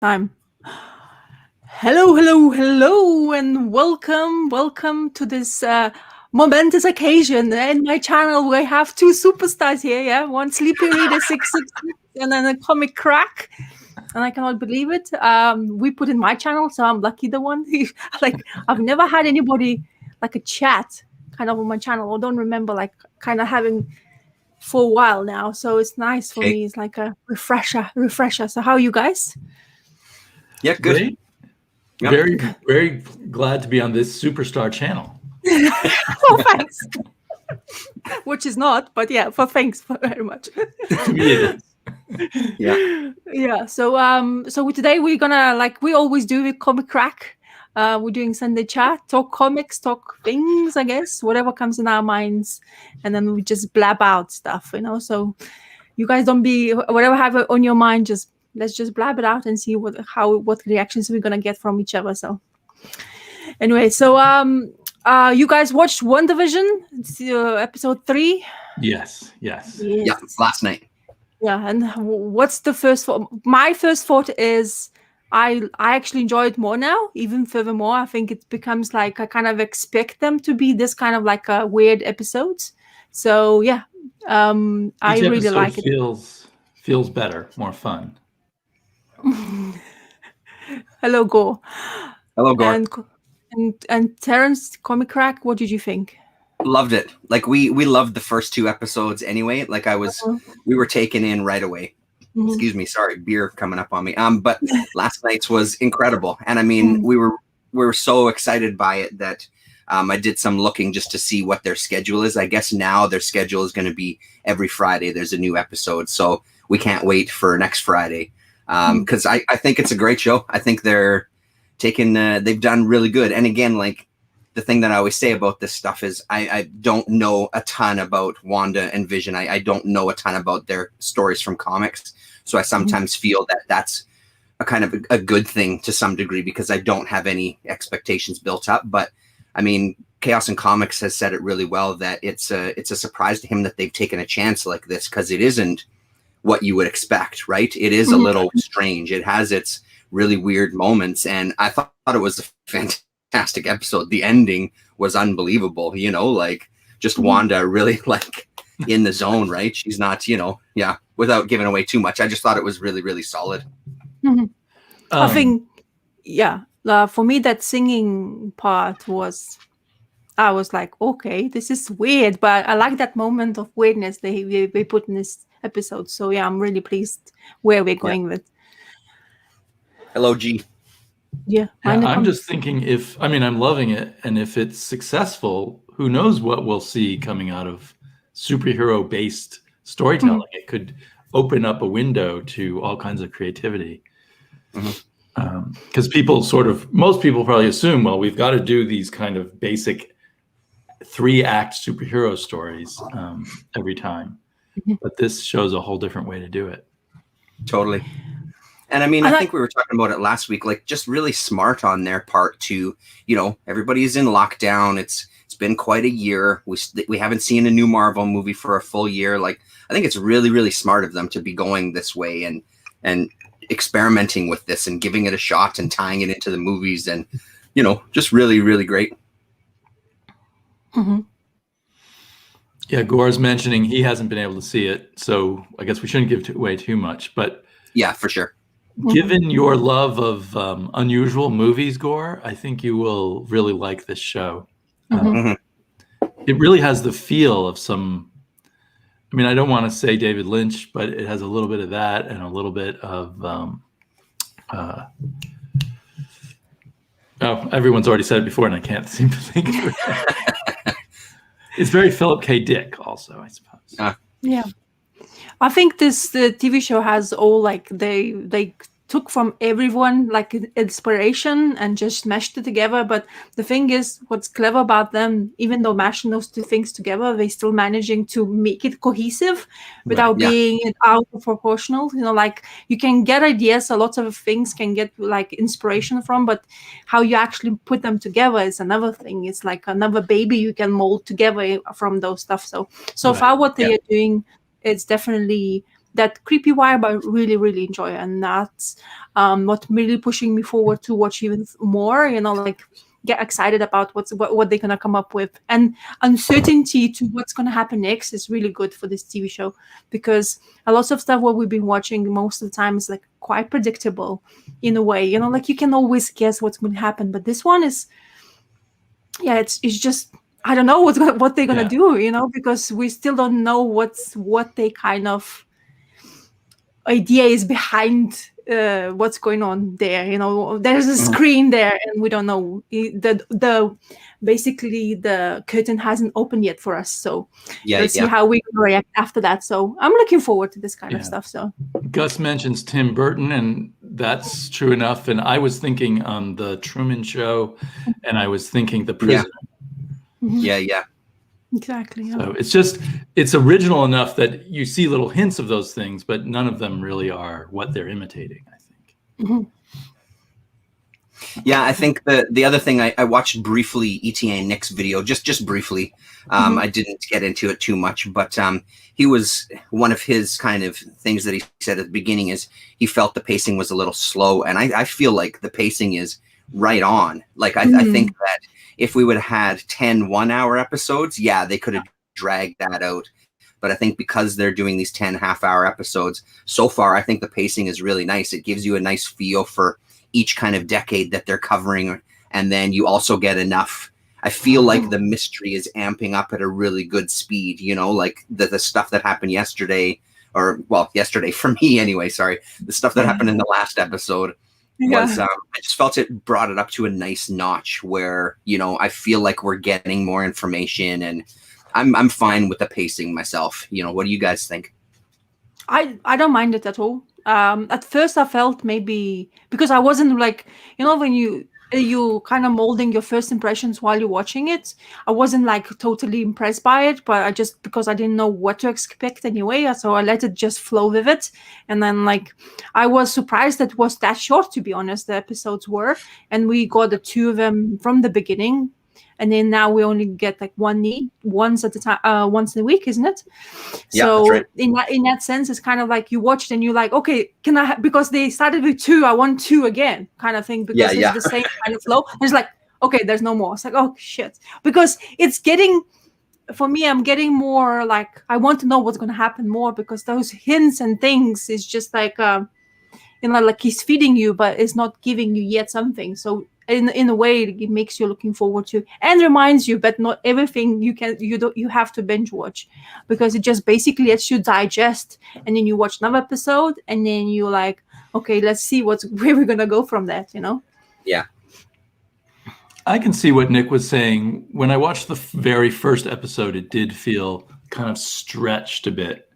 Time. Hello, hello, hello, and welcome to this momentous occasion in my channel. We have two superstars here, yeah, one SleepyReader666 and then a ComicKkrakK, and I cannot believe it. We put in my channel, so I'm lucky the one. Like I've never had anybody like a chat kind of on my channel. I don't remember like kind of having for a while now, so it's nice for me. It's like a refresher. So how are you guys? Yeah, good. Great. Yep. Very glad to be on this superstar channel. Oh, thanks. Which is not, but yeah, thanks very much. To me it is. Yeah. So today we're gonna, like we always do with ComicKkrakK, we're doing Sunday chat, talk comics, talk things, I guess, whatever comes in our minds, and then we just blab out stuff, So you guys don't be whatever have on your mind, let's just blab it out and see what reactions we're gonna get from each other. So anyway, you guys watched WandaVision? It's episode 3. Yes. Yeah, last night. Yeah, and what's the first thought? My first thought is I actually enjoy it more now, even furthermore. I think it becomes like I kind of expect them to be this kind of like a weird episodes. So yeah, I really like it. Feels better, more fun. Hello, Gore. Hello, Gore. And Terrence, ComicKkrakK, what did you think? Loved it. Like we loved the first 2 episodes anyway. Like we were taken in right away. Mm-hmm. Excuse me, sorry, beer coming up on me. But last night's was incredible, and I mean, we were so excited by it that I did some looking just to see what their schedule is. I guess now their schedule is going to be every Friday. There's a new episode, so we can't wait for next Friday. Because I think it's a great show. I think they're taken. They've done really good. And again, like the thing that I always say about this stuff is I don't know a ton about Wanda and Vision. I don't know a ton about their stories from comics. So I sometimes feel that that's a kind of a good thing to some degree because I don't have any expectations built up. But I mean, Chaos and Comics has said it really well that it's a surprise to him that they've taken a chance like this because it isn't what you would expect, right? It is a little strange. It has its really weird moments, and I thought it was a fantastic episode. The ending was unbelievable, like just Wanda really like in the zone, right? She's not, without giving away too much. I just thought it was really, really solid. I think, for me, that singing part I was like, okay, this is weird, but I like that moment of weirdness they put in this episode. So yeah, I'm really pleased where we're going with. Hello, G. Yeah, I'm just thinking I'm loving it, and if it's successful, who knows what we'll see coming out of superhero-based storytelling. It could open up a window to all kinds of creativity. Because most people probably assume, well, we've got to do these kind of basic 3-act superhero stories every time. But this shows a whole different way to do it. Totally. And I mean, I think we were talking about it last week, like just really smart on their part to, everybody's in lockdown. It's been quite a year. We haven't seen a new Marvel movie for a full year. Like, I think it's really, really smart of them to be going this way and experimenting with this and giving it a shot and tying it into the movies and, just really, really great. Yeah, Gore's mentioning he hasn't been able to see it, so I guess we shouldn't give away too much. But yeah, for sure. Given your love of unusual movies, Gore, I think you will really like this show. It really has the feel of some, I don't want to say David Lynch, but it has a little bit of that and a little bit of, everyone's already said it before and I can't seem to think of it. It's very Philip K. Dick also, I suppose. Yeah. I think the TV show has all like they took from everyone like inspiration and just mashed it together. But the thing is, what's clever about them, even though mashing those two things together, they're still managing to make it cohesive without being out of proportional. Like you can get ideas, a lot of things can get like inspiration from, but how you actually put them together is another thing. It's like another baby you can mold together from those stuff. So far what they are doing, it's definitely that creepy vibe I really, really enjoy, and that's what really pushing me forward to watch even more. Like get excited about what they're gonna come up with, and uncertainty to what's gonna happen next is really good for this TV show, because a lot of stuff what we've been watching most of the time is like quite predictable in a way. Like you can always guess what's going to happen, but this one is, it's just I don't know what they're gonna do, because we still don't know what they kind of idea is behind what's going on there. There's a screen there, and we don't know the basically the curtain hasn't opened yet for us. So let's see how we react after that. So I'm looking forward to this kind of stuff. So Gus mentions Tim Burton, and that's true enough. And I was thinking on the Truman Show, and I was thinking The Prisoner. Yeah. Exactly. Yeah. So it's original enough that you see little hints of those things, but none of them really are what they're imitating, I think. Yeah, I think the other thing I watched briefly ETA Nick's video, just briefly. I didn't get into it too much, but he was one of his kind of things that he said at the beginning is he felt the pacing was a little slow, and I feel like the pacing is right on. Like I think that if we would have had 10 1-hour episodes, they could have dragged that out. But I think because they're doing these 10 half-hour episodes, so far I think the pacing is really nice. It gives you a nice feel for each kind of decade that they're covering, and then you also get enough. I feel like the mystery is amping up at a really good speed, like the stuff that happened yesterday, yesterday for me anyway, sorry, the stuff that happened in the last episode was I just felt it brought it up to a nice notch where I feel like we're getting more information, and I'm fine with the pacing myself. What do you guys think? I don't mind it at all. At first I felt maybe because I wasn't like, when you kind of molding your first impressions while you're watching it, I wasn't like totally impressed by it, but because I didn't know what to expect anyway, so I let it just flow with it. And then like I was surprised that it was that short, to be honest. The episodes were, and we got the 2 of them from the beginning, and then now we only get like once at a time, once a week, isn't it? Yeah, so that's right. in that sense, it's kind of like you watched and you're like, okay, can I because they started with 2, I want 2 again, kind of thing, because it's the same kind of flow. And it's like, okay, there's no more. It's like, oh shit, because it's getting, for me, I'm getting more like I want to know what's going to happen more, because those hints and things is just like like he's feeding you, but it's not giving you yet something. So in a way, it makes you looking forward to, and reminds you, but not everything you have to binge watch, because it just basically lets you digest, and then you watch another episode, and then you're like, okay, let's see where we're gonna go from that. Yeah. I can see what Nick was saying. When I watched the very first episode, it did feel kind of stretched a bit,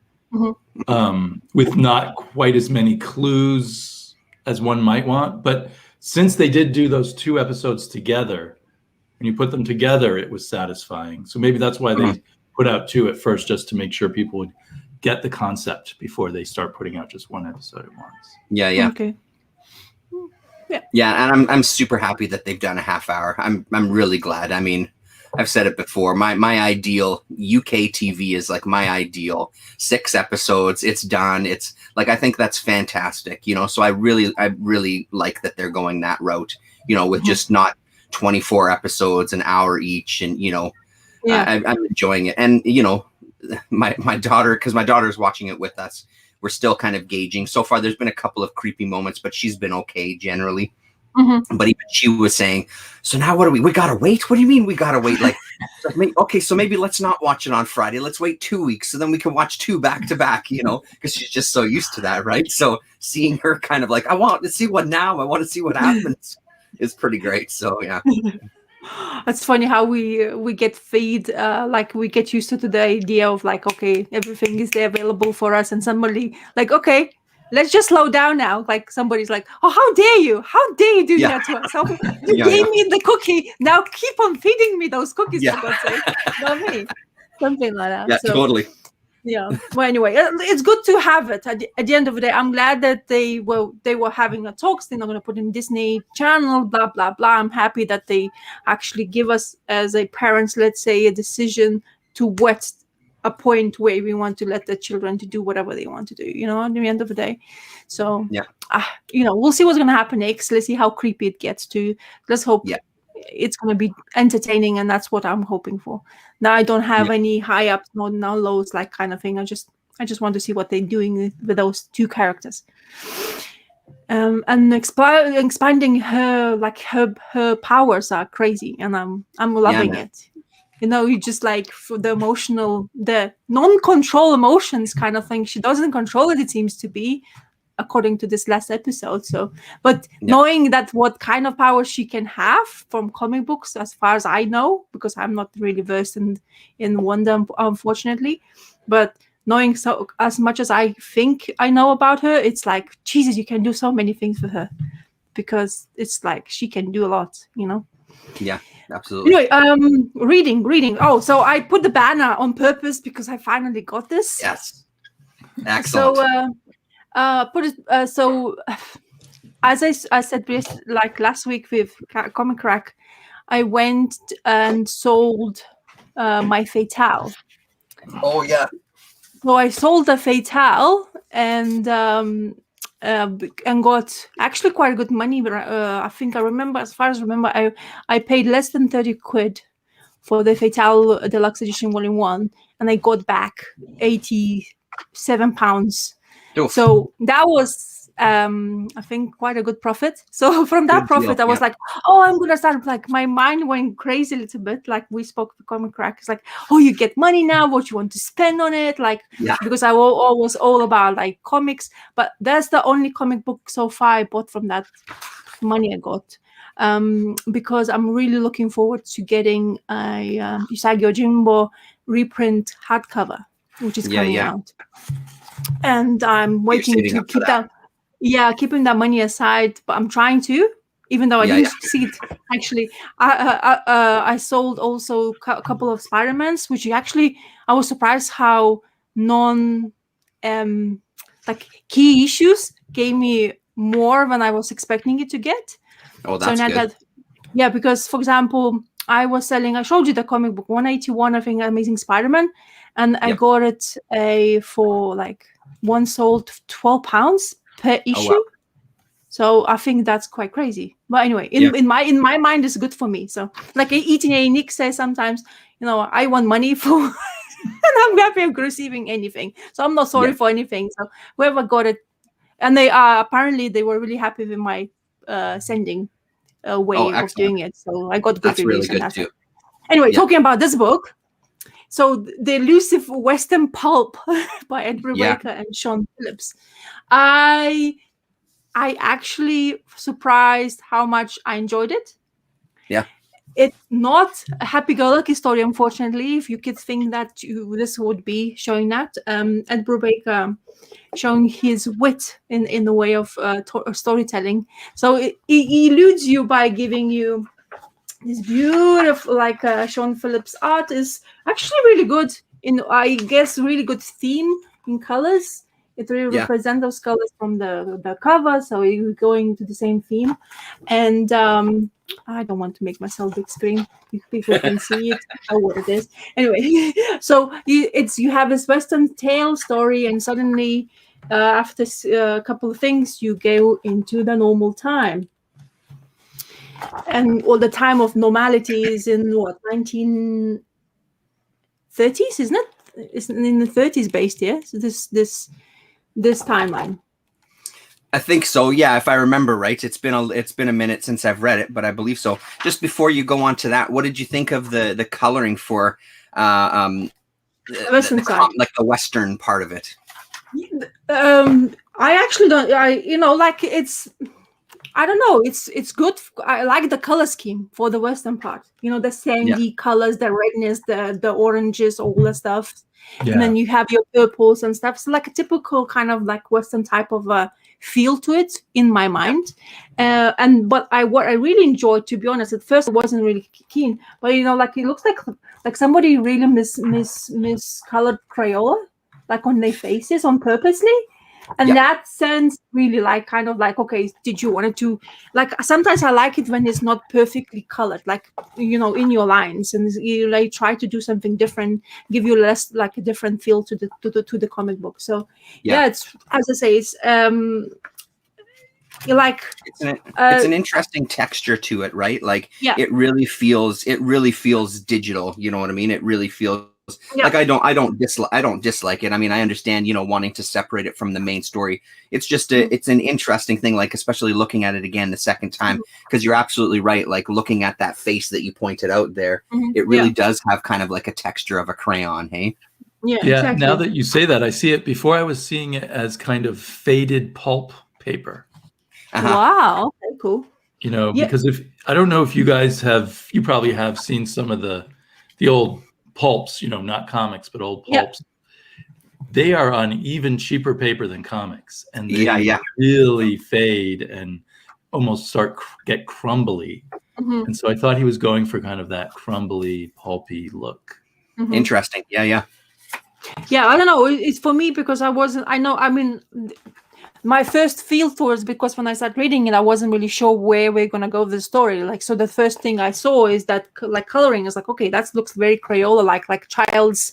with not quite as many clues as one might want. But since they did do those 2 episodes together, when you put them together, it was satisfying. So maybe that's why they put out 2 at first, just to make sure people would get the concept before they start putting out just 1 episode at once. Yeah. Okay. Yeah, and I'm super happy that they've done a half hour. I'm really glad. I mean, I've said it before. My ideal UK TV is like my ideal 6 episodes. It's done. It's like, I think that's fantastic. So I really like that they're going that route. With just not 24 episodes, an hour each, and I'm enjoying it. And my daughter, because my daughter's watching it with us, we're still kind of gauging. So far, there's been a couple of creepy moments, but she's been okay generally. But even she was saying, so now what do we gotta wait? What do you mean we gotta wait? Like, okay, so maybe let's not watch it on Friday. Let's wait 2 weeks, so then we can watch 2 back to back, because she's just so used to that, right? So seeing her kind of like, I want to see what now, I want to see what happens, is pretty great. So yeah. It's funny how we get feed, like we get used to the idea of like, okay, everything is there available for us, and somebody like, okay, let's just slow down now. Like somebody's like, oh, how dare you do that to us? You gave me the cookie, now keep on feeding me those cookies, for God's sake. Not me. Something like that. Yeah, so, totally. Yeah. Well, anyway, it's good to have it. At the end of the day, I'm glad that they were having a talks. They're not going to put in Disney Channel, blah blah blah. I'm happy that they actually give us, as a parents, let's say, a decision to what a point where we want to let the children to do whatever they want to do, you know, at the end of the day. So Yeah. You know, we'll see what's going to happen next. Let's see how creepy it gets to. Let's hope it's going to be entertaining, and that's what I'm hoping for. Now I don't have any high ups, no lows, like kind of thing. I just want to see what they're doing with those two characters. And expanding her, like her powers are crazy, and I'm loving it. You know, you just like for the emotional, the non-control emotions kind of thing. She doesn't control it seems to be, according to this last episode. So, but knowing that what kind of power she can have from comic books, as far as I know, because I'm not really versed in Wanda, unfortunately, but knowing so as much as I think I know about her, it's like, Jesus, you can do so many things with her, because it's like she can do a lot, you know. Yeah, absolutely. Anyway, reading. Oh, so I put the banner on purpose because I finally got this. Yes. Excellent. So so as I said, like last week with ComicKkrakK, I went and sold my Fatale. Oh yeah. So I sold the Fatale and got actually quite good money. But I think I remember, as far as I remember, I paid less than 30 quid for the Fatale Deluxe Edition Volume 1, and I got back £87. Oof. So that was I think quite a good profit. So from that profit, I was like, oh, I'm gonna start, like my mind went crazy a little bit. Like we spoke with ComicKkrakK, it's like, oh, you get money now, what you want to spend on it, like because I was all about like comics, but that's the only comic book so far I bought from that money I got. Because I'm really looking forward to getting a Usagi Yojimbo reprint hardcover, which is coming out. And I'm waiting to keep that. Yeah, keeping that money aside, but I'm trying to, even though I didn't see it. Actually, I sold also a couple of Spider-Mans, which actually I was surprised how like key issues gave me more than I was expecting it to get. Oh, that's good. Yeah, because for example, I showed you the comic book 181, I think, Amazing Spider-Man, and I got it for like one sold £12 per issue. Oh, wow. So I think that's quite crazy. But anyway, in my mind, it's good for me. So like Eating A Nick says sometimes, you know, I want money for and I'm happy of receiving anything. So I'm not sorry for anything. So whoever got it, and they apparently they were really happy with my sending way of doing it. So I got good reviews. That's really good too. Anyway, talking about this book. So the elusive Western Pulp by Ed Brubaker and Sean Phillips. I actually surprised how much I enjoyed it. Yeah. It's not a happy-go-lucky story, unfortunately. If you could think that this would be showing that, Ed Brubaker showing his wit in the way of storytelling. So he eludes you by giving you this beautiful, like Sean Phillips art is actually really good in, I guess, really good theme in colors. It really represents those colors from the cover, so you're going to the same theme. And I don't want to make myself big screen. People can see it, know what it is. Anyway, so you have this Western tale story, and suddenly after a couple of things, you go into the normal time. And all the time of normality is in what, 1930s, isn't it? It's in the 30s based here. So this timeline. I think so. Yeah, if I remember right, it's been a minute since I've read it, but I believe so. Just before you go on to that, what did you think of the coloring for the like the Western part of it? I actually don't. I don't know. It's good. I like the color scheme for the Western part. You know, the sandy colors, the redness, the oranges, all the stuff. Yeah. And then you have your purples and stuff. So like a typical kind of like Western type of feel to it in my mind. But what I really enjoyed, to be honest, at first I wasn't really keen. But you know, like it looks like somebody really miscolored Crayola, like on their faces on purposely. And that sense really like kind of like, okay, did you want to like, sometimes I like it when it's not perfectly colored, like, you know, in your lines, and you like try to do something different, give you less like a different feel to the comic book. So yeah, it's, as I say, it's you like it's an interesting texture to it, right? Like it really feels digital, you know what I mean? It really feels like I don't dislike it. I mean, I understand, you know, wanting to separate it from the main story. It's just it's an interesting thing, like especially looking at it again the second time, because you're absolutely right. Like looking at that face that you pointed out there, it really does have kind of like a texture of a crayon, hey? Yeah, exactly. Now that you say that, I see it. Before I was seeing it as kind of faded pulp paper. Wow. Okay, cool. You know, because if I don't know if you guys have, you probably have seen some of the old pulps, you know, not comics, but old pulps. They are on even cheaper paper than comics, and they really fade and almost get crumbly. And so I thought he was going for kind of that crumbly, pulpy look. Interesting. Yeah, I don't know. It's for me because I mean, my first feel towards, because when I started reading it, I wasn't really sure where we're gonna go with the story. Like, so the first thing I saw is that like coloring is like, okay, that looks very Crayola like child's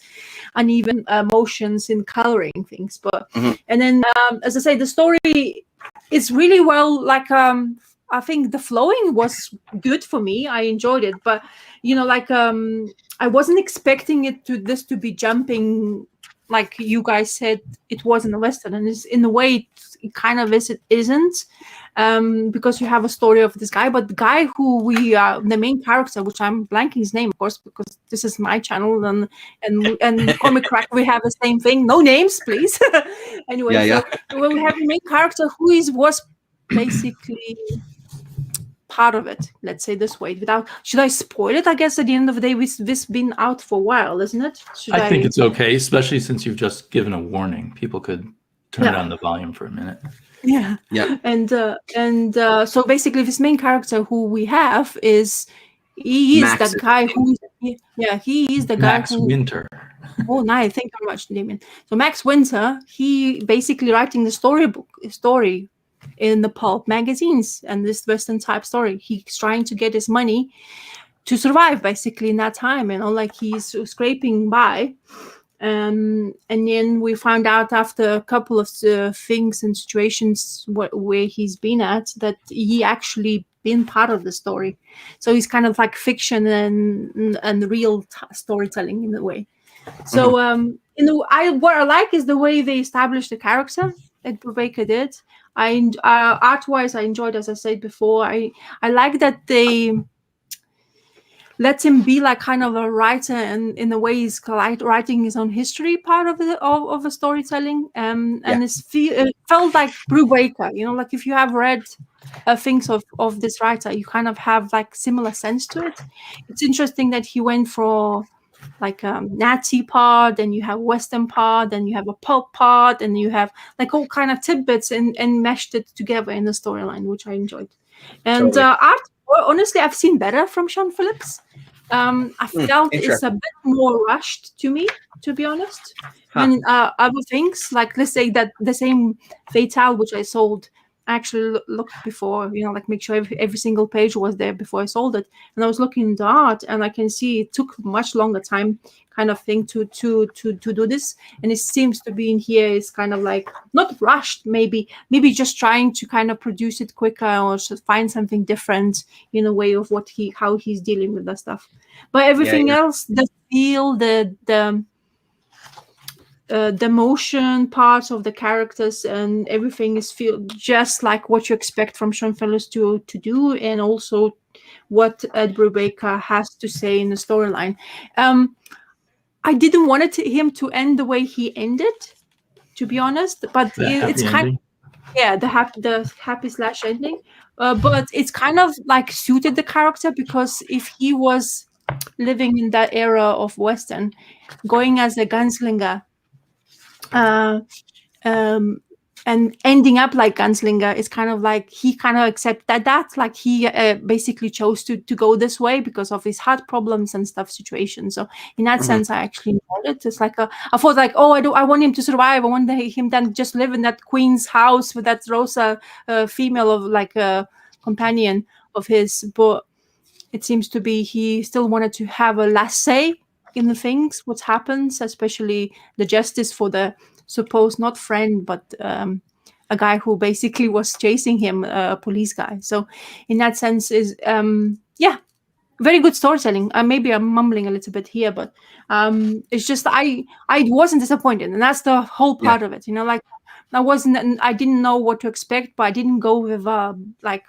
uneven motions in coloring things. But and then as I say, the story is really well, like I think the flowing was good for me. I enjoyed it, but you know, like I wasn't expecting this to be jumping, like you guys said it wasn't a Western, and it's, in a way it kind of is, it isn't, because you have a story of this guy, but the guy who the main character, which I'm blanking his name, of course, because this is my channel, and ComicKkrakK, we have the same thing. No names, please. Anyway, so we have the main character who was basically part of it, let's say this way. Without, should I spoil it? I guess at the end of the day, this been out for a while, isn't it? I think it's okay, especially since you've just given a warning. People could turn down the volume for a minute. Yeah. And so basically, this main character who we have is Max, that guy who he is the guy Max Winter. Oh, nice. Thank you very much, Damien. So Max Winter, he basically writing the story in the pulp magazines and this Western type story. He's trying to get his money to survive basically in that time, you know, like he's scraping by. And then we found out after a couple of things and situations where he's been at, that he actually been part of the story. So he's kind of like fiction and real storytelling in a way. So what I like is the way they established the character that Brubaker did. Art-wise, I enjoyed, as I said before. I like that they let him be like kind of a writer, and in a way he's writing his own history part of the storytelling. And it felt like Brubaker, you know, like if you have read things of this writer, you kind of have like similar sense to it. It's interesting that he went for like Nazi part, and you have Western part, and you have a pulp part, and you have like all kind of tidbits and meshed it together in the storyline, which I enjoyed. And art, honestly, I've seen better from Sean Phillips. I felt it's a bit more rushed to me, to be honest. And other things, like let's say that the same Fatale, which I sold, I actually looked before, you know, like make sure every single page was there before I sold it. And I was looking at the art, and I can see it took much longer time, kind of thing, to do this. And it seems to be in here is kind of like not rushed, maybe just trying to kind of produce it quicker, or just find something different in a way of how he's dealing with that stuff. But everything else, the feel, the motion parts of the characters and everything is feel just like what you expect from Sean Phillips to do, and also what Ed Brubaker has to say in the storyline. I didn't want him to end the way he ended, to be honest, but it's kind of the happy / ending. But it's kind of like suited the character, because if he was living in that era of Western, going as a gunslinger, and ending up like Gunslinger is kind of like he kind of accepted that like he basically chose to go this way because of his heart problems and stuff situation. So in that sense, I actually enjoyed it. It's like I thought like, oh, I want him to survive. I want him then just live in that queen's house with that Rosa female of like a companion of his, but it seems to be he still wanted to have a last say in the things, what happens, especially the justice for the supposed not friend, but a guy who basically was chasing him, a police guy. So in that sense is, very good storytelling. Maybe I'm mumbling a little bit here, but it's just I wasn't disappointed, and that's the whole part of it. You know, like I didn't know what to expect, but I didn't go with like,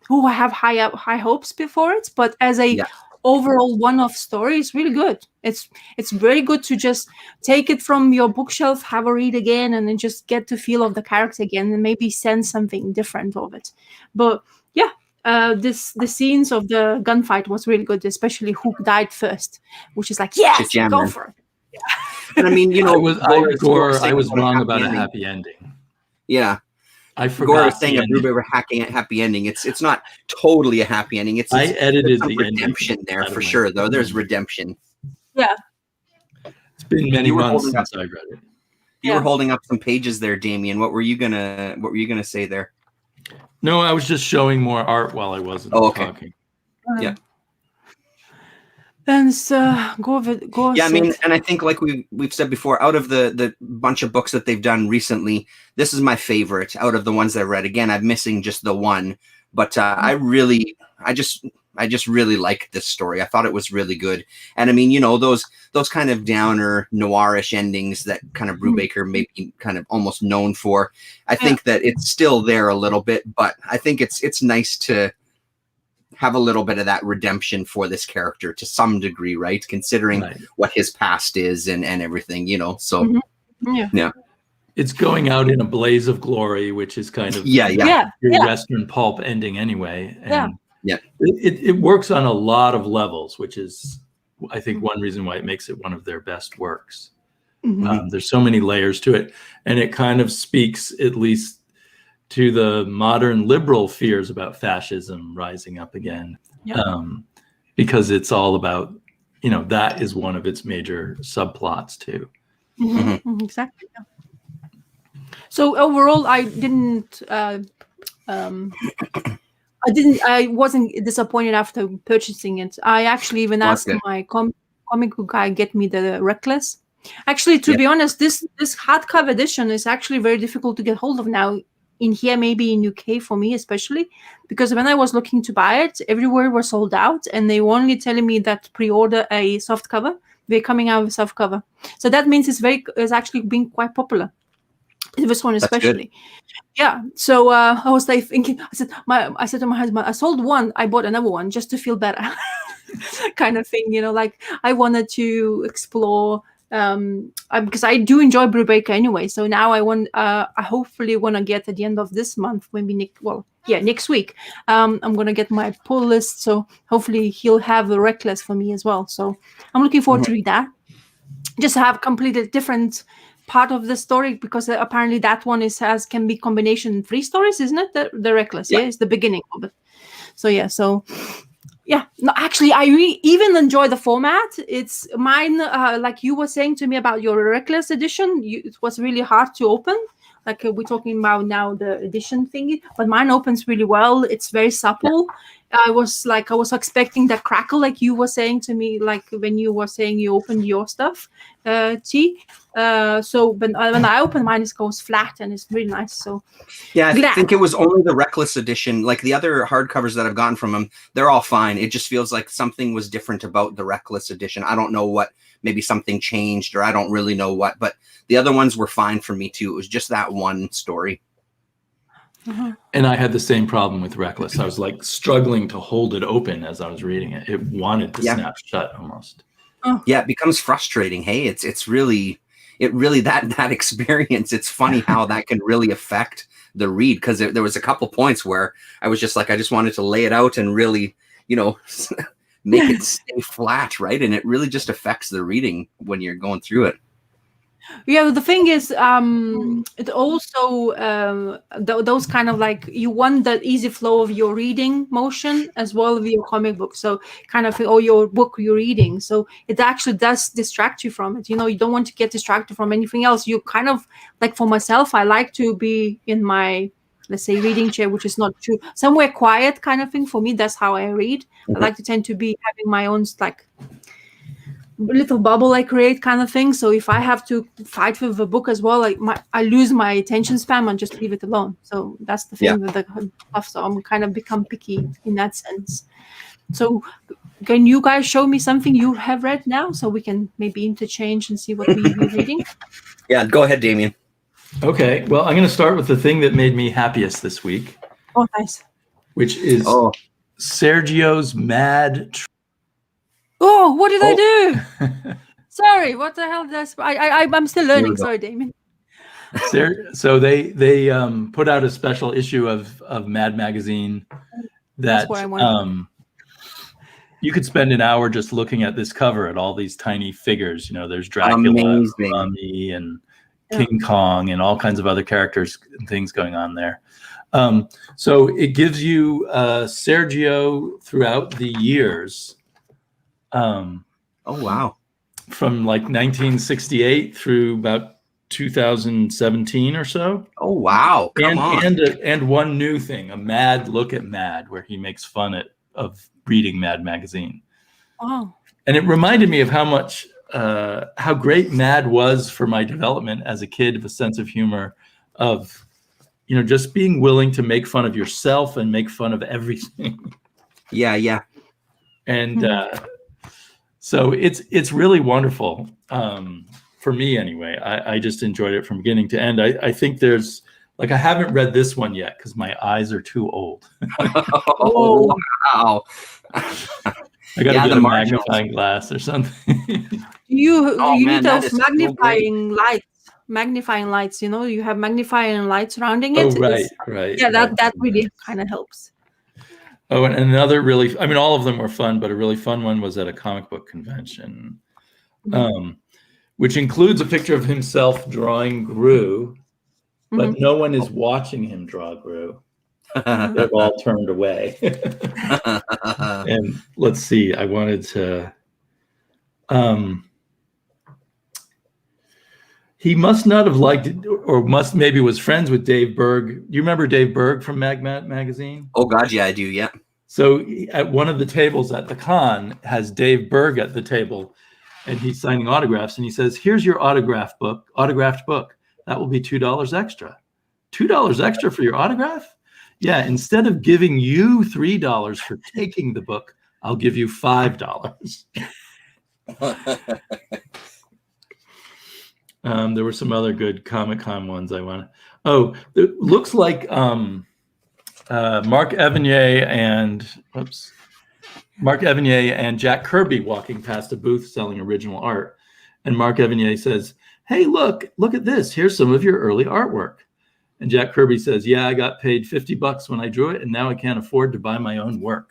oh, I have high hopes before it. But as a overall one-off story, it's really good. It's very good to just take it from your bookshelf, have a read again, and then just get the feel of the character again, and maybe sense something different of it. But yeah. The scenes of the gunfight was really good, especially who died first, which is like, yes, go for it. Yeah. And I mean, you know, I was wrong about a happy ending. Yeah, I forgot. Gore was saying a Brubaker happy ending. It's not totally a happy ending. I edited the redemption ending there for sure, though. There's redemption. Yeah, it's been many months since I read it. You were holding up some pages there, Damien. What were you gonna say there? No, I was just showing more art while I wasn't talking. Yeah. And go. Yeah, I mean, and I think like we've said before, out of the bunch of books that they've done recently, this is my favorite out of the ones I've read. Again, I'm missing just the one, but I just really liked this story. I thought it was really good. And I mean, you know, those kind of downer noirish endings that kind of Brubaker may be kind of almost known for. I think that it's still there a little bit, but I think it's nice to have a little bit of that redemption for this character to some degree, right? Considering what his past is and everything, you know. So yeah. It's going out in a blaze of glory, which is kind of your Western pulp ending anyway. And it works on a lot of levels, which is, I think, one reason why it makes it one of their best works. There's so many layers to it, and it kind of speaks at least to the modern liberal fears about fascism rising up again, because it's all about, you know, that is one of its major subplots too. Exactly. So overall, I wasn't disappointed after purchasing it. I actually even asked my comic book guy get me the Reckless. Actually, to be honest, this hardcover edition is actually very difficult to get hold of now in here, maybe in UK for me especially, because when I was looking to buy it, everywhere was sold out, and they were only telling me that pre-order a soft cover. They're coming out with soft cover, so that means it's actually being quite popular. This one especially. Yeah, so I was like thinking, I said to my husband, I sold one, I bought another one just to feel better. Kind of thing, you know, like I wanted to explore because I do enjoy Brubaker anyway. So now I hopefully want to get at the end of this month, maybe next week. I'm gonna get my pull list, so hopefully he'll have the Reckless for me as well. So I'm looking forward to read that. Just have completely different part of the story, because apparently that one can be combination 3 stories, isn't it? The Reckless, it's the beginning of it. So no, actually, I even enjoy the format. It's mine, like you were saying to me about your Reckless edition. It was really hard to open. Like we're talking about now the edition thingy, but mine opens really well. It's very supple. I was expecting that crackle, like you were saying to me, like when you were saying you opened your stuff, T. So when I open mine, it goes flat and it's really nice. So I think it was only the Reckless edition. Like the other hardcovers that I've gotten from them, they're all fine. It just feels like something was different about the Reckless edition. I don't know what. Maybe something changed, or I don't really know what. But the other ones were fine for me too. It was just that one story. And I had the same problem with Reckless. I was like struggling to hold it open as I was reading it. It wanted to snap shut almost. Yeah, it becomes frustrating. Hey, it's really that experience. It's funny how that can really affect the read, because there was a couple points where I was just like, I just wanted to lay it out and really, you know, make it stay flat, right? And it really just affects the reading when you're going through it. Yeah, the thing is, it also those kind of like you want that easy flow of your reading motion as well with your comic book. So kind of or your book you're reading. So it actually does distract you from it. You know, you don't want to get distracted from anything else. You kind of like for myself, I like to be in my, let's say, reading chair, which is not true, somewhere quiet kind of thing. For me, that's how I read. I like to tend to be having my own like little bubble I create kind of thing. So if I have to fight with the book as well, like I lose my attention span and just leave it alone. So that's the thing with the stuff. So I'm kind of become picky in that sense. So can you guys show me something you have read now so we can maybe interchange and see what we're reading? Yeah, go ahead, Damien. Okay, well, I'm going to start with the thing that made me happiest this week. Oh, nice. Which is Sergio's Mad. Oh, what did I do? Sorry, what the hell? I'm still learning. Sorry, Damien. So they put out a special issue of Mad Magazine that you could spend an hour just looking at this cover at all these tiny figures. You know, there's Dracula, Mummy, and King Kong, and all kinds of other characters and things going on there. So it gives you Sergio throughout the years. Oh wow! From like 1968 through about 2017 or so. Oh wow! Come on! And one new thing, a Mad Look at Mad, where he makes fun of reading Mad Magazine. Oh. And it reminded me of how great Mad was for my development as a kid, of a sense of humor, of just being willing to make fun of yourself and make fun of everything. Yeah. And so it's really wonderful for me anyway. I just enjoyed it from beginning to end. I think there's I haven't read this one yet because my eyes are too old. Oh wow! I got to get a magnifying glass or something. You need those magnifying lights. You have magnifying lights surrounding it. Oh right. Yeah, that really kind of helps. Oh, and another all of them were fun, but a really fun one was at a comic book convention, which includes a picture of himself drawing Gru, but no one is watching him draw Gru. They're all turned away. And let's see, I wanted to... he must not have liked it, or maybe was friends with Dave Berg. Do you remember Dave Berg from Magazine? Oh God, yeah, I do. Yeah. So at one of the tables at the con has Dave Berg at the table, and he's signing autographs, and he says, "Here's your autographed book. That will be $2 extra. $2 extra for your autograph? Yeah. Instead of giving you $3 for taking the book, I'll give you $5." There were some other good Comic-Con ones I want. Oh, it looks like Mark Evanier and Jack Kirby walking past a booth selling original art. And Mark Evanier says, "Hey, look at this. Here's some of your early artwork." And Jack Kirby says, "Yeah, I got paid $50 when I drew it, and now I can't afford to buy my own work."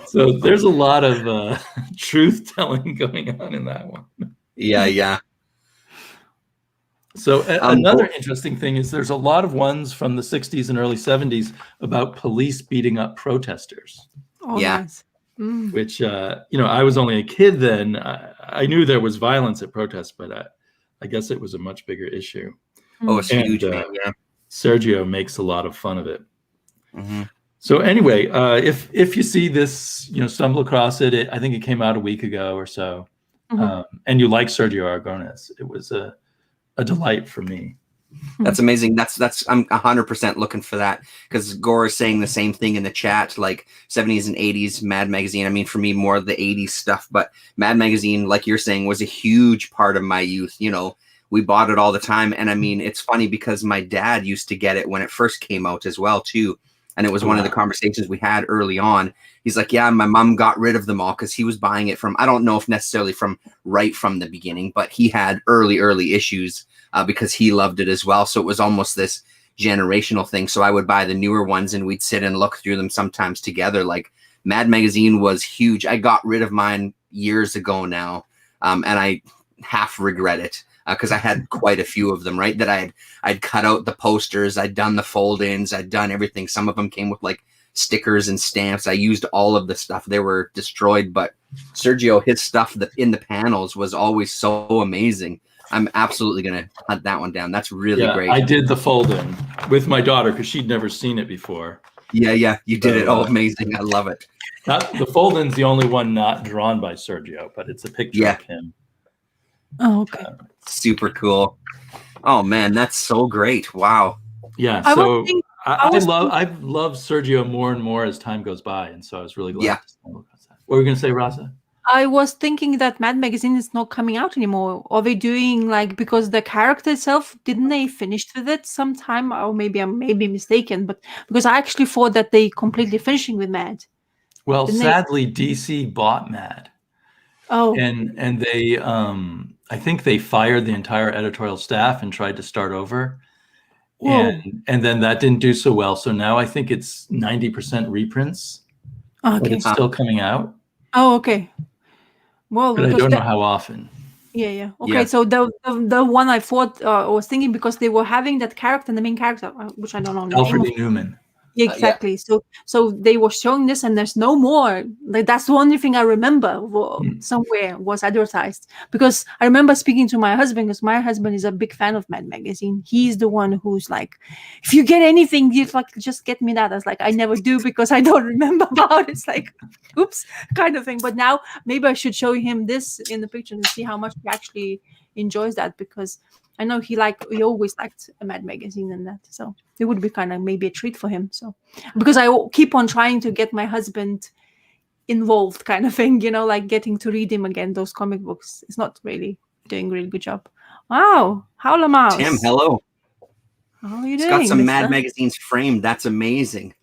So there's a lot of truth telling going on in that one. Yeah. So another interesting thing is there's a lot of ones from the 60s and early 70s about police beating up protesters. Oh, yeah. Nice. Which, I was only a kid then. I knew there was violence at protests, but I guess it was a much bigger issue. Oh, it's huge, man. Yeah. Sergio makes a lot of fun of it. So anyway, if you see this, stumble across it, I think it came out a week ago or so, and you like Sergio Aragonés, it was a delight for me. That's amazing. That's I'm 100% looking for that, because Gore is saying the same thing in the chat, like 70s and 80s Mad Magazine. I mean, for me, more of the 80s stuff, but Mad Magazine, like you're saying, was a huge part of my youth. We bought it all the time. And I mean, it's funny because my dad used to get it when it first came out as well, too. And it was one of the conversations we had early on. He's like, yeah, my mom got rid of them all because he was buying it from, I don't know if necessarily from right from the beginning, but he had early issues because he loved it as well. So it was almost this generational thing. So I would buy the newer ones and we'd sit and look through them sometimes together. Like Mad Magazine was huge. I got rid of mine years ago now. and I half regret it because I had quite a few of them, right? That I'd cut out the posters, I'd done the fold-ins, I'd done everything. Some of them came with like stickers and stamps. I used all of the stuff. They were destroyed, but Sergio, his stuff in the panels was always so amazing. I'm absolutely going to hunt that one down. That's really great. I did the fold-in with my daughter because she'd never seen it before. Yeah, you did it. Oh, amazing. I love it. The fold-in's the only one not drawn by Sergio, but it's a picture of him. Oh, okay. Super cool. Oh man, that's so great. Wow. Yeah. So I've loved Sergio more and more as time goes by, and so I was really glad. What were you going to say, Raza? I was thinking that Mad Magazine is not coming out anymore. Are they doing like, because the character itself, didn't they finish with it sometime? Or maybe I'm mistaken, but because I actually thought that they completely finishing with Mad. Well, sadly, DC bought Mad. Oh. And they I think they fired the entire editorial staff and tried to start over. Whoa. And then that didn't do so well. So now I think it's 90% reprints. Okay. But it's still coming out. Oh, okay. Well, but I don't know how often. Yeah. Okay, so the one I thought I was thinking, because they were having that character, the main character, which I don't know. Alfred E. Newman. Yeah, exactly. So they were showing this, and there's no more. Like, that's the only thing I remember somewhere was advertised. Because I remember speaking to my husband, because my husband is a big fan of Mad Magazine. He's the one who's like, if you get anything, you like, just get me that. I was like, I never do because I don't remember about it. It's like, oops, kind of thing. But now maybe I should show him this in the picture and see how much he actually enjoys that, because I know he always liked a Mad Magazine and that, so it would be kind of maybe a treat for him. So, because I keep on trying to get my husband involved, kind of thing, like getting to read him again, those comic books. It's not really doing a really good job. Wow, Howler Mouse. Tim, hello. How are you doing? Got some Mad Magazines framed. That's amazing.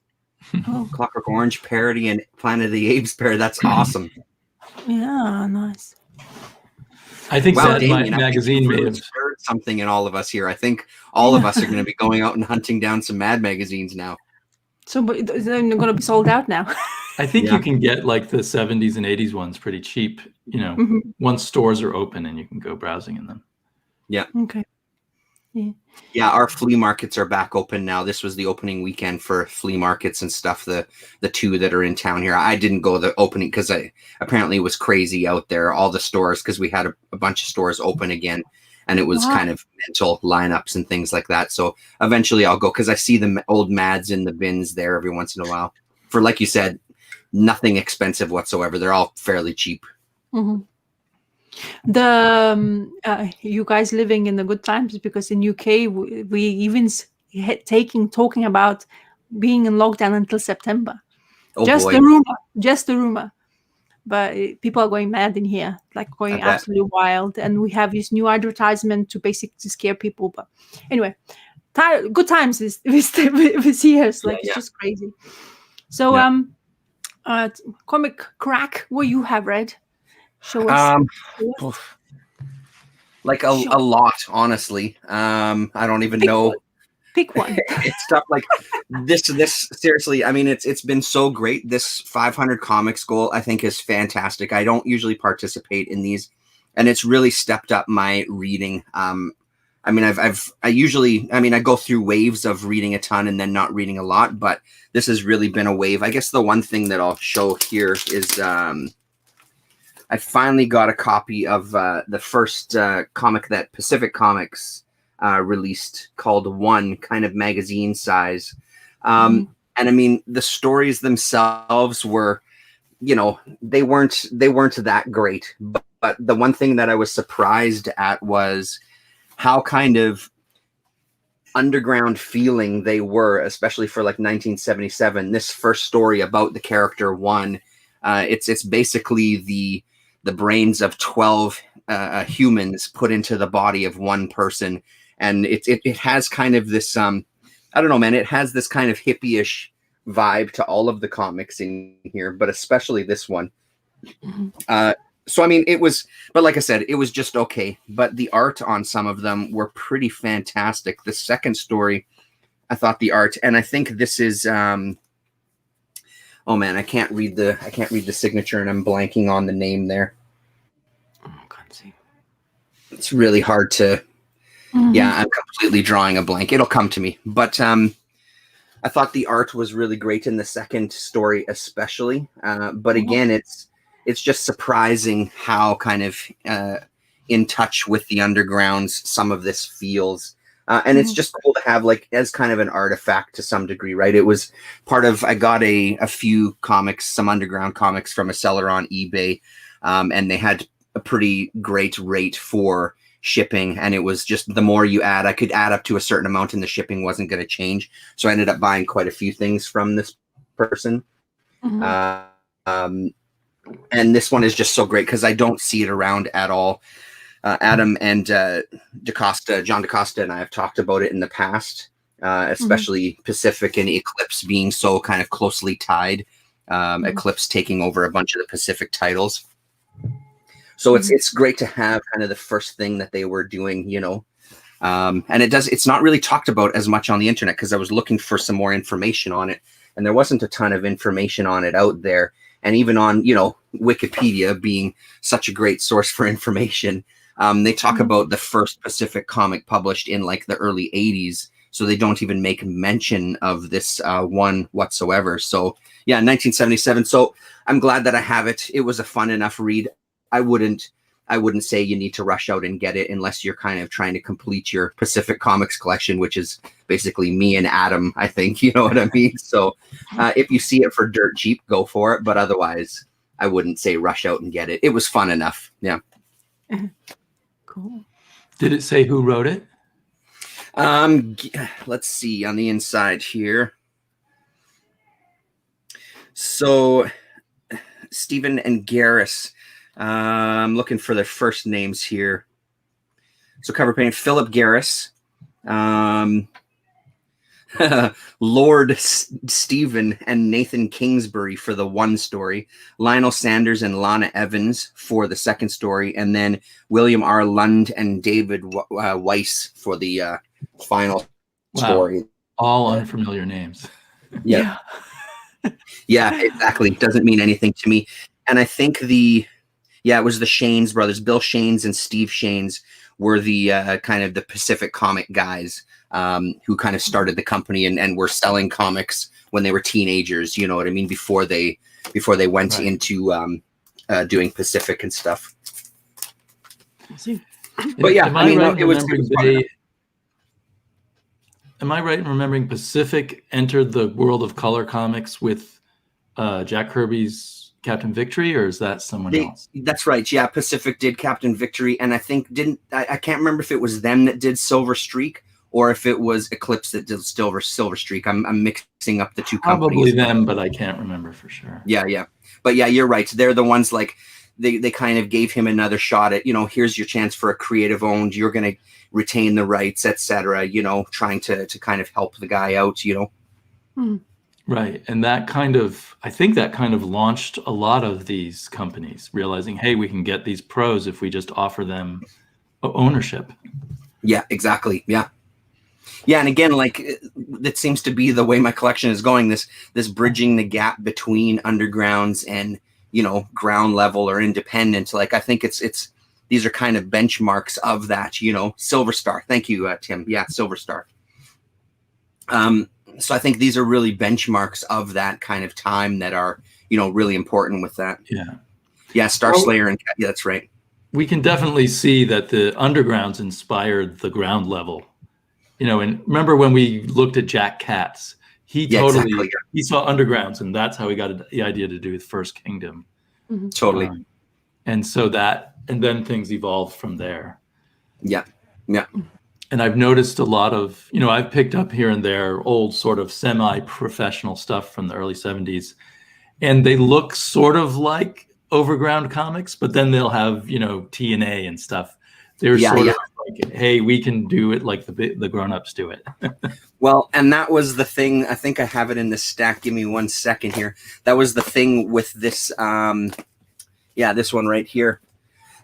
Oh. Clockwork Orange parody and Planet of the Apes parody. That's awesome. Yeah, nice. I think Damien, magazine may have stirred something in all of us here. I think all of us are going to be going out and hunting down some Mad Magazines now. So they're going to be sold out now. I think you can get like the 70s and 80s ones pretty cheap, once stores are open and you can go browsing in them. Yeah. Okay. Yeah, our flea markets are back open now. This was the opening weekend for flea markets and stuff, the two that are in town here. I didn't go the opening because apparently it was crazy out there, all the stores, because we had a bunch of stores open again, and it was kind of mental lineups and things like that. So eventually I'll go, because I see the old Mads in the bins there every once in a while. For, like you said, nothing expensive whatsoever. They're all fairly cheap. Mm-hmm. You guys living in the good times, because in UK we even talking about being in lockdown until September. Just a rumor, but people are going mad in here, like going absolutely wild, and we have this new advertisement to basically scare people. But anyway, good times with years, like it's just crazy. So ComicKkrakK, what you have read? Show us. Like a lot, honestly. I don't even know. Pick one. It's stuff like this. Seriously, I mean, it's been so great. This 500 comics goal, I think, is fantastic. I don't usually participate in these, and it's really stepped up my reading. I mean, I go through waves of reading a ton and then not reading a lot, but this has really been a wave. I guess the one thing that I'll show here is I finally got a copy of the first comic that Pacific Comics released, called One, kind of magazine size. And I mean, the stories themselves were, they weren't that great. But the one thing that I was surprised at was how kind of underground feeling they were, especially for like 1977. This first story about the character One, it's basically the brains of 12 humans put into the body of one person, and it has kind of this I don't know, man, it has this kind of hippie-ish vibe to all of the comics in here, but especially this one. So I mean, but like I said, it was just okay, but the art on some of them were pretty fantastic. The second story, I thought the art, and I think this is oh man, I can't read the signature, and I'm blanking on the name there. Oh God, it's really hard to. Yeah, I'm completely drawing a blank. It'll come to me. But I thought the art was really great in the second story, especially. But again, it's just surprising how kind of in touch with the undergrounds some of this feels. And it's just cool to have like as kind of an artifact to some degree, right? It was part of, I got a few comics, some underground comics from a seller on eBay, and they had a pretty great rate for shipping, and it was just the more you add, I could add up to a certain amount and the shipping wasn't going to change. So I ended up buying quite a few things from this person. And this one is just so great because I don't see it around at all. Adam and John DaCosta and I have talked about it in the past, especially Pacific and Eclipse being so kind of closely tied, Eclipse taking over a bunch of the Pacific titles. So it's great to have kind of the first thing that they were doing, you know, and it's not really talked about as much on the internet because I was looking for some more information on it, and there wasn't a ton of information on it out there. And even on, you know, Wikipedia being such a great source for information, they talk about the first Pacific comic published in like the early 80s. So they don't even make mention of this one whatsoever. So yeah, 1977. So I'm glad that I have it. It was a fun enough read. I wouldn't say you need to rush out and get it unless you're kind of trying to complete your Pacific Comics collection, which is basically me and Adam, I think, you know what I mean? So if you see it for dirt cheap, go for it. But otherwise, I wouldn't say rush out and get it. It was fun enough. Yeah. Cool. Did it say who wrote it? Let's see on the inside here. So Stephen and Garris. I'm looking for their first names here. So cover painting, Philip Garris, Lord Stephen and Nathan Kingsbury for the one story, Lionel Sanders and Lana Evans for the second story, and then William R. Lund and David Weiss for the final story. All unfamiliar names. Yeah. Yeah, exactly. Doesn't mean anything to me. And I think it was the Shanes brothers. Bill Shanes and Steve Shanes were the kind of the Pacific comic guys who kind of started the company and were selling comics when they were teenagers. You know what I mean? Before they went into doing Pacific and stuff. But yeah, it was fun. Am I right in remembering Pacific entered the world of color comics with Jack Kirby's Captain Victory, or is that someone else? That's right. Yeah, Pacific did Captain Victory, and I think I can't remember if it was them that did Silver Streak or if it was Eclipse that did Silver Streak. I'm mixing up the two companies. Probably them, but I can't remember for sure. Yeah. But yeah, you're right. They're the ones like they kind of gave him another shot at, you know, here's your chance for a creative owned. You're going to retain the rights, etc. You know, trying to kind of help the guy out. You know. Right. And I think that kind of launched a lot of these companies realizing, hey, we can get these pros if we just offer them ownership. Yeah, exactly. Yeah. And again, like that seems to be the way my collection is going, this bridging the gap between undergrounds and, you know, ground level or independent. Like, I think these are kind of benchmarks of that, you know. Silver Star. Thank you, Tim. Yeah. Silver Star. So I think these are really benchmarks of that kind of time that are, you know, really important with that. Yeah. Star Slayer and yeah, that's right. We can definitely see that the undergrounds inspired the ground level, you know, and remember when we looked at Jack Katz, he saw undergrounds, and that's how he got the idea to do his First Kingdom. Totally. And then things evolved from there. Yeah. And I've noticed a lot of, you know, I've picked up here and there old sort of semi-professional stuff from the early 70s, and they look sort of like overground comics, but then they'll have, you know, TNA and stuff. They're sort of like, hey, we can do it like the grown-ups do it. Well, and that was the thing. I think I have it in this stack. Give me 1 second here. That was the thing with this, this one right here.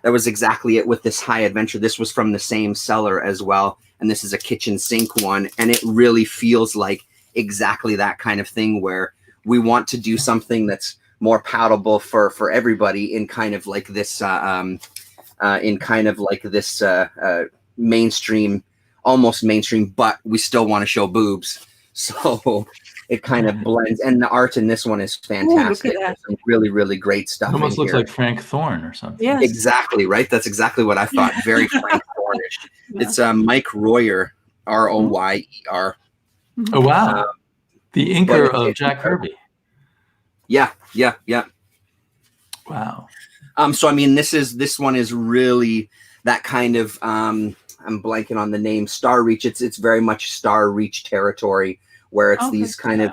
That was exactly it with this High Adventure. This was from the same seller as well. And this is a kitchen sink one. And it really feels like exactly that kind of thing where we want to do something that's more palatable for everybody in kind of like this in kind of like this mainstream, almost mainstream, but we still want to show boobs. So it kind of blends, and the art in this one is fantastic. Look at that. Some really, really great stuff. It almost in looks here. like Frank Thorne or something. Yes. Exactly, right? That's exactly what I thought. Very Frank Thorne-ish. It's Mike Royer, Royer. Oh, wow. The inker of Jack Kirby. Yeah. Wow. So I mean, this one is really that kind of I'm blanking on the name, Star Reach. It's very much Star Reach territory, where it's these kind of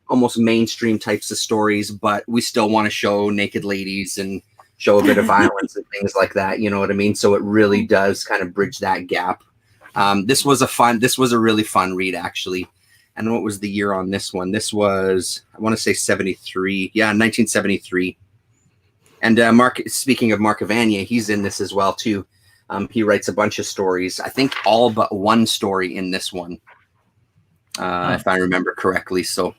almost mainstream types of stories, but we still want to show naked ladies and show a bit of violence and things like that. You know what I mean? So it really does kind of bridge that gap. This was a really fun read, actually. And what was the year on this one? This was, I want to say 73. Yeah, 1973. And speaking of Mark Evanier, he's in this as well too. He writes a bunch of stories. I think all but one story in this one, if I remember correctly. So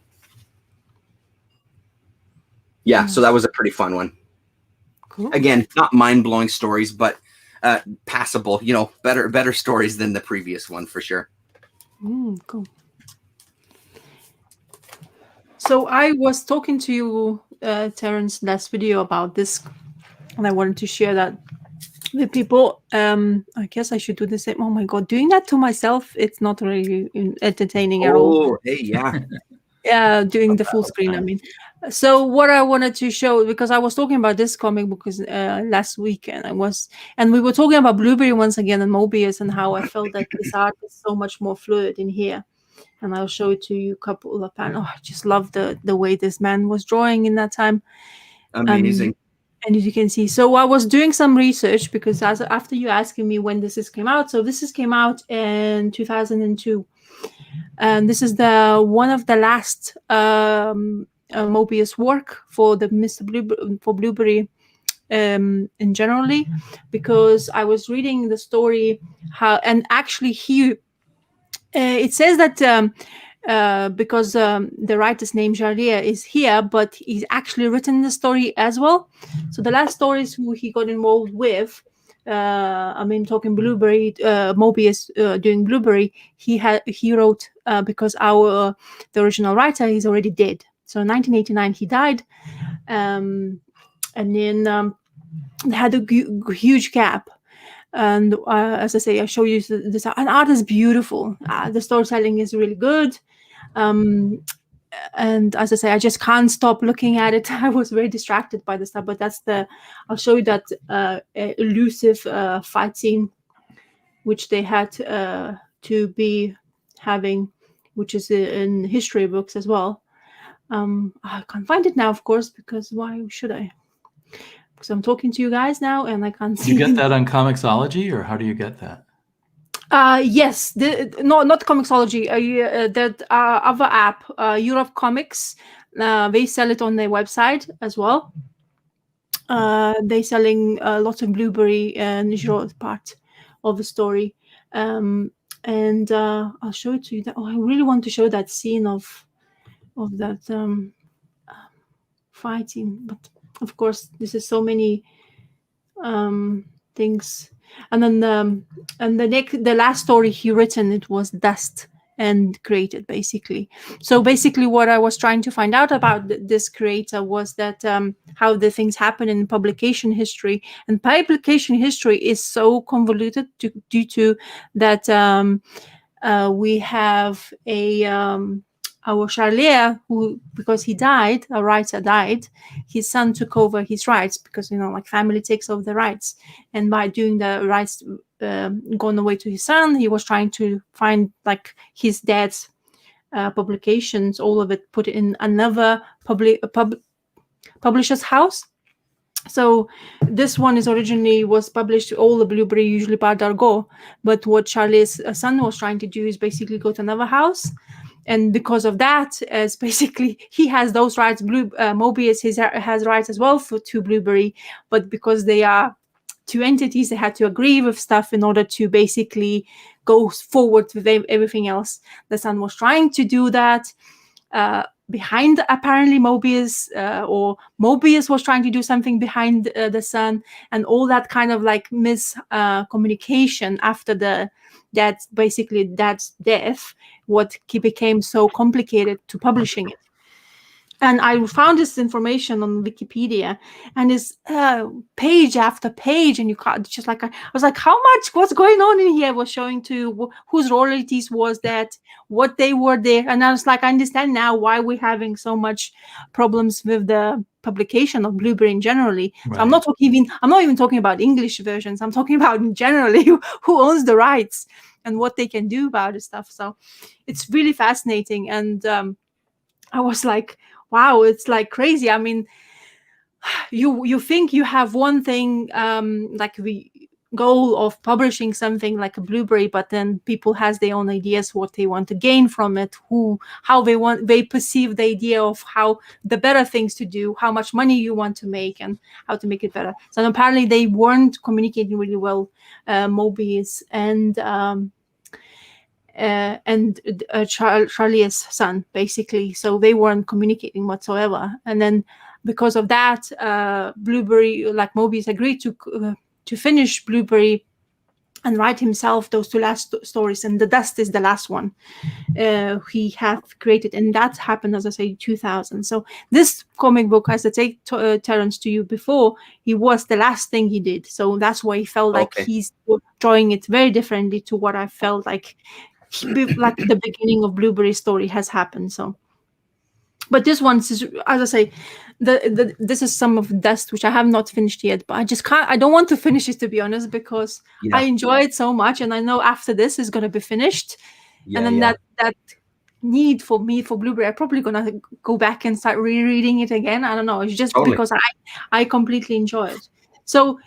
yeah, so that was a pretty fun one. Cool. Again, not mind-blowing stories, but passable. You know, better stories than the previous one for sure. Cool. So I was talking to you, Terence, last video about this, and I wanted to share that with people. I guess I should do the same. Oh my God, doing that to myself, it's not really entertaining at all. Oh, hey, yeah. Yeah, doing the full screen, I mean. So what I wanted to show, because I was talking about this comic book last week, and we were talking about Blueberry once again and Mobius, and how I felt that this art is so much more fluid in here. And I'll show it to you a couple of panels. Oh, I just love the way this man was drawing in that time. Amazing. And as you can see, so I was doing some research, because after you asking me when this came out, so this came out in 2002. And this is one of the last Mobius work for the for Blueberry in generally, because I was reading the story and actually it says that because the writer's name Jarlier is here, but he's actually written the story as well. So the last stories who he got involved with, I mean, talking Blueberry, Mobius doing Blueberry, he wrote because the original writer is already dead. So in 1989 he died, and then they had a huge gap. And as I say, I show you this, and art is beautiful. The storytelling is really good. And as I say, I just can't stop looking at it. I was very distracted by the stuff, but I'll show you that elusive fight scene, which they had to be having, which is in history books as well. I can't find it now, of course, because why should I? Because I'm talking to you guys now and I can't see. You get that on Comixology, or how do you get that? Yes, no, not Comixology. That other app, Europe Comics. They sell it on their website as well. They're selling lots of Blueberry and Giraud part of the story. And I'll show it to you. I really want to show that scene of that fighting, but of course, this is so many things. And then the last story he written, it was Dust and created, basically. So basically what I was trying to find out about this creator was that how the things happen in publication history. And publication history is so convoluted due to that we have our Charlier, who, because he died, a writer died, his son took over his rights, because, you know, like family takes over the rights. And by doing the rights going away to his son, he was trying to find like his dad's publications, all of it, put in another publisher's house. So this one was published, all the Blueberry, usually by Dargaud. But what Charlie's son was trying to do is basically go to another house. And because of that, as basically he has those rights, Mobius has rights as well to Blueberry, but because they are two entities, they had to agree with stuff in order to basically go forward with everything else. The son was trying to do that, behind apparently Mobius, or Mobius was trying to do something behind the sun, and all that kind of like miscommunication after dad's death, what became so complicated to publishing it. And I found this information on Wikipedia, and it's page after page, and you can't just like, I was like, how much, what's going on in here? Was showing to whose royalties was that, what they were there, and I was like, I understand now why we're having so much problems with the publication of Blueberry generally. Right. So I'm not even talking about English versions. I'm talking about generally who owns the rights and what they can do about this stuff. So it's really fascinating, and I was like, wow, it's like crazy. I mean, you think you have one thing, like the goal of publishing something like a Blueberry, but then people has their own ideas what they want to gain from it, how they perceive the idea of how the better things to do, how much money you want to make, and how to make it better. So apparently they weren't communicating really well, Mobius and Charlie's son, basically. So they weren't communicating whatsoever. And then because of that, Blueberry, like Mobius, agreed to finish Blueberry and write himself those two last stories. And The Dust is the last one he had created. And that happened, as I say, 2000. So this comic book, as I say, Terrence, to you before, he was the last thing he did. So that's why he felt like he's drawing it very differently to what I felt like the beginning of Blueberry's story has happened. So, but this one is, as I say, this is some of Dust, which I have not finished yet, but I don't want to finish it, to be honest, because I enjoy it so much, and I know after this is going to be finished, and then that need for me for Blueberry, I'm probably going to go back and start rereading it again. I don't know, it's just because I completely enjoy it. So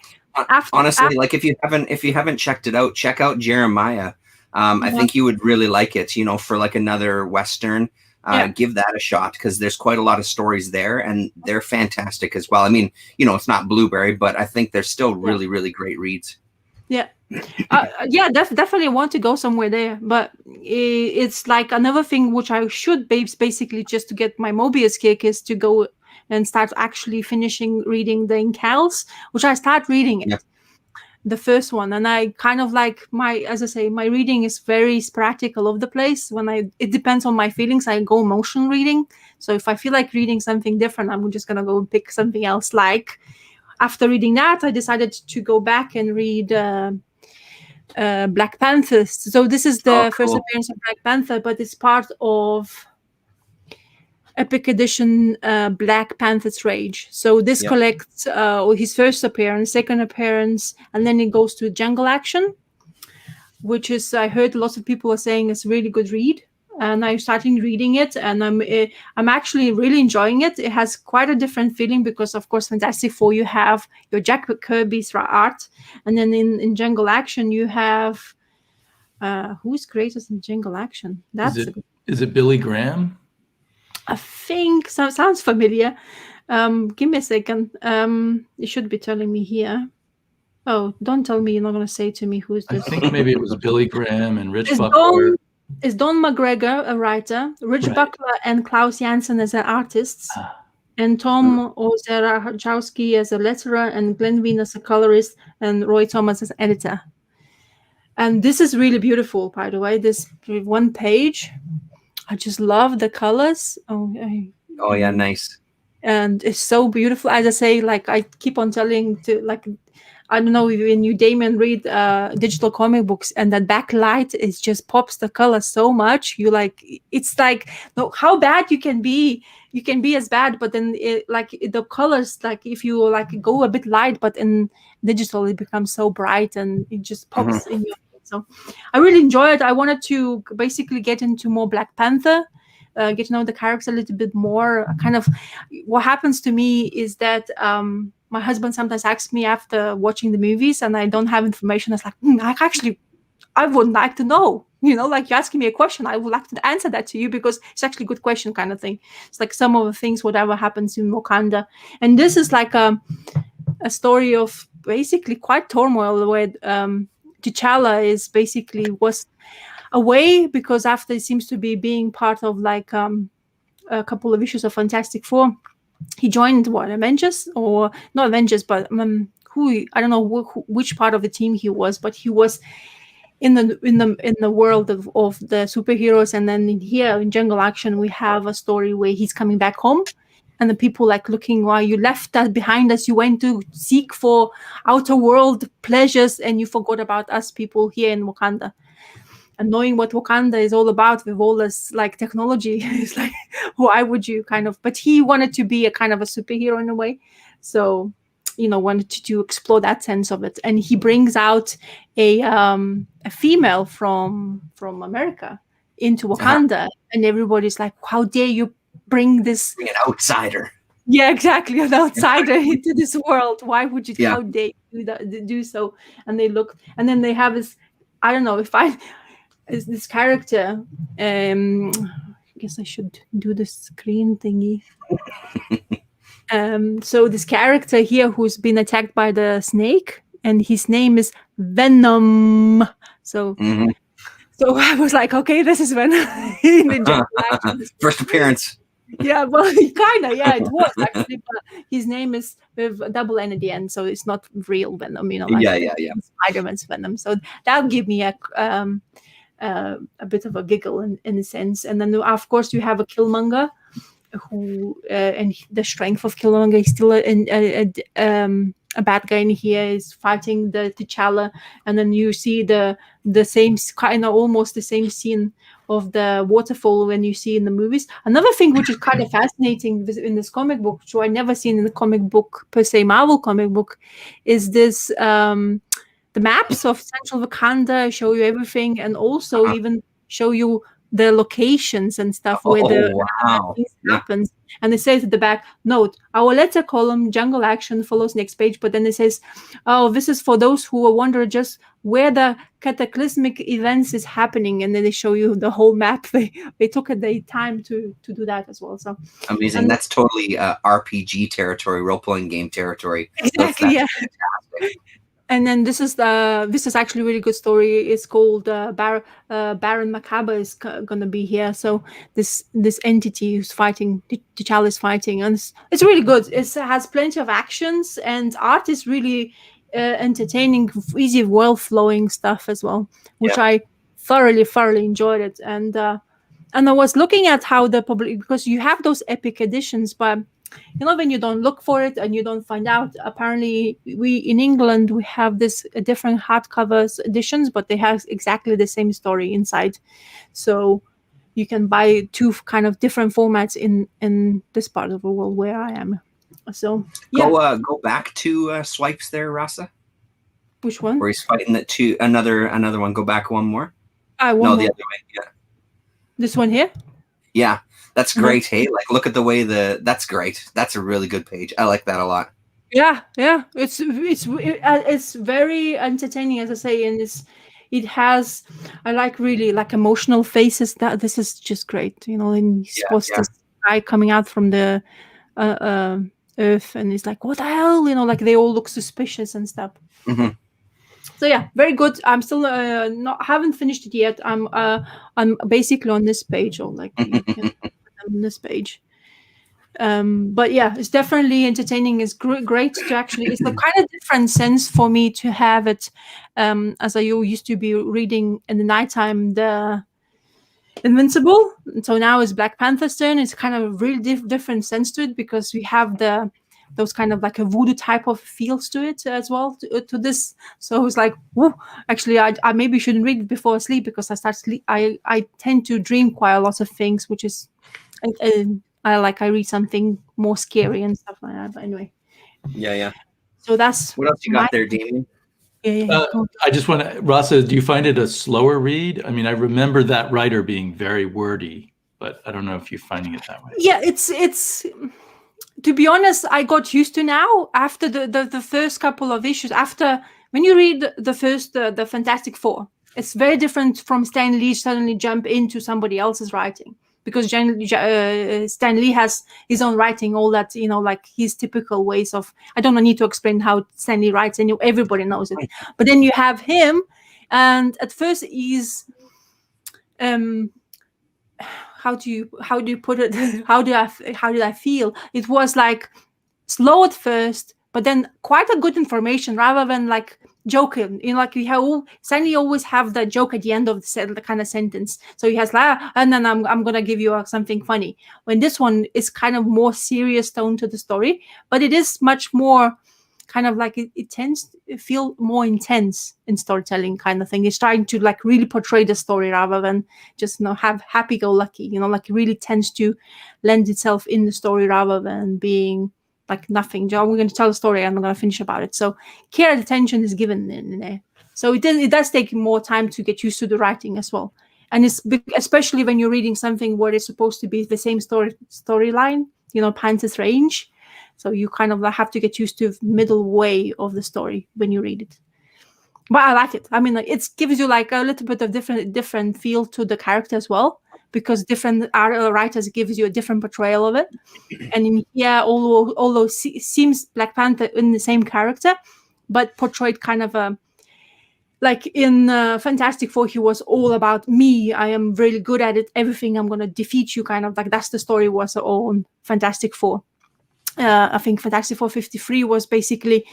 honestly, like if you haven't checked it out, check out Jeremiah. I think you would really like it, for like another Western. Give that a shot, because there's quite a lot of stories there, and they're fantastic as well. I mean, it's not Blueberry, but I think they're still really, really great reads. Yeah. Definitely want to go somewhere there, but it's like another thing which I should basically, just to get my Mobius kick, is to go and start actually finishing reading the Incals, which I start reading it. The first one, and I kind of like my reading is very sporadic all over the place. It depends on my feelings. I go emotion reading. So if I feel like reading something different, I'm just gonna go pick something else. Like after reading that, I decided to go back and read Black Panther. So this is the first appearance of Black Panther, but it's part of Epic Edition Black Panther's Rage. So this collects his first appearance, second appearance, and then it goes to Jungle Action, which is, I heard lots of people are saying, it's a really good read. And I started reading it, and I'm actually really enjoying it. It has quite a different feeling because, of course, Fantastic Four, you have your Jack Kirby's art, and then in Jungle Action you have who's greatest in Jungle Action? Is it Billy Graham? I think sounds familiar. Give me a second. You should be telling me here. Oh, don't tell me you're not going to say to me who's this. I think maybe it was Billy Graham and Rich Buckler. Is Don McGregor a writer? Rich Buckler and Klaus Janson as artists, and Tom Ozerzowski as a letterer, and Glenn Bean as a colorist, and Roy Thomas as editor. And this is really beautiful, by the way. This one page, I just love the colors. Nice. And it's so beautiful. As I say, like I keep on telling to, like, I don't know, when you, Damien, read digital comic books, and that backlight is just pops the color so much. You like, it's like, no, how bad you can be as bad, but then the colors, like if you like go a bit light, but in digital it becomes so bright and it just pops in your head. So I really enjoy it. I wanted to basically get into more Black Panther. Get to know the characters a little bit more. Kind of what happens to me is that my husband sometimes asks me after watching the movies and I don't have information. It's like, I would like to know, like you're asking me a question. I would like to answer that to you because it's actually a good question kind of thing. It's like some of the things, whatever happens in Wakanda. And this is like a story of basically quite turmoil where T'Challa is basically was away because after it seems to be being part of like a couple of issues of Fantastic Four, he joined Avengers, or not Avengers, but I don't know which part of the team he was, but he was in the world of the superheroes. And then here in Jungle Action, we have a story where he's coming back home, and the people like looking, why you left that behind us, you went to seek for outer world pleasures and you forgot about us people here in Wakanda. And knowing what Wakanda is all about with all this like technology, it's like, why would you kind of, but he wanted to be a kind of a superhero in a way. So, wanted to explore that sense of it. And he brings out a female from America into Wakanda, and everybody's like, how dare you bring this an outsider? Yeah, exactly, an outsider into this world. Why would you? How dare you do so? And they look, and then they have this. I don't know if is this character. I guess I should do the screen thingy. So this character here who's been attacked by the snake, and his name is Venom. So. Mm-hmm. So I was like, okay, this is Venom. First appearance. Yeah, well, kind of, yeah, it was actually, but his name is with a double N at the end, so it's not real Venom, like Spider-Man's Venom. So that'll give me a bit of a giggle in a sense. And then, of course, you have a Killmonger, who and the strength of Killmonger is still a bad guy in here, is fighting the T'Challa, and then you see the same kind of almost the same scene of the waterfall when you see in the movies. Another thing which is kind of fascinating in this comic book, which I never seen in the comic book per se, Marvel comic book, is this the maps of Central Wakanda show you everything, and also even show you the locations and stuff where things happens. And it says at the back, note, our letter column, Jungle Action, follows next page, but then it says, oh, this is for those who wonder just where the cataclysmic events is happening. And then they show you the whole map. They took the time to do that as well. So amazing. And that's totally RPG territory, role-playing game territory. Exactly, that's fantastic. And then this is actually a really good story. It's called Baron Macabre is going to be here. So this entity who's fighting, T'Challa is fighting, and it's really good. It has plenty of actions, and art is really entertaining, easy, well-flowing stuff as well, which I thoroughly enjoyed it. And I was looking at how the public, because you have those epic editions, but when you don't look for it and you don't find out, apparently we in England, we have this different hardcovers editions, but they have exactly the same story inside. So you can buy two kind of different formats in this part of the world where I am. So go back to swipes there, Rasa. Which one? Where he's fighting that to another one. Go back one more. The other way. Yeah. This one here. Yeah. That's great. Hey, like, look at the way that's great. That's a really good page. I like that a lot. Yeah. It's very entertaining, as I say, and it has, I like really like emotional faces. That this is just great, and he's supposed this guy coming out from the earth, and he's like, what the hell, like they all look suspicious and stuff. Mm-hmm. So yeah, very good. I'm still haven't finished it yet. I'm basically on this page, or like. On this page, but yeah, it's definitely entertaining. It's great to actually, it's a kind of different sense for me to have it, as I used to be reading in the nighttime the Invincible, so now it's Black Panther's turn. It's kind of a really different sense to it, because we have those kind of like a voodoo type of feels to it as well to this. So it's like, whoa, actually I maybe shouldn't read it before I sleep, because I tend to dream quite a lot of things, which is I read something more scary and stuff like that. But anyway. Yeah. So that's what else you got there, Damien? Yeah. I just want to, Rasa, do you find it a slower read? I mean, I remember that writer being very wordy, but I don't know if you're finding it that way. Yeah, it's to be honest, I got used to now after the first couple of issues. After when you read the first the Fantastic Four, it's very different from Stan Lee suddenly jump into somebody else's writing. Because Stan Lee has his own writing, all that, like his typical ways of, I don't need to explain how Stan Lee writes, and everybody knows it. But then you have him, and at first he's, how do you put it? How did I feel? It was like slow at first, but then quite a good information rather than like joking. Like you have Sandy always have that joke at the end of the kind of sentence. So he has like, and then I'm gonna give you something funny. When this one is kind of more serious tone to the story, but it is much more kind of like it tends to feel more intense in storytelling kind of thing. It's trying to like really portray the story rather than just have happy-go-lucky. Like it really tends to lend itself in the story rather than being like nothing. We're going to tell a story and I'm going to finish about it. So care and attention is given in there. So it does take more time to get used to the writing as well. And it's especially when you're reading something where it's supposed to be the same storyline, Panthers Range. So you kind of have to get used to the middle way of the story when you read it. But I like it. I mean, it gives you like a little bit of different feel to the character as well, because different writers gives you a different portrayal of it. And in here, although seems Black Panther in the same character, but portrayed kind of like in Fantastic Four, he was all about me. I am really good at it. Everything, I'm going to defeat you, kind of like that's the story was on Fantastic Four. I think Fantastic Four 53 was basically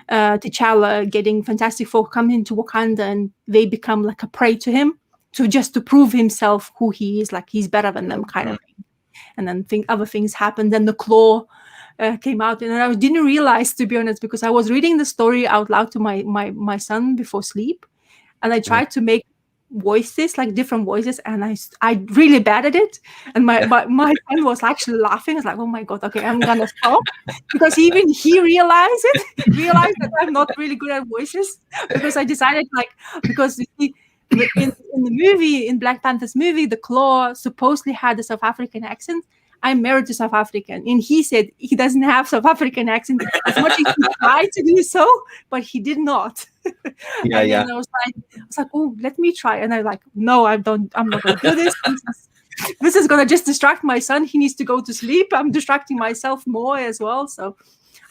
T'Challa getting Fantastic Four come into Wakanda and they become like a prey to him to prove himself who he is, like he's better than them kind of thing. And then other things happened. Then the Claw came out, and I didn't realize, to be honest, because I was reading the story out loud to my son before sleep, and I tried to make voices, like different voices, and I really bad at it, and my son was actually laughing. I was like, oh my god, okay, I'm gonna stop, because even he realized that I'm not really good at voices, because I decided because in the movie, in Black Panther's movie, the Claw supposedly had a South African accent. I'm married to South African, and he said he doesn't have South African accent as much as he tried to do so, but he did not. Yeah, and then I was like, oh, let me try. And I'm like, no, I'm not going to do this. This is going to just distract my son. He needs to go to sleep. I'm distracting myself more as well. So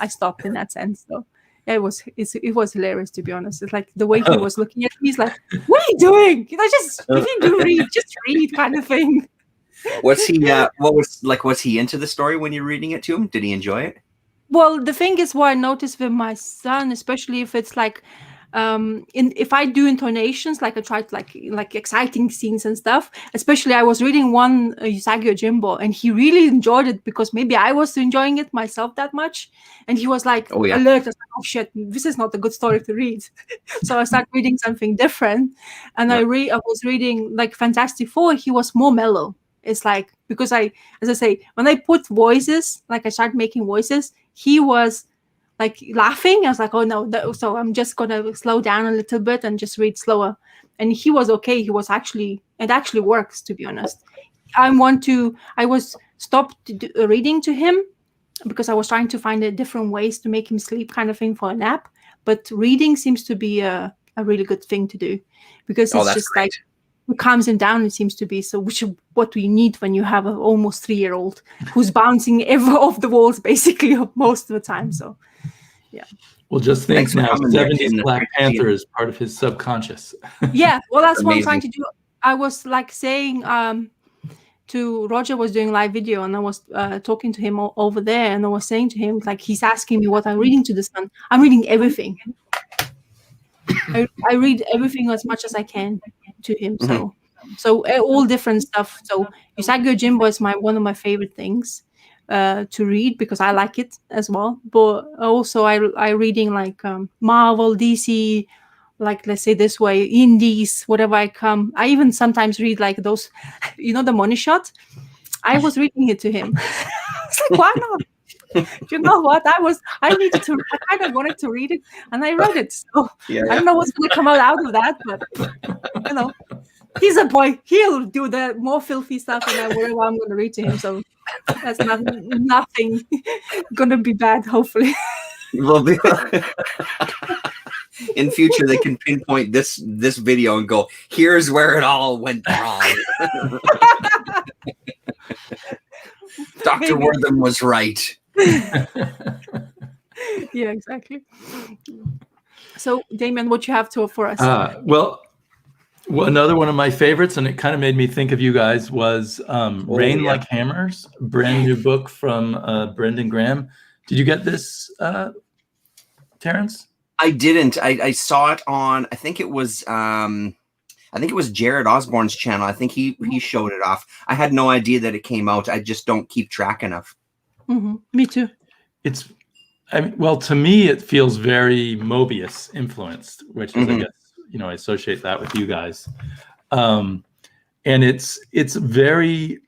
I stopped in that sense. So it was hilarious, to be honest. It's like the way he was looking at me. He's like, what are you doing? Just read kind of thing. Was he was he into the story when you're reading it to him? Did he enjoy it? Well, the thing is, what I noticed with my son, especially if it's like if I do intonations, like I try to like exciting scenes and stuff, especially I was reading one Usagi Yojimbo, and he really enjoyed it because maybe I was enjoying it myself that much, and he was like alert. I was like, oh shit, this is not a good story to read. So I started reading something different, and I was reading like Fantastic Four. He was more mellow. It's like, because as I say, when I put voices, like I started making voices, he was like laughing. I was like, oh no, so I'm just gonna slow down a little bit and just read slower. And he was okay. It actually works, to be honest. I was stopped reading to him because I was trying to find different ways to make him sleep, kind of thing, for a nap. But reading seems to be a really good thing to do, because it's just great. Like it calms him down. It seems to be so, which is what we need when you have an almost 3-year-old who's bouncing off the walls basically most of the time. So yeah. Well, just think now, 70s Black Panther is part of his subconscious. Yeah, well, that's what I'm trying to do. I was like saying to Roger, was doing live video, and I was talking to him over there, and I was saying to him, like, he's asking me what I'm reading to the son. I'm reading everything. I read everything as much as I can to him. So all different stuff. So Usagi Yojimbo is one of my favorite things to read, because I like it as well. But also I reading like Marvel, DC, like, let's say this way, indies, whatever I even sometimes read like those, the Money Shot. I was reading it to him. I was like, why not? You know what? I kind of wanted to read it, and I read it. So I don't know what's going to come out of that, but he's a boy. He'll do the more filthy stuff, and whatever I'm going to read to him. So that's nothing going to be bad, hopefully. In future, they can pinpoint this video and go, here's where it all went wrong. Dr. Wortham was right. Yeah, exactly. So, Damien, what you have for us? Well, Well, another one of my favorites, and it kind of made me think of you guys, was Rain yeah. Like Hammers, a brand new book from Brendan Graham. Did you get this, Terrence? I didn't. I saw it on, I think it was Jared Osborne's channel. I think he showed it off. I had no idea that it came out. I just don't keep track enough. Me too. Well, to me, it feels very Mobius influenced, which is, I guess, I associate that with you guys. And it's very,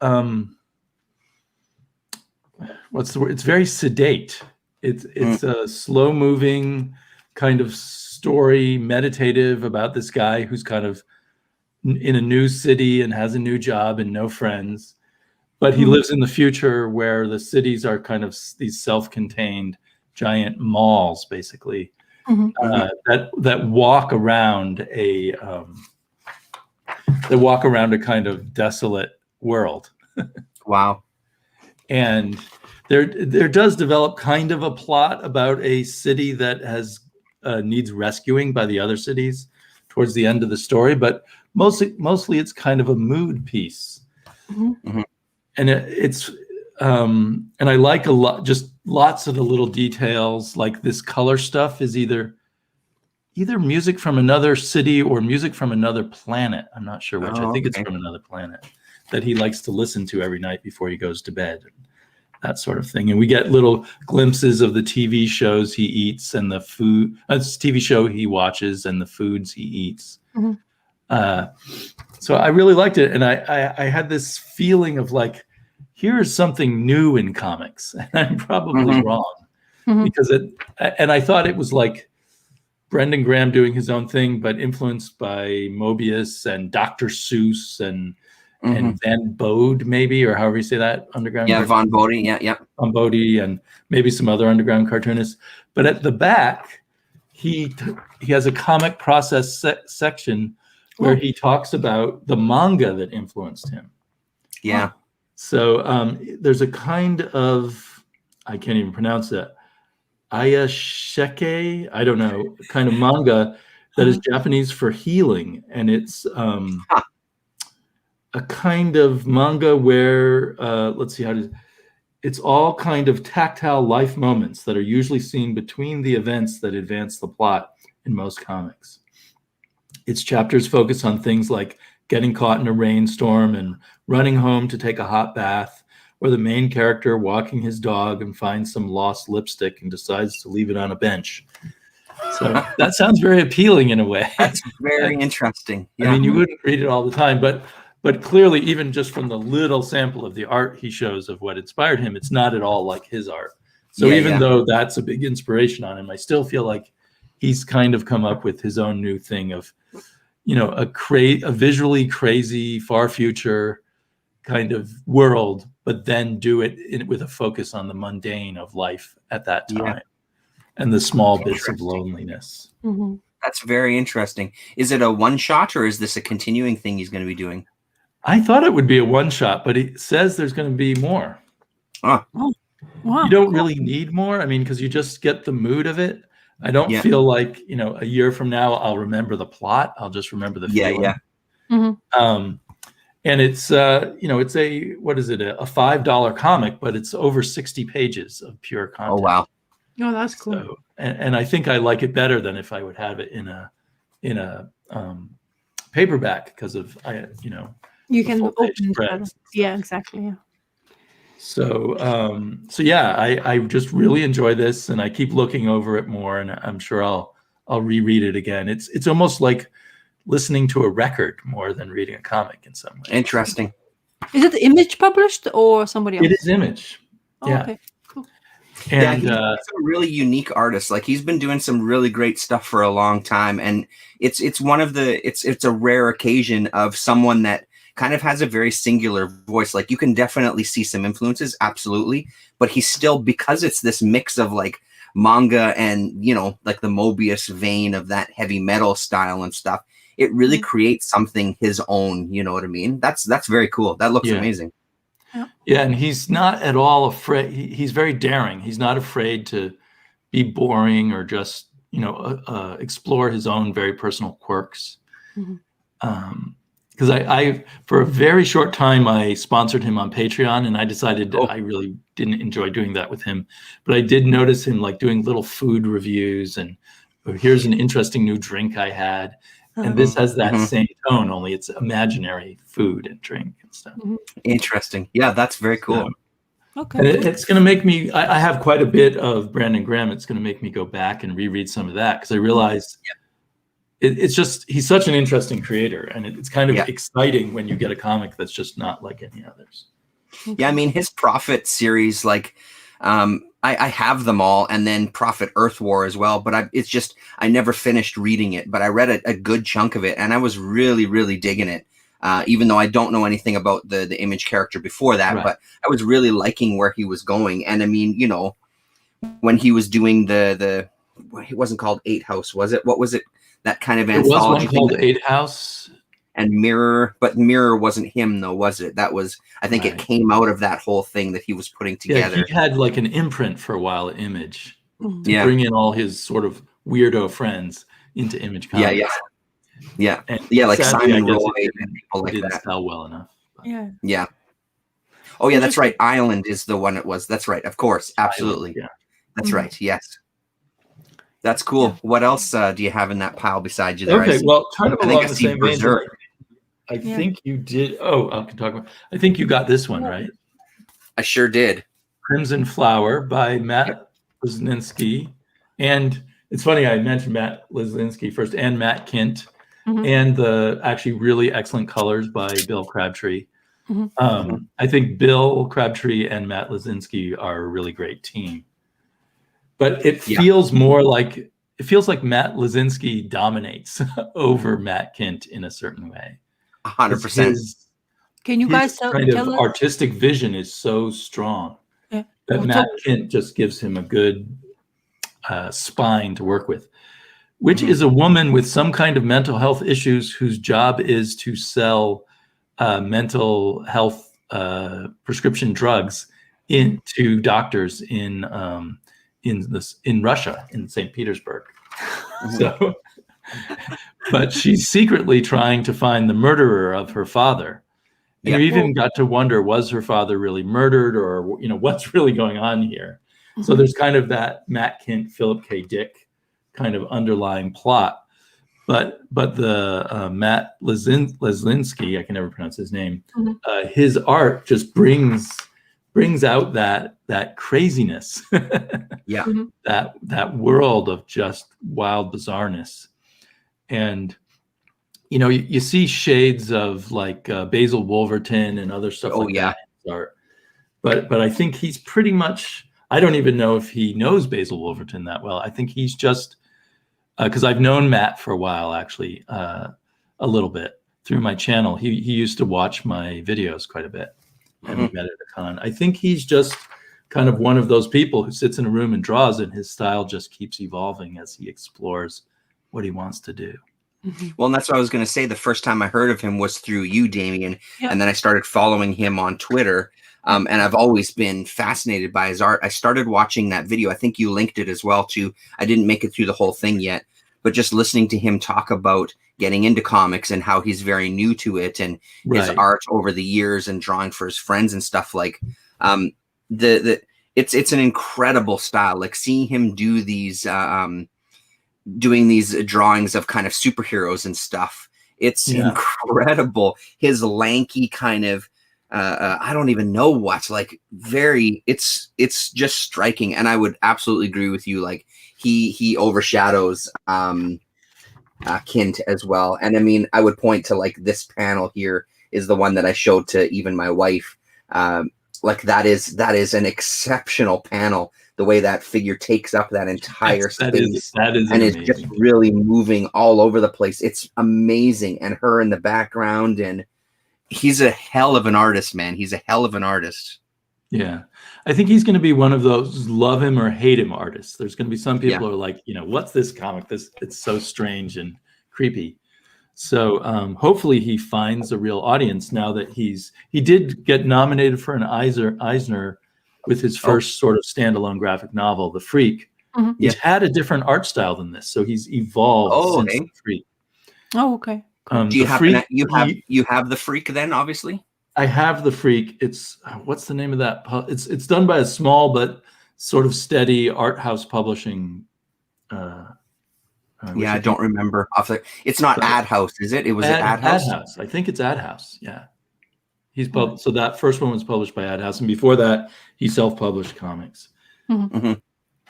what's the word? It's very sedate. It's a slow moving kind of story, meditative, about this guy who's kind of in a new city and has a new job and no friends, but he lives in the future where the cities are kind of these self-contained giant malls, basically, that walk around a kind of desolate world. Wow. And there does develop kind of a plot about a city that has needs rescuing by the other cities towards the end of the story, but mostly it's kind of a mood piece. And it's and I like a lot, just lots of the little details, like this color stuff is either music from another city or music from another planet. I'm not sure which. I think it's from another planet that he likes to listen to every night before he goes to bed, that sort of thing. And we get little glimpses of the TV shows he eats and the food, TV show he watches and the foods he eats. So I really liked it. And I had this feeling of like, here's something new in comics. And I'm probably wrong because I thought it was like Brendan Graham doing his own thing, but influenced by Mobius and Dr. Seuss and Van Bode, maybe, or however you say that, underground. Yeah, Von Bode. Yeah. Von Bode and maybe some other underground cartoonists. But at the back, he has a comic process section where he talks about the manga that influenced him. Yeah. So there's a kind of, I can't even pronounce it, Ayashike, I don't know, kind of manga that is Japanese for healing. And it's a kind of manga where, let's see, it's all kind of tactile life moments that are usually seen between the events that advance the plot in most comics. Its chapters focus on things like getting caught in a rainstorm and running home to take a hot bath, or the main character walking his dog and finds some lost lipstick and decides to leave it on a bench. So that sounds very appealing in a way. That's very interesting. Yeah. I mean, you wouldn't read it all the time, but clearly, even just from the little sample of the art he shows of what inspired him, it's not at all like his art. So even though that's a big inspiration on him, I still feel like he's kind of come up with his own new thing of, a visually crazy, far future kind of world, but then do it with a focus on the mundane of life at that time and the small bits of loneliness. That's very interesting. Is it a one shot or is this a continuing thing he's going to be doing? I thought it would be a one shot, but it says there's going to be more. Wow. You don't really need more. I mean, because you just get the mood of it. I don't feel like, a year from now, I'll remember the plot. I'll just remember the feeling. And it's, it's a $5 comic, but it's over 60 pages of pure content. Oh, wow. Oh, that's cool. So, and I think I like it better than if I would have it in a paperback because of, you can open it. Yeah, exactly. Yeah. So I just really enjoy this, and I keep looking over it more, and I'm sure I'll reread it again. It's almost like listening to a record more than reading a comic in some way. Interesting. Is it Image published or somebody else? It is Image. Yeah. Okay. Cool. And he's a really unique artist. Like he's been doing some really great stuff for a long time, and it's a rare occasion of someone that kind of has a very singular voice. Like you can definitely see some influences, absolutely, but he's still, because it's this mix of like manga and like the Mobius vein of that heavy metal style and stuff, it really creates something his own. You know what I mean? That's very cool. That looks amazing. Yeah, and he's not at all afraid. He's very daring. He's not afraid to be boring or just explore his own very personal quirks. because I for a very short time I sponsored him on Patreon, and I decided I really didn't enjoy doing that with him. But I did notice him like doing little food reviews and here's an interesting new drink I had. And this has that same tone, only it's imaginary food and drink and stuff. Interesting. Yeah, that's very cool. Okay. And it's going to make me, I have quite a bit of Brandon Graham. It's going to make me go back and reread some of that because I realized it's just, he's such an interesting creator. And it's kind of exciting when you get a comic that's just not like any others. Yeah, I mean, his Prophet series, like, I have them all, and then Prophet Earth War as well, but it's just, I never finished reading it, but I read a good chunk of it, and I was really, really digging it, even though I don't know anything about the Image character before that, but I was really liking where he was going. And I mean, you know, when he was doing it wasn't called 8 House, was it? What was it? That kind of anthology was one called 8 House. And Mirror, but Mirror wasn't him though, was it? That was, I think it came out of that whole thing that he was putting together. Yeah, he had like an imprint for a while at Image to bring in all his sort of weirdo friends into Image Comics. Yeah, and like sadly, Simon Roy and people like didn't that. Sell well enough. But. Yeah. Oh yeah, that's right. Island is the one it was. That's right. Of course, absolutely. Island, that's right. Yes. That's cool. What else do you have in that pile beside you there? Okay, well, kind of along I the see same vein. Berserk. I think you did. Oh, I can talk about. I think you got this one right. I sure did. Crimson Flower by Matt Lesninsky, and it's funny I mentioned Matt Lesninsky first, and Matt Kint, and the actually really excellent colors by Bill Crabtree. I think Bill Crabtree and Matt Lesninsky are a really great team, but it feels more like Matt Lesninsky dominates over Matt Kint in a certain way. 100%. Can you guys tell us? Artistic vision is so strong that Matt Kint just gives him a good spine to work with, which is a woman with some kind of mental health issues whose job is to sell mental health prescription drugs into doctors in Russia, in St. Petersburg. So. But she's secretly trying to find the murderer of her father. And you even got to wonder, was her father really murdered, or what's really going on here? So there's kind of that Matt Kint, Philip K. Dick kind of underlying plot. But the Matt Lesninsky, I can never pronounce his name, his art just brings out that craziness, that world of just wild bizarreness. And you see shades of like Basil Wolverton and other stuff like that in his art. But I think he's pretty much, I don't even know if he knows Basil Wolverton that well. I think he's just because I've known Matt for a while, actually, a little bit through my channel. He used to watch my videos quite a bit, and we met at a con. I think he's just kind of one of those people who sits in a room and draws, and his style just keeps evolving as he explores what he wants to do. Well, and that's what I was going to say. The first time I heard of him was through you, Damien, and then I started following him on Twitter. And I've always been fascinated by his art. I started watching that video. I think you linked it as well too. I didn't make it through the whole thing yet, but just listening to him talk about getting into comics and how he's very new to it, and his art over the years and drawing for his friends and stuff, like it's an incredible style. Like seeing him do these doing these drawings of kind of superheroes and stuff. It's incredible. His lanky kind of I don't even know what, like it's just striking. And I would absolutely agree with you. Like he overshadows Kint as well. And I mean, I would point to like this panel here is the one that I showed to even my wife. Like that is an exceptional panel. The way that figure takes up that entire space and amazing. It's just really moving all over the place. It's amazing. And her in the background, and he's a hell of an artist, man. He's a hell of an artist. Yeah. I think he's going to be one of those love him or hate him artists. There's going to be some people who are like, what's this comic? It's so strange and creepy. So hopefully he finds a real audience now that he did get nominated for an Eisner with his first sort of standalone graphic novel, The Freak, which had a different art style than this. So he's evolved since The Freak. Oh, okay. Do you happen you have the Freak then? Obviously, I have the Freak. It's what's the name of that? It's done by a small but sort of steady art house publishing. Yeah, I don't remember. It's not Ad House, is it? It was Ad House. Ad House. I think it's Ad House. Yeah, so that first one was published by Ad House, and before that, he self-published comics.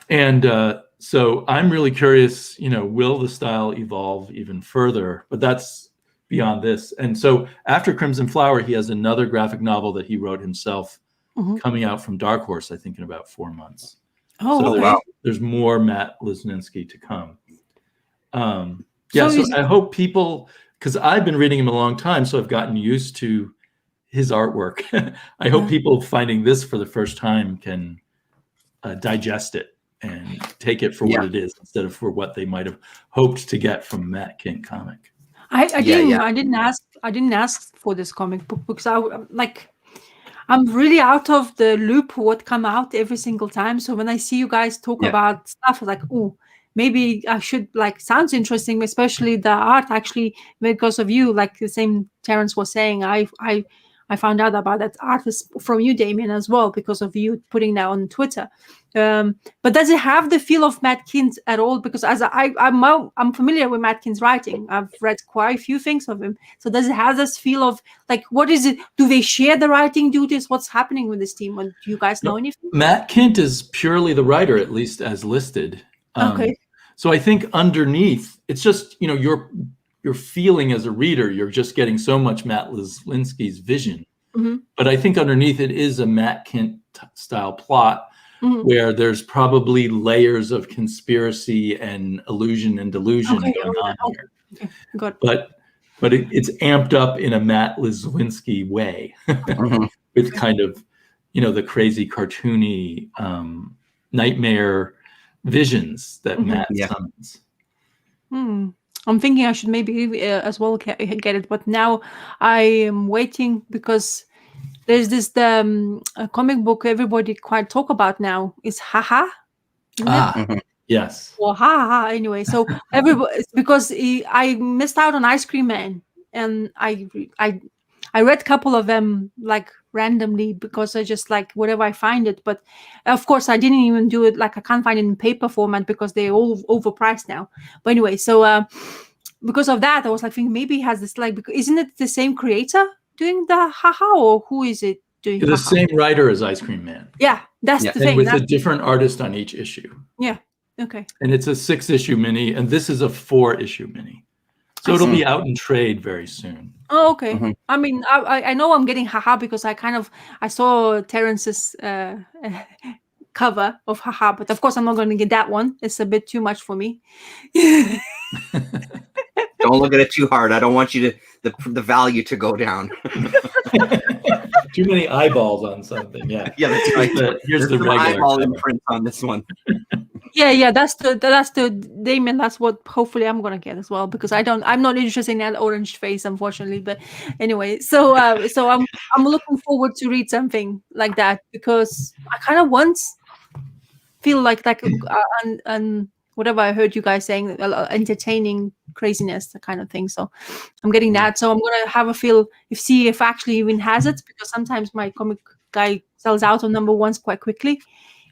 And so I'm really curious. Will the style evolve even further? But that's beyond this. And so after Crimson Flower, he has another graphic novel that he wrote himself, coming out from Dark Horse, I think, in about 4 months. Wow. There's more Matt Lesninsky to come. So I hope people, because I've been reading him a long time, so I've gotten used to his artwork. I hope people finding this for the first time can digest it and take it for what it is instead of for what they might have hoped to get from Matt Kindt comic. I didn't ask for this comic book because I'm really out of the loop what come out every single time. So when I see you guys talk about stuff, I'm like, oh, maybe I should, sounds interesting, especially the art actually, because of you, like the same Terrence was saying, I found out about that art from you, Damien, as well, because of you putting that on Twitter. But does it have the feel of Matt Kindt at all? Because as I'm familiar with Matt Kindt's writing. I've read quite a few things of him. So does it have this feel of what is it? Do they share the writing duties? What's happening with this team? Do you guys know anything? Matt Kindt is purely the writer, at least as listed. Okay. So I think underneath, it's just you're feeling as a reader, you're just getting so much Matt Lesninsky's vision. But I think underneath it is a Matt Kindt style plot where there's probably layers of conspiracy and illusion and delusion going on here. Okay. But it's amped up in a Matt Lesninsky way with kind of, the crazy cartoony nightmare visions that Matt summons. I'm thinking I should maybe as well get it, but now I am waiting because there's this comic book everybody quite talk about now. It's Haha. Yes. Well, Haha. Anyway, so everybody, because I missed out on Ice Cream Man, and I read a couple of them randomly because I just whatever I find it. But of course, I didn't even do it. I can't find it in paper format because they're all overpriced now. But anyway, so because of that, I was thinking maybe he has this because isn't it the same creator doing the Haha, or who is it doing? The same writer as Ice Cream Man. Yeah, that's the thing. And with a different artist on each issue. Yeah. Okay. And it's a 6-issue mini, and this is a 4-issue mini. So it'll be out in trade very soon. Oh, okay. I mean, I know I'm getting Haha because I saw Terrence's cover of Haha, but of course I'm not going to get that one. It's a bit too much for me. Don't look at it too hard. I don't want you to the value to go down. Too many eyeballs on something. Yeah. Yeah, that's right. Here's the regular eyeball imprint on this one. Yeah, that's the Damien. That's what hopefully I'm gonna get as well because I'm not interested in that orange face, unfortunately. But anyway, so I'm looking forward to read something like that because I kind of once feel like and whatever I heard you guys saying, entertaining craziness, the kind of thing. So I'm getting that. So I'm gonna have a feel see if actually even has it because sometimes my comic guy sells out on number ones quite quickly.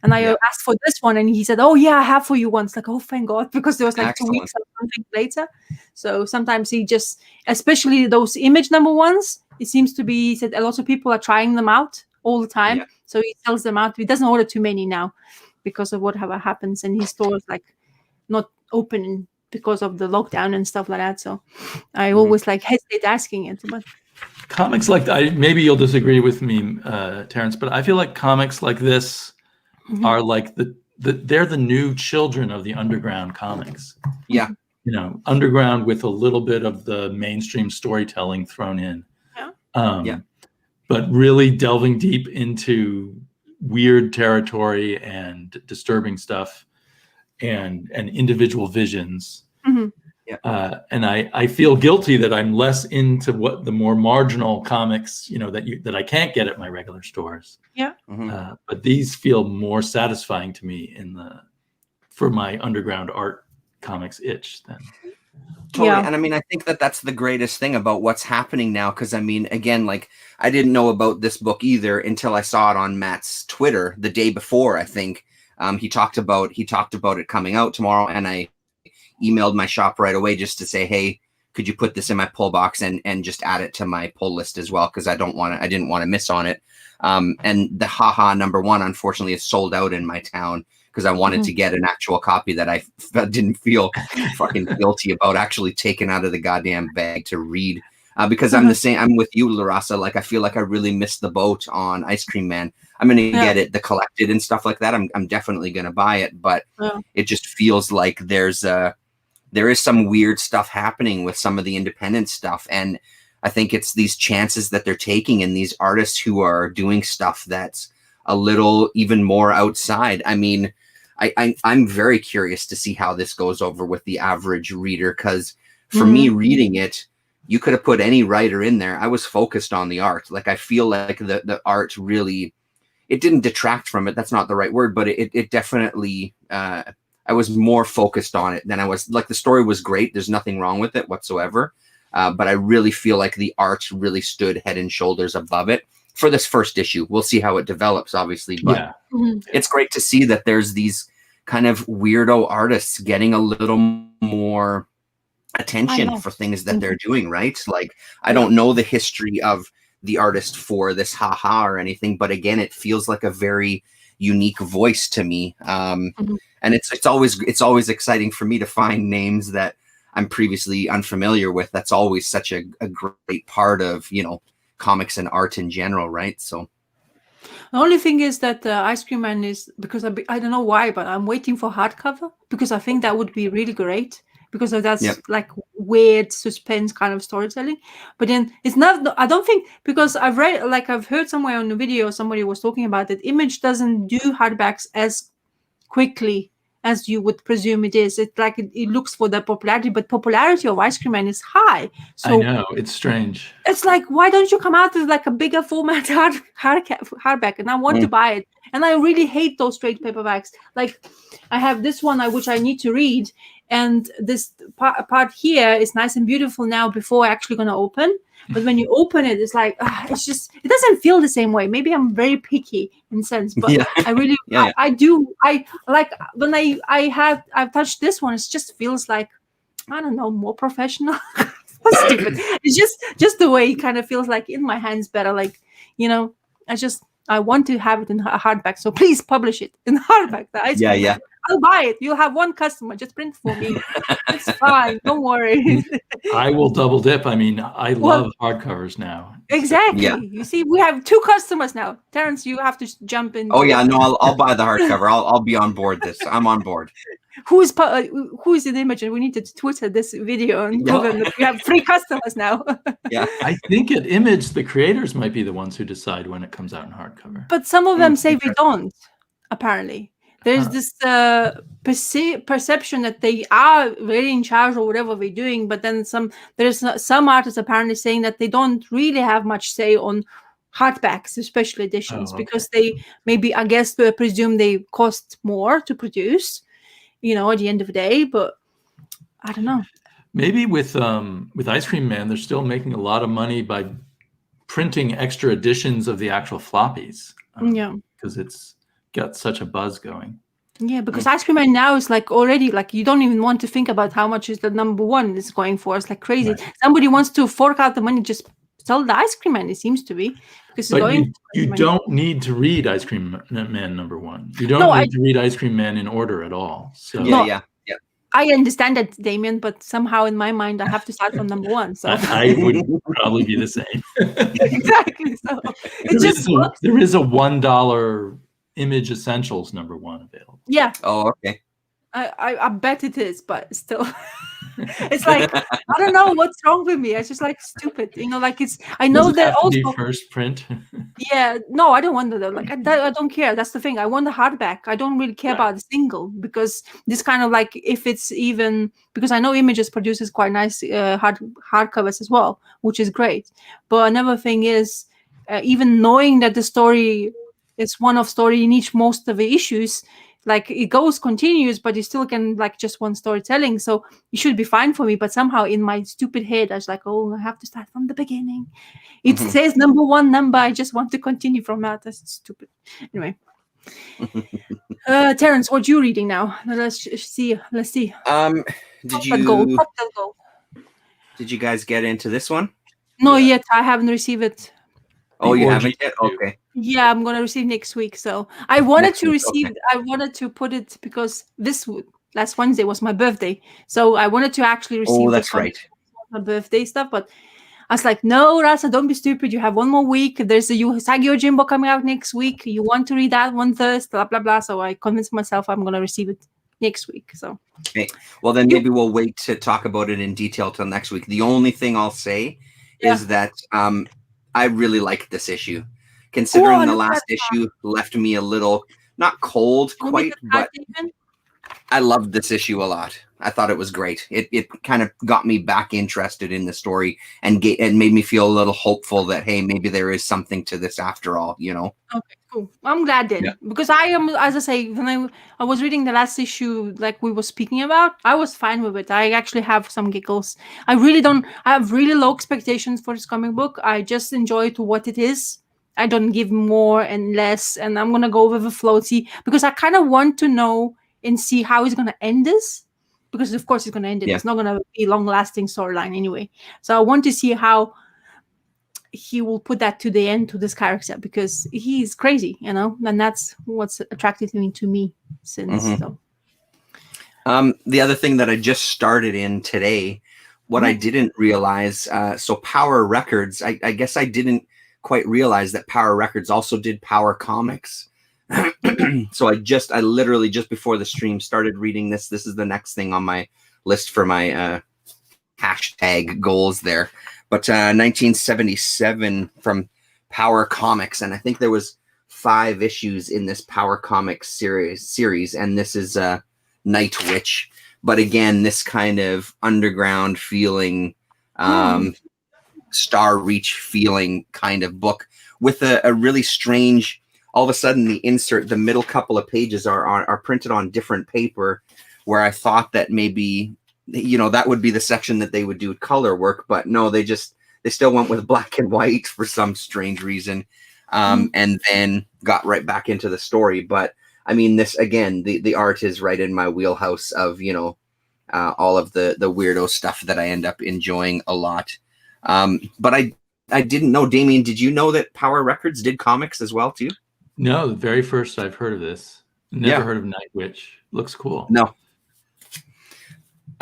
And I asked for this one, and he said, "Oh yeah, I have for you once." Oh, thank God, because there was 2 weeks or something later. So sometimes he just, especially those image number ones, it seems to be. He said a lot of people are trying them out all the time, so he sells them out. He doesn't order too many now because of whatever happens, and his stores not open because of the lockdown and stuff like that. So I always hesitate asking it, but. Comics maybe you'll disagree with me, Terrence, but I feel like comics like this. Are they're the new children of the underground comics. Yeah. Underground with a little bit of the mainstream storytelling thrown in. Yeah. But really delving deep into weird territory and disturbing stuff and individual visions. And I feel guilty that I'm less into what the more marginal comics, that I can't get at my regular stores. Yeah. But these feel more satisfying to me for my underground art comics itch than Totally. Yeah. And I mean, I think that that's the greatest thing about what's happening now. Because I mean, again, like I didn't know about this book either until I saw it on Matt's Twitter the day before. I think he talked about it coming out tomorrow, and I emailed my shop right away just to say, hey, could you put this in my pull box and just add it to my pull list as well? Because I didn't want to miss on it. And the haha #1, unfortunately, is sold out in my town because I wanted to get an actual copy that I didn't feel fucking guilty about actually taking out of the goddamn bag to read. Because I'm the same. I'm with you, Larasa. Like I feel like I really missed the boat on Ice Cream Man. I'm gonna get it, the collected and stuff like that. I'm definitely gonna buy it, but it just feels like there is some weird stuff happening with some of the independent stuff, and I think it's these chances that they're taking and these artists who are doing stuff that's a little even more outside. I mean, I'm very curious to see how this goes over with the average reader, because for me reading it, you could have put any writer in there. I was focused on the art. Like I feel like the art really, it didn't detract from it. That's not the right word, but it definitely, I was more focused on it than I was. Like the story was great. There's nothing wrong with it whatsoever. But I really feel like the art really stood head and shoulders above it for this first issue. We'll see how it develops, obviously. But it's great to see that there's these kind of weirdo artists getting a little more attention for things that they're doing, right? Like, I don't know the history of the artist for this haha or anything, but again, it feels like a very unique voice to me. And it's always exciting for me to find names that I'm previously unfamiliar with. That's always such a great part of, you know, comics and art in general, right? So the only thing is that Ice Cream Man is, because I don't know why, but I'm waiting for hardcover because I think that would be really great, because that's like weird suspense kind of storytelling. But then it's not, I don't think, because I've heard somewhere on the video, somebody was talking about it, Image doesn't do hardbacks as quickly as you would presume it is. It's like it looks for the popularity, but popularity of Ice Cream Man is high. So I know, it's strange. It's like, why don't you come out with like a bigger format hardback? And I want to buy it. And I really hate those trade paperbacks. Like I have this one which I need to read, and this part here is nice and beautiful now before actually going to open. But when you open it, it's like, it's just, it doesn't feel the same way. Maybe I'm very picky in sense, but I really, I do. I like when I've touched this one, it just feels like, I don't know, more professional. Stupid. It's just the way it kind of feels like in my hands better. Like, you know, I want to have it in hardback. So please publish it in hardback. I'll buy it. You'll have one customer. Just print for me. It's fine. Don't worry. I will double dip. I mean, I love hardcovers now. Exactly. You see, we have 2 customers now. Terrence, you have to jump in. Oh yeah, no, I'll buy the hardcover. I'll be on board this. I'm on board. Who is in Image? We need to Twitter this video and tell them that we have 3 customers now. I think at Image, the creators might be the ones who decide when it comes out in hardcover. But some of them say we don't, apparently. There's this perception that they are very in charge or whatever they're doing, but then there's some artists apparently saying that they don't really have much say on hardbacks, special editions, because they maybe, I guess, presume they cost more to produce, you know, at the end of the day. But I don't know. Maybe with Ice Cream Man, they're still making a lot of money by printing extra editions of the actual floppies. Because it's got such a buzz going. Yeah, because Ice Cream Man now is like already like you don't even want to think about how much is the #1 is going for. It's like crazy. Right. Somebody wants to fork out the money, just sell the Ice Cream Man. It seems to be because you don't need to read Ice Cream Man #1. You don't need to read Ice Cream Man in order at all. So I understand that, Damien, but somehow in my mind I have to start from #1. So I would probably be the same. Exactly. So there is a $1 Image Essentials #1 available. Yeah. Oh, okay. I bet it is, but still, it's like I don't know what's wrong with me. It's just like stupid, you know. Like I know that also first print. Yeah, no, I don't want that. Like I don't care. That's the thing. I want the hardback. I don't really care about the single, because this kind of like, if it's even, because I know Images produces quite nice hardcovers as well, which is great. But another thing is, even knowing that the story is one-off story in most of the issues, like it goes continuous, but you still can like just one storytelling, so it should be fine for me. But somehow in my stupid head I was like, oh, I have to start from the beginning. It says number one number, I just want to continue from that. That's stupid. Anyway. Terrence, what you reading now? Let's see. Did Top that goal. Did you guys get into this one? No, yet. I haven't received it. Oh, you haven't yet? Okay. Yeah, I'm gonna receive next week. So I wanted to receive. Okay. I wanted to put it because last Wednesday was my birthday. So I wanted to actually receive. Oh, that's right. My birthday stuff, but I was like, no, Rasa, don't be stupid. You have one more week. There's a Usagi Yojimbo coming out next week. You want to read that one first, blah, blah, blah. So I convinced myself I'm going to receive it next week. So, okay. Well, then maybe we'll wait to talk about it in detail till next week. The only thing I'll say is that I really liked this issue. Considering the last issue left me a little, not cold quite, but I loved this issue a lot. I thought it was great. It kind of got me back interested in the story and made me feel a little hopeful that, hey, maybe there is something to this after all, you know? Okay, cool. I'm glad then. Yeah. Because I am, as I say, when I was reading the last issue, like we were speaking about, I was fine with it. I actually have some giggles. I have really low expectations for this comic book. I just enjoy it to what it is. I don't give more and less, and I'm going to go with a floaty because I kind of want to know and see how he's going to end this. Because of course he's going to end it. Yeah. It's not going to be a long-lasting storyline anyway. So I want to see how he will put that to the end to this character because he's crazy, you know, and that's what's attracted me since. So. The other thing that I just started in today, what I didn't realize, so Power Records, I guess I didn't quite realize that Power Records also did Power Comics. So I literally just before the stream started reading this. This is the next thing on my list for my hashtag goals there. But 1977 from Power Comics, and I think there was 5 issues in this Power Comics series, and this is Night Witch. But again, this kind of underground feeling, Star Reach feeling kind of book with a really strange. All of a sudden, the middle couple of pages are printed on different paper, where I thought that maybe, you know, that would be the section that they would do color work, but no, they still went with black and white for some strange reason, and then got right back into the story. But I mean, this again, the art is right in my wheelhouse of, you know, all of the weirdo stuff that I end up enjoying a lot. But I didn't know, Damien, did you know that Power Records did comics as well too? No, the very first I've heard of this. Never heard of Night Witch. Looks cool. No.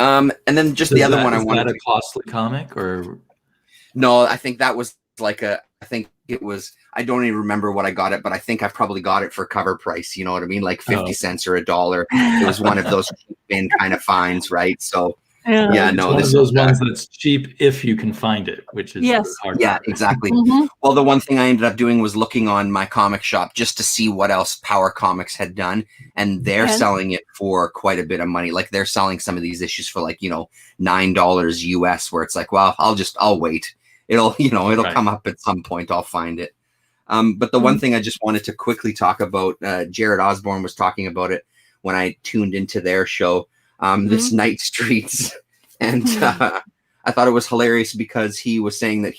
And then just the other one I wanted. Is that a costly comic or? No, I think that was like I think it was, I don't even remember what I got it, but I think I probably got it for cover price. You know what I mean? Like 50 cents or $1. It was one of those bin kind of finds, right? So yeah, no, this is those ones that's cheap if you can find it, which is hard. Yeah, exactly. Well, the one thing I ended up doing was looking on my comic shop just to see what else Power Comics had done, and they're selling it for quite a bit of money. Like they're selling some of these issues for like, you know, $9 US, where it's like, well, I'll wait. It'll come up at some point. I'll find it. But the one thing I just wanted to quickly talk about, Jared Osborne was talking about it when I tuned into their show. This Night Streets, and I thought it was hilarious because he was saying that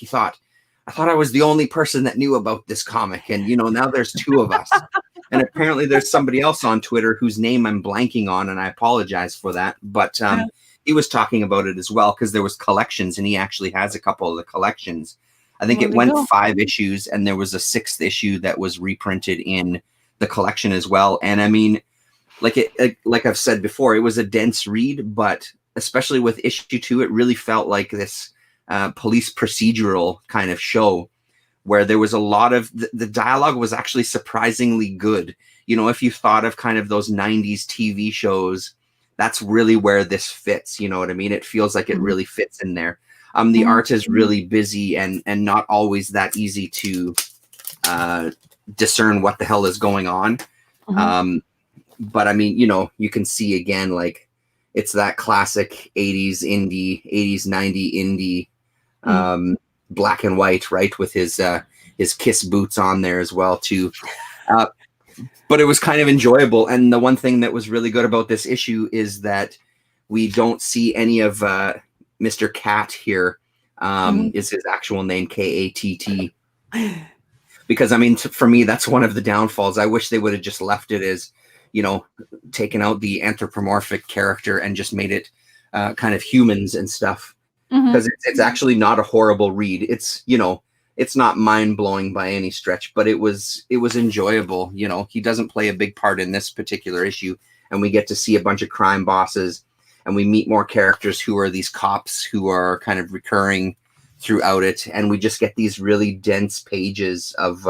I thought I was the only person that knew about this comic, and you know, now there's 2 of us, and apparently there's somebody else on Twitter whose name I'm blanking on, and I apologize for that, but he was talking about it as well because there was collections, and he actually has a couple of the collections. I think it went 5 issues, and there was a 6th issue that was reprinted in the collection as well, and I mean, like I've said before, it was a dense read, but especially with issue 2, it really felt like this police procedural kind of show where there was a lot of the dialogue was actually surprisingly good. You know, if you thought of kind of those 90s TV shows, that's really where this fits. You know what I mean? It feels like it really fits in there. The art is really busy and not always that easy to discern what the hell is going on. But I mean, you know, you can see again, like it's that classic 80s indie, 80s, 90 indie, black and white, right? With his Kiss boots on there as well too. But it was kind of enjoyable. And the one thing that was really good about this issue is that we don't see any of Mr. Cat here. Is his actual name Katt? Because I mean, for me, that's one of the downfalls. I wish they would have just left it as, taken out the anthropomorphic character and just made it kind of humans and stuff. Because it's actually not a horrible read. It's it's not mind blowing by any stretch, but it was enjoyable. He doesn't play a big part in this particular issue, and we get to see a bunch of crime bosses, and we meet more characters who are these cops who are kind of recurring throughout it, and we just get these really dense pages of,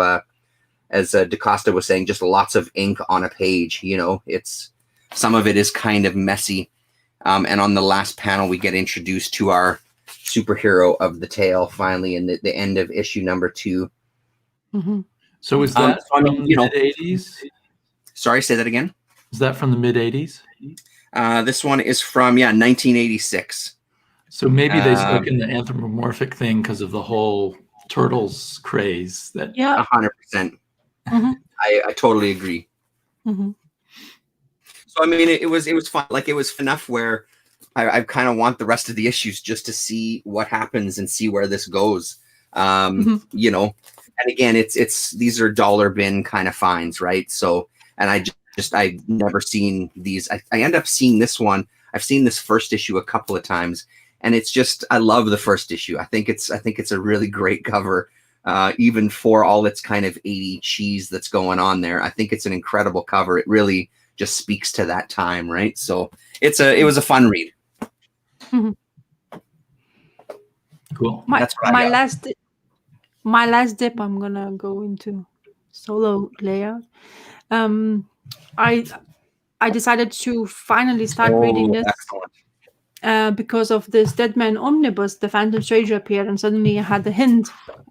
as DaCosta was saying, just lots of ink on a page. It's some of it is kind of messy, and on the last panel we get introduced to our superhero of the tale finally in the end of issue number 2. So is that from the mid-80s? Sorry, say that again. Is that from the mid-80s? This one is from 1986. So maybe they stuck in the anthropomorphic thing because of the whole turtles craze. That 100%. I totally agree. So I mean, it was fun. Like, it was enough where I kind of want the rest of the issues just to see what happens and see where this goes. And again, it's these are dollar bin kind of finds, right? So, and I've never seen these. I end up seeing this one. I've seen this first issue a couple of times, and it's just, I love the first issue. I think it's a really great cover, even for all its kind of 80 cheese that's going on there. I think it's an incredible cover. It really just speaks to that time, right? So it was a fun read. Cool. My last dip, I'm gonna go into solo layout. I decided to finally start reading this because of this Deadman Omnibus. The Phantom Stranger appeared, and suddenly I had the hint.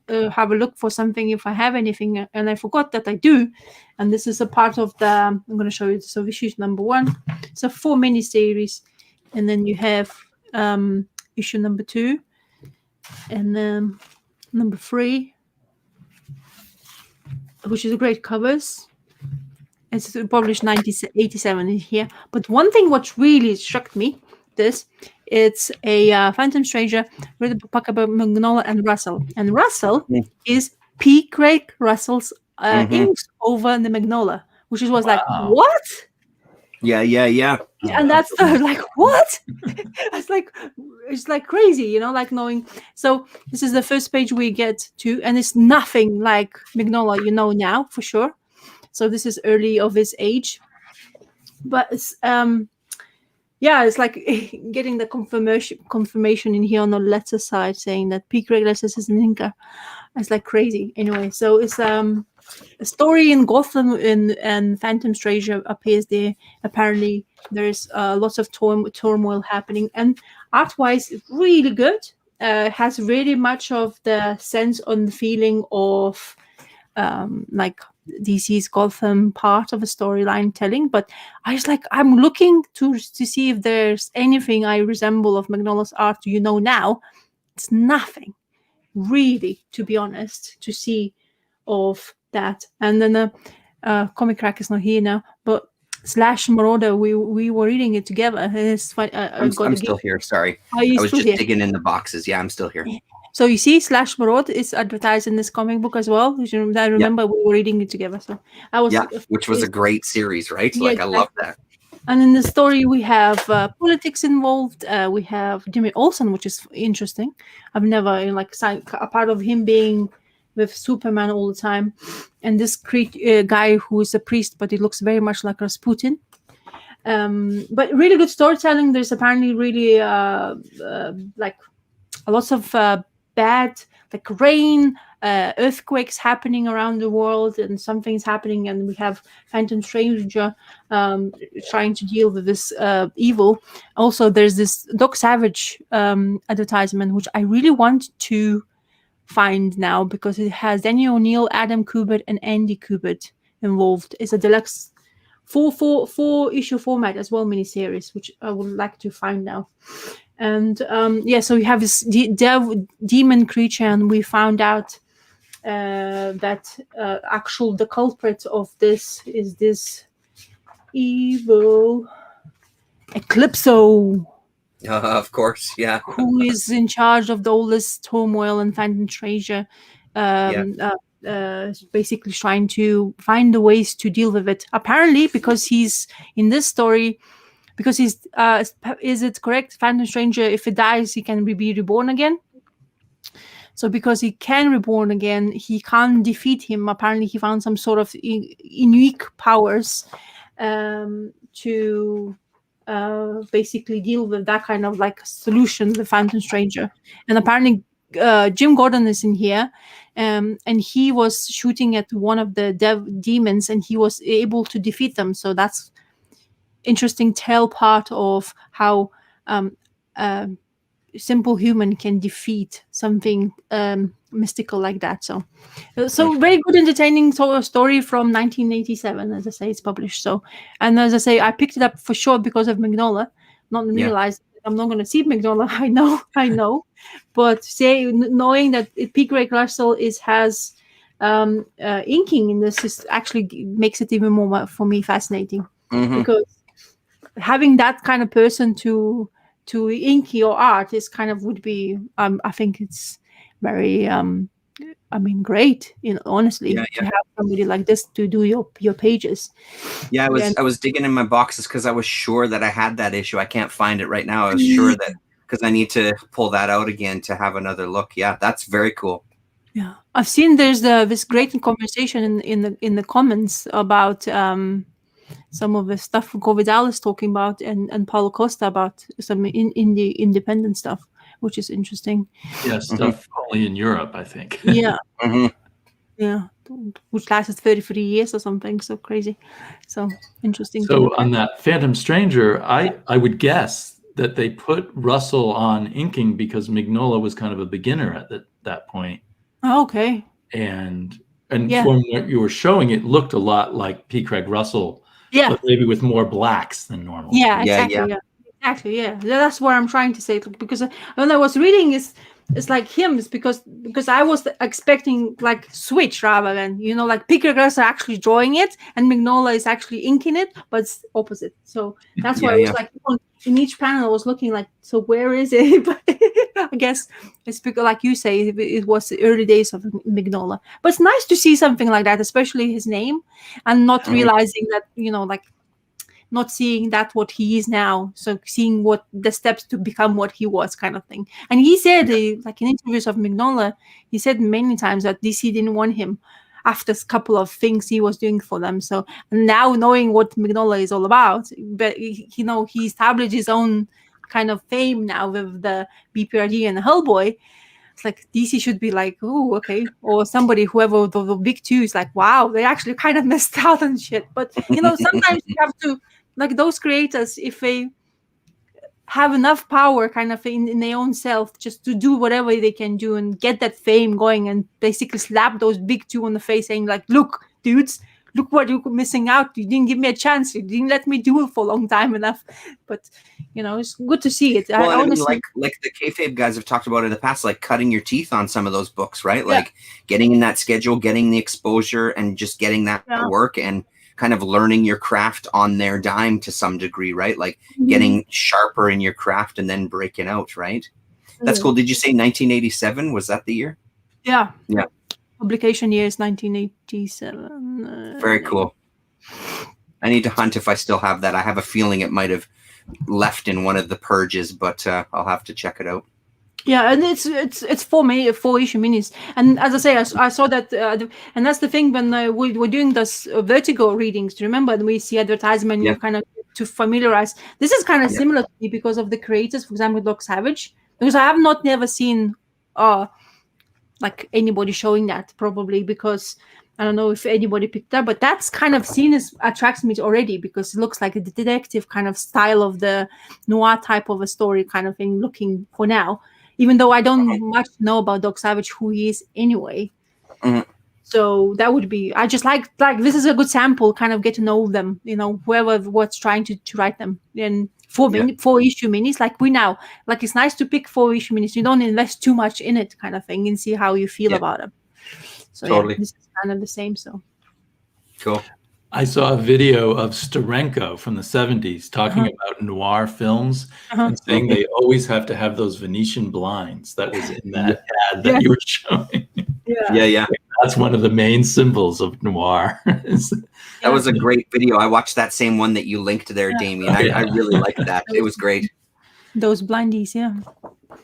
Have a look for something if I have anything, and I forgot that I do. And this is a part of the. I'm going to show you. So issue number 1. It's a 4 mini series, and then you have issue number 2, and then number 3, which is great covers. It's published 1987 in here. But one thing what really struck me, it's a Phantom Stranger with a book about Magnola and Russell. And Russell is P. Craig Russell's inks over the Magnola, which was like, what? Yeah. And that's like, what? It's like crazy, like knowing. So this is the first page we get to, and it's nothing like Magnola, now for sure. So this is early of his age, but it's it's like getting the confirmation in here on the letter side saying that P. Craig Russell is an inker. It's like crazy. Anyway, so it's a story in Gotham, and Phantom Stranger appears there. Apparently, there's lots of turmoil happening, and art-wise, it's really good. Has really much of the sense and feeling of like DC's Gotham part of a storyline telling. But I'm looking to see if there's anything I resemble of Magnola's art. Now it's nothing really, to be honest, to see of that. And then ComicKkrakK is not here now, but Slash Marauder, we were reading it together. It's fine. I'm still here. Sorry, I was just digging in the boxes. Yeah, I'm still here. So you see, Slash Marauder is advertised in this comic book as well. I remember we were reading it together. So I was, which was a great series, right? I love that. And in the story, we have politics involved. We have Jimmy Olsen, which is interesting. I've never a part of him being with Superman all the time, and this guy who is a priest, but he looks very much like Rasputin. But really good storytelling. There's apparently really lots of bad, like rain, earthquakes happening around the world, and something's happening, and we have Phantom Stranger trying to deal with this evil. Also, there's this Doc Savage advertisement, which I really want to find now because it has Daniel O'Neill, Adam Kubert, and Andy Kubert involved. It's a deluxe four issue format as well, miniseries, which I would like to find now. And so we have this demon creature, and we found out that the culprit of this is this evil Eclipso, Of course, yeah. who is in charge of all this turmoil and finding treasure. Basically trying to find the ways to deal with it. Apparently, because he's in this story, because he's is it correct? Phantom Stranger, if it dies, he can be reborn again. So because he can reborn again, he can't defeat him. Apparently, he found some sort of unique powers to basically deal with that kind of like solution, the Phantom Stranger. And apparently Jim Gordon is in here, and he was shooting at one of the demons, and he was able to defeat them. So that's interesting tell part of how simple human can defeat something mystical like that. So very good, entertaining story from 1987. As I say, it's published. So, and as I say, I picked it up for sure because of Magnolia. Not realize I'm not going to see Magnolia. I know, but knowing that P. Craig Russell has inking in this is actually makes it even more for me fascinating, because having that kind of person to ink your art is kind of would be I think it's very great, honestly, to have somebody like this to do your pages. I was digging in my boxes because I was sure that I had that issue. I can't find it right now. I was sure that, because I need to pull that out again to have another look. That's very cool. I've seen there's this great conversation in the comments about some of the stuff Govidal is talking about, and Paulo Costa about some indie independent stuff, which is interesting. Stuff only in Europe, I think. Which lasted 33 years or something. So crazy. So interesting. So on that Phantom Stranger, I would guess that they put Russell on inking because Mignola was kind of a beginner at that point. Oh, okay. And from what you were showing, it looked a lot like P. Craig Russell. But maybe with more blacks than normal. Exactly. That's what I'm trying to say, because when I was reading it's like him, is because I was expecting like switch rather than like P. Craig Russell actually drawing it and Mignola is actually inking it, but it's opposite. So that's why I was like in each panel I was looking like, so where is it? But I guess it's because, like you say, it was the early days of Mignola. But it's nice to see something like that, especially his name, and not realizing that, like not seeing that what he is now. So seeing what the steps to become what he was, kind of thing. And he said, like in interviews of Mignola, he said many times that DC didn't want him after a couple of things he was doing for them. So now knowing what Mignola is all about, but he established his own kind of fame now with the BPRD and the Hellboy. It's like DC should be like, oh, okay, or somebody, whoever the big two is like, wow, they actually kind of messed out and shit. But sometimes you have to, like, those creators, if they have enough power kind of in their own self just to do whatever they can do and get that fame going, and basically slap those big two on the face saying like, look, dudes, look what you're missing out. You didn't give me a chance. You didn't let me do it for a long time enough. But it's good to see it. Well, honestly, like the kayfabe guys have talked about in the past, like cutting your teeth on some of those books, right? Like getting in that schedule, getting the exposure, and just getting that work and kind of learning your craft on their dime to some degree, right? Like getting sharper in your craft and then breaking out, right? That's cool. Did you say 1987? Was that the year? Yeah. Publication year is 1987. Very cool. I need to hunt if I still have that. I have a feeling it might have left in one of the purges, but I'll have to check it out. Yeah, and it's 4 issue minis, and as I say, I saw that, and that's the thing when we were doing this Vertigo readings. Do you remember? And we see advertisement, you kind of to familiarize. This is kind of similar to me because of the creators. For example, Doc Savage, because I have never seen like anybody showing that, probably because I don't know if anybody picked up, but that's kind of seen as attracts me already because it looks like a detective kind of style of the noir type of a story kind of thing looking for now, even though I don't much know about Doc Savage, who he is anyway. So that would be, I just like this is a good sample, kind of get to know them, whoever what's trying to write them. And 4 issue minis, like we now, like it's nice to pick 4 issue minis. You don't invest too much in it kind of thing and see how you feel about them. So Totally. yeah, this is kind of the same. So Cool. I saw a video of Steranko from the 70s talking about noir films and saying they always have to have those Venetian blinds that was in that ad that you were showing. Yeah. That's one of the main symbols of noir. That was a great video. I watched that same one that you linked there, Damien. I really liked that. It was great. Those blindies,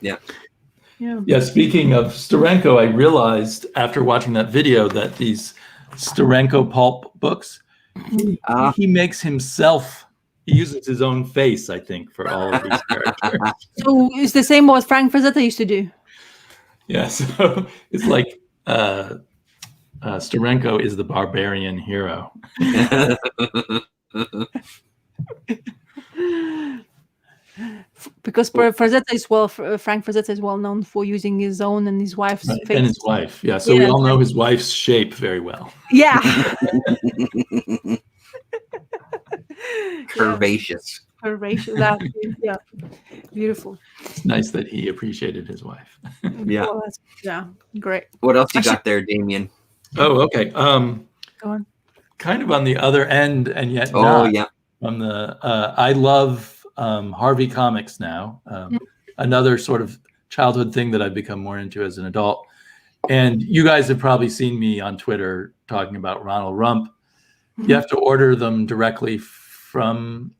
Yeah, speaking of Steranko, I realized after watching that video that these Steranko pulp books, he makes himself, he uses his own face, I think, for all of these characters. So it's the same what Frank Frazetta used to do. Yeah, so it's like Steranko is the barbarian hero. Because Frazetta is Frank Frazetta is well known for using his own and his wife's face. And his wife, yeah. So we all know his wife's shape very well. Yeah. Curvaceous. Curvaceous. Yeah. Beautiful. It's nice that he appreciated his wife. Yeah. Yeah. Great. What else you got there, Damien? Oh, okay. Go on. Kind of on the other end, and yet not. Yeah. From the I love Harvey Comics now. Another sort of childhood thing that I've become more into as an adult. And you guys have probably seen me on Twitter talking about Ronald Rump. You have to order them directly from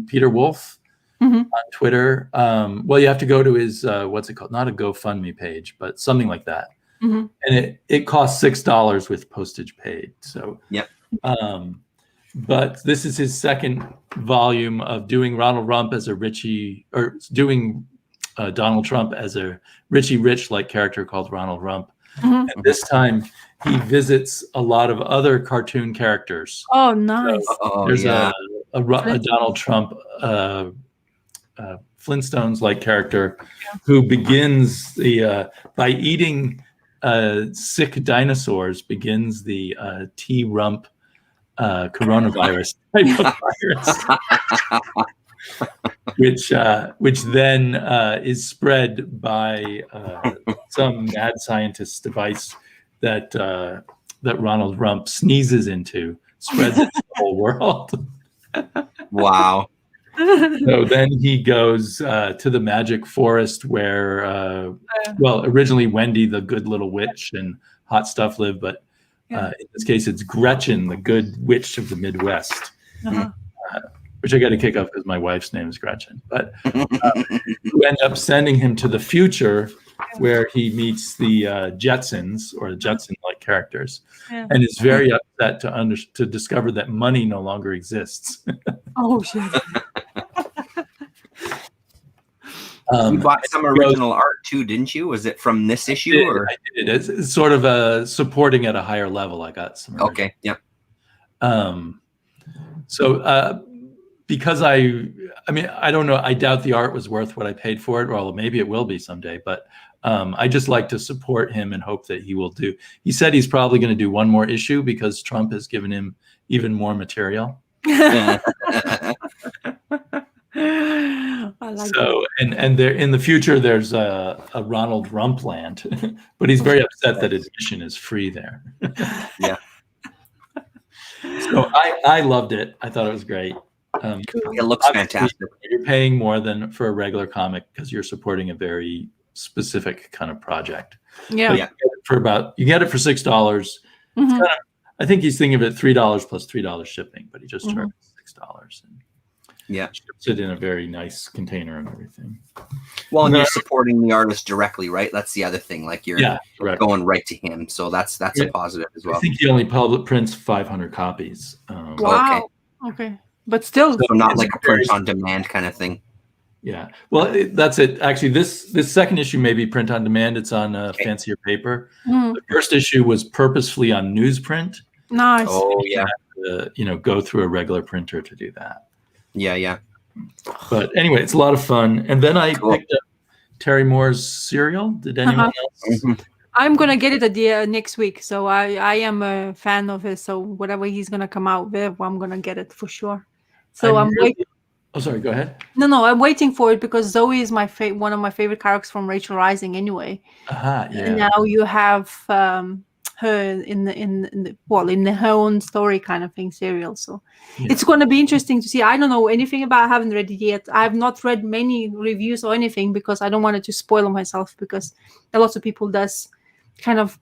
Peter Wolf on Twitter. Well, you have to go to his, what's it called? Not a GoFundMe page, but something like that. And it costs $6 with postage paid. So, but this is his second volume of doing Ronald Rump as a Richie, or doing Donald Trump as a Richie Rich-like character called Ronald Rump. And this time he visits a lot of other cartoon characters. Oh, nice. So, there's a Donald Trump Flintstones-like character who begins the by eating sick dinosaurs, begins the T. Rump coronavirus type of virus, which then is spread by some mad scientist's device that Ronald Rump sneezes into, spreads it to the whole world. Wow. So then he goes to the magic forest where, well, originally Wendy, the good little witch, and Hot Stuff live, but in this case, it's Gretchen, the good witch of the Midwest, which I got to kick off because my wife's name is Gretchen. But who end up sending him to the future where he meets the Jetsons, or the Jetson-like characters, and is very upset to discover that money no longer exists. Oh, shit. You bought some original art too, didn't you? Was it from this issue? I did. It's sort of supporting at a higher level. I got some. Okay. Yep. So because I mean, I don't know. I doubt the art was worth what I paid for it. Well, maybe it will be someday. But I just like to support him and hope that he will do. He said he's probably going to do one more issue because Trump has given him even more material. I like so and there in the future there's a Ronald Rump land, but he's very upset that admission is free there. Yeah. So I loved it. I thought it was great. It looks fantastic. You're paying more than for a regular comic because you're supporting a very specific kind of project. Yeah. You get it for $6. Kind of, I think he's thinking of it $3 plus $3 shipping, but he just charges $6. And ships it in a very nice container and everything. Well, and you're supporting the artist directly, right? That's the other thing. Like you're going right to him, so that's a positive as well. I think he only prints 500 copies. Wow. Okay. But still, so not like a print on demand kind of thing. Yeah. Well, that's it. Actually, this second issue may be print on demand. It's on fancier paper. The first issue was purposefully on newsprint. Nice. Oh yeah. Go through a regular printer to do that. Yeah. But anyway, it's a lot of fun. And then I picked up Terry Moore's serial. Did anyone else? I'm gonna get it at the next week. So I am a fan of it. So whatever he's gonna come out with, I'm gonna get it for sure. So I'm waiting. Oh, sorry. Go ahead. No, I'm waiting for it because Zoe is one of my favorite characters from Rachel Rising. Anyway. Yeah. And now you have her in her own story kind of thing serial. So it's going to be interesting to see. I don't know anything about. I haven't read it yet. I've not read many reviews or anything because I don't want it to spoil myself, because a lot of people does kind of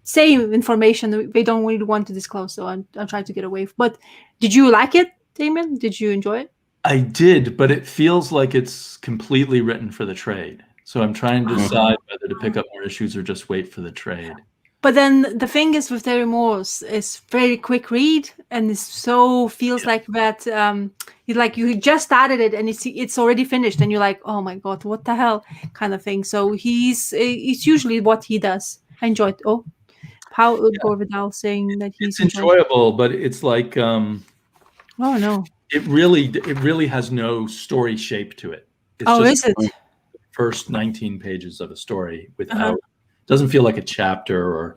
say information that they don't really want to disclose. So I'm trying to get away. But did you like it, Damon? Did you enjoy it? I did, but it feels like it's completely written for the trade. So I'm trying to decide whether to pick up more issues or just wait for the trade. But then the thing is with Terry Morse is very quick read, and it so feels like that. Like you just started it and it's already finished, and you're like, oh my god, what the hell, kind of thing. So it's usually what he does. I enjoyed. Oh, how Gore Vidal saying that he's enjoyable, but it's like oh no, it really has no story shape to it. It's is it? The first 19 pages of a story without. Doesn't feel like a chapter or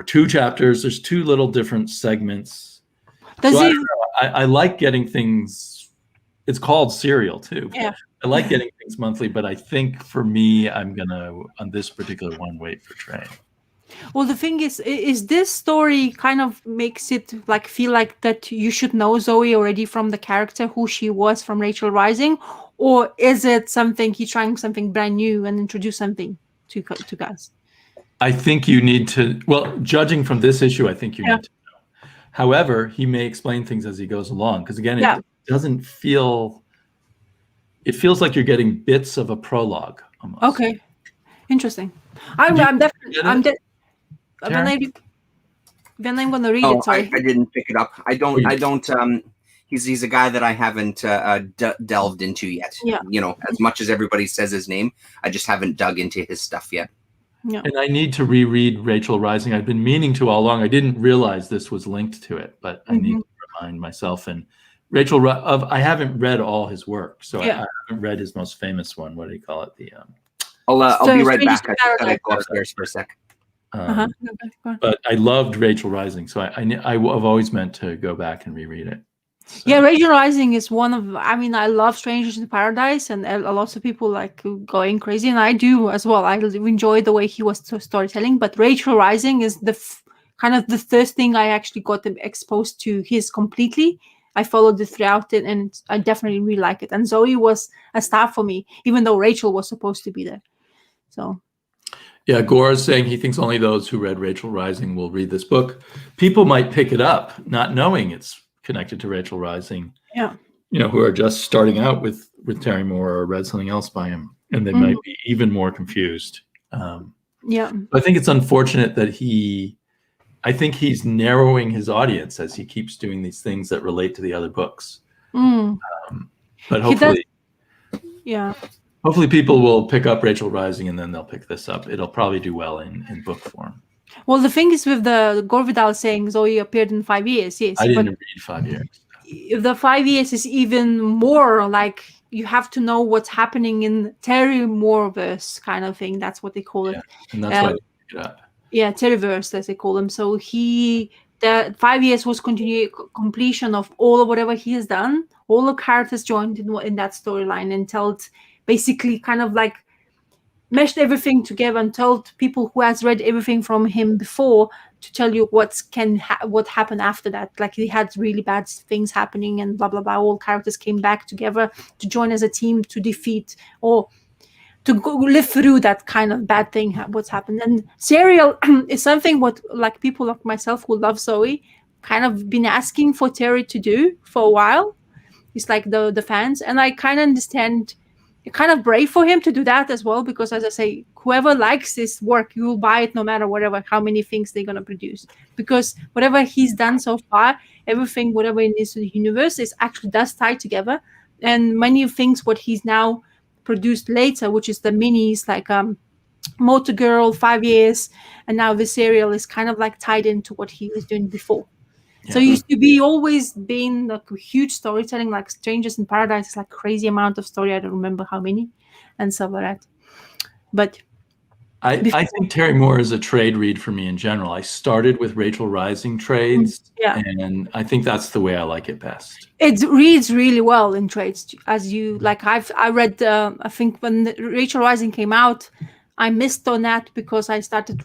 two chapters. There's two little different segments. I like getting things. It's called serial too. Yeah. I like getting things monthly, but I think for me, I'm gonna on this particular one wait for trade. Well, the thing is this story kind of makes it like feel like that you should know Zoe already from the character who she was from Rachel Rising, or is it something he's trying something brand new and introduce something to guys? I think you need to. Well, judging from this issue, I think you need to know. However, he may explain things as he goes along, because again, it doesn't feel. It feels like you're getting bits of a prologue almost. Okay, interesting. I'm definitely. Then I'm going to read it. Sorry, I didn't pick it up. I don't. He's a guy that I haven't delved into yet. Yeah. You know, as much as everybody says his name, I just haven't dug into his stuff yet. Yeah. And I need to reread Rachel Rising. I've been meaning to all along. I didn't realize this was linked to it, but I need to remind myself. And Rachel, I haven't read all his work, so I haven't read his most famous one. What do you call it? I'll be right back. I just gotta go upstairs for a sec. But I loved Rachel Rising, so I've always meant to go back and reread it. So. Yeah, Rachel Rising is one of. I mean, I love Strangers in Paradise, and a lot of people like going crazy, and I do as well. I enjoy the way he was storytelling, but Rachel Rising is the kind of the first thing I actually got exposed to his completely. I followed it throughout it, and I definitely really like it. And Zoe was a star for me, even though Rachel was supposed to be there. So. Yeah, Gore is saying he thinks only those who read Rachel Rising will read this book. People might pick it up, not knowing it's connected to Rachel Rising. Yeah. You know, who are just starting out with Terry Moore or read something else by him, and they might be even more confused. Yeah. I think it's unfortunate that I think he's narrowing his audience as he keeps doing these things that relate to the other books. But hopefully, hopefully people will pick up Rachel Rising and then they'll pick this up. It'll probably do well in book form. Well, the thing is with the Gore Vidal saying Zoe appeared in 5 years. Yes, I didn't read 5 years. The 5 years is even more like you have to know what's happening in Terry Mooreverse kind of thing. That's what they call it. And that's why I picked it up. Yeah, Terryverse, as they call them. So the 5 years was completion of all of whatever he has done. All the characters joined in that storyline and told, basically kind of like meshed everything together and told people who has read everything from him before to tell you what happened after that. Like he had really bad things happening and blah, blah, blah. All characters came back together to join as a team to defeat or to live through that kind of bad thing, what's happened. And serial is something what like people like myself who love Zoe kind of been asking for Terry to do for a while. It's like the fans. And I kind of understand, kind of brave for him to do that as well, because as I say, whoever likes this work, you will buy it no matter how many things they're going to produce. Because whatever he's done so far, everything, whatever in this universe is actually does tie together. And many things what he's now produced later, which is the minis like Motor Girl, 5 years, and now the serial is kind of like tied into what he was doing before. So it used to be always been like a huge storytelling, like Strangers in Paradise is like crazy amount of story. I don't remember how many and stuff like that. But I think Terry Moore is a trade read for me in general. I started with Rachel Rising trades, and I think that's the way I like it best. It reads really well in trades, as you like. I read. I think when Rachel Rising came out, I missed on that because I started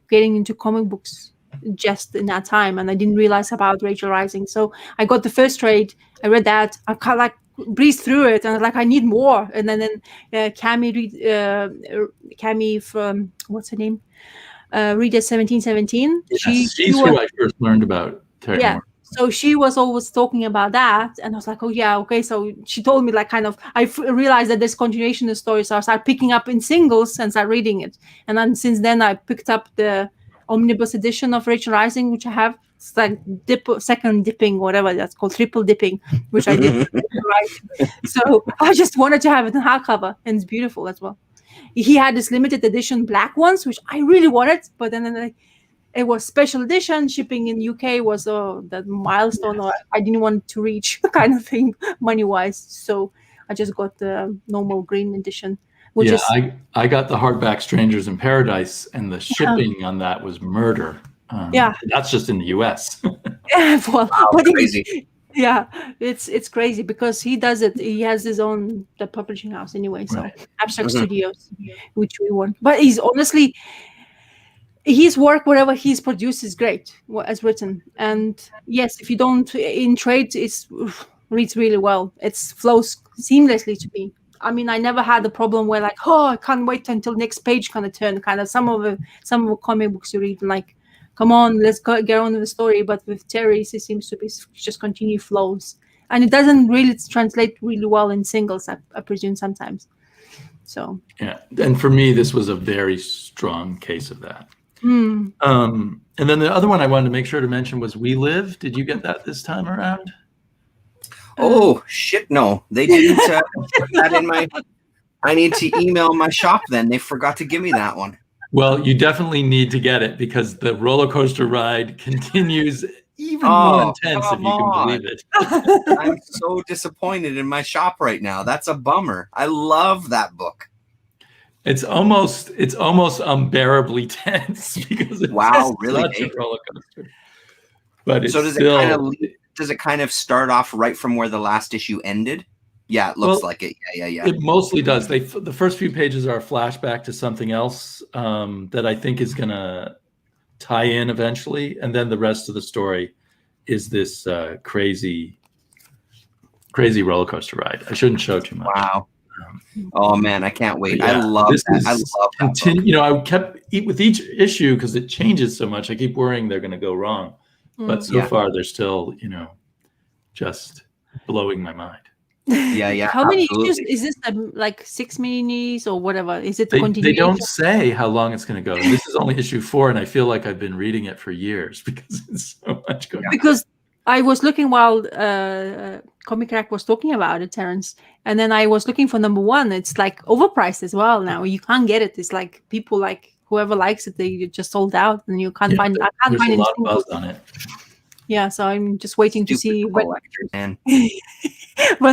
getting into comic books just in that time, and I didn't realize about Rachel Rising. So I got the first trade. I read that. I kind of like breezed through it, and I was like, I need more. And then Cami from what's her name? Reader666. She's who I first learned about Terry Moore. So she was always talking about that, and I was like, oh yeah, okay. So she told me like kind of, realized that there's continuation of the story, so I started picking up in singles and started reading it. And then since then I picked up the omnibus edition of Rachel Rising, which I have. It's like second dipping, whatever that's called, triple dipping, which I did. So I just wanted to have it in hardcover, and it's beautiful as well. He had this limited edition black ones, which I really wanted, but then it was special edition. Shipping in UK was that milestone I didn't want to reach, kind of thing, money wise. So I just got the normal green edition. I got the hardback Strangers in Paradise, and the shipping on that was murder. That's just in the US. Well, wow, crazy. It's crazy because he does it. He has his own publishing house anyway. So Right. Abstract Studios, which we want. But he's honestly, his work, whatever he's produced, is great as written. And yes, if you don't in trade, it reads really well. It flows seamlessly to me. I mean, I never had a problem where like, oh, I can't wait until next page kind of turn. Kind of some of the comic books you read, like, come on, let's get on with the story. But with Terry's, it seems to be just continue flows, and it doesn't really translate really well in singles. I presume sometimes. So yeah, and for me, this was a very strong case of that. Mm. And then the other one I wanted to make sure to mention was We Live. Did you get that this time around? Oh shit! No, they didn't put that in my. I need to email my shop. Then they forgot to give me that one. Well, you definitely need to get it because the roller coaster ride continues even more intense, if you can believe it. I'm so disappointed in my shop right now. That's a bummer. I love that book. It's almost unbearably tense because it's really such a roller coaster. But it's so does it kind of start off right from where the last issue ended? Yeah, it looks like it. Yeah. It mostly does. The first few pages are a flashback to something else that I think is going to tie in eventually, and then the rest of the story is this crazy roller coaster ride. I shouldn't show too much. Wow. Oh man, I can't wait. Yeah, I love that. I love that. I kept with each issue because it changes so much. I keep worrying they're going to go wrong, but so far they're still, just blowing my mind. Yeah. How many issues is this? Like 6 minis or whatever? Is it the continuation? They don't say how long it's going to go. This is only issue 4, and I feel like I've been reading it for years because it's so much going on. Because I was looking while ComicKkrakK was talking about it, Terrence, and then I was looking for number 1. It's like overpriced as well now. You can't get it. It's like people like whoever likes it, they just sold out, and you can't find. I can't find a lot anything of buzz on it. Yeah, so I'm just waiting to see when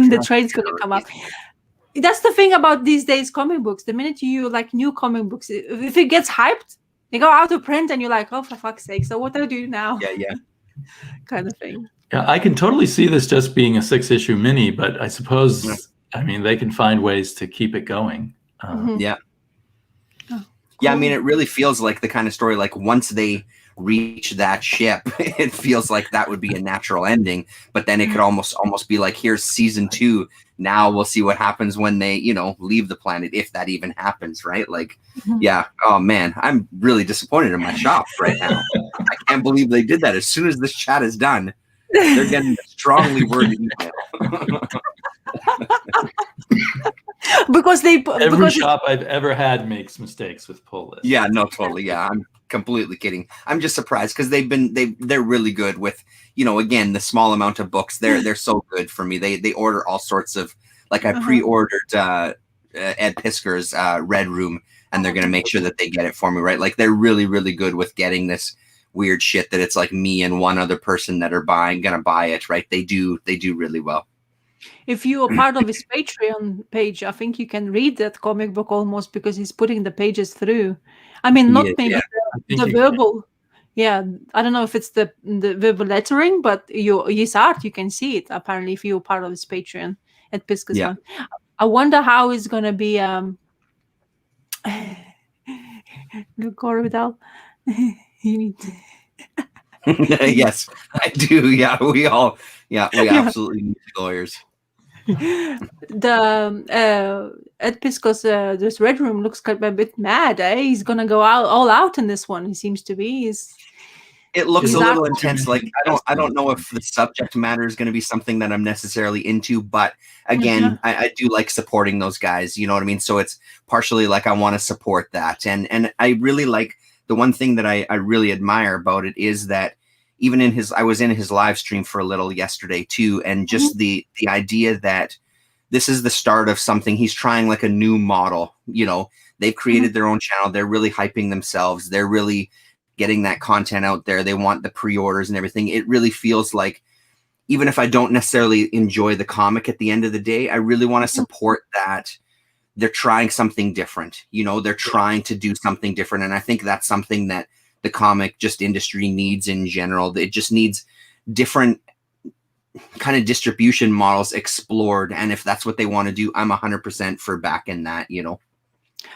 the trade's going to come up. That's the thing about these days comic books. The minute you like new comic books, if it gets hyped, they go out of print, and you're like, oh, for fuck's sake! So what do I do now? Yeah. Kind of thing. Yeah, I can totally see this just being a 6-issue mini, but I suppose, I mean, they can find ways to keep it going. Yeah. Oh, cool. Yeah, I mean, it really feels like the kind of story, like once they reach that ship, it feels like that would be a natural ending, but then it could almost be like, here's season 2. Now we'll see what happens when they, leave the planet, if that even happens, right? Like, yeah. Oh man, I'm really disappointed in my shop right now. I can't believe they did that. As soon as this chat is done, they're getting a strongly worded email. because every shop I've ever had makes mistakes with pull lists. Yeah, no, totally. Yeah, I'm completely kidding. I'm just surprised because they're really good with, again, the small amount of books. They're so good for me. They order all sorts of, like, I pre-ordered Ed Pisker's Red Room, and they're gonna make sure that they get it for me, right? Like, they're really, really good with getting this weird shit that it's like me and one other person that are gonna buy it, right? They do really well. If you are part of his Patreon page, I think you can read that comic book almost because he's putting the pages through. I mean, not maybe the verbal. Yeah, I don't know if it's the verbal lettering, but his art, you can see it apparently if you're part of his Patreon at Pisker's one. I wonder how it's gonna be Look, Orbital. You need to, Yes, I do. Yeah, we yeah. absolutely need lawyers. The Ed Pisco's this Red Room looks kind of a bit mad. Eh? He's gonna go all out in this one. He seems to be. It looks He's a little after. intense. Like I don't know if the subject matter is going to be something that I'm necessarily into, but again, I do like supporting those guys. You know what I mean? So it's partially like I want to support that, and I really like the one thing that I really admire about it is that even in his, I was in his live stream for a little yesterday too, and just the idea that this is the start of something. He's trying like a new model. You know, they've created their own channel. They're really hyping themselves. They're really getting that content out there. They want the pre-orders and everything. It really feels like, even if I don't necessarily enjoy the comic at the end of the day, I really want to support that they're trying something different. You know, they're trying to do something different. And I think that's something that the comic just industry needs in general. It just needs different kind of distribution models explored. And if that's what they want to do, I'm 100% for backing that, you know.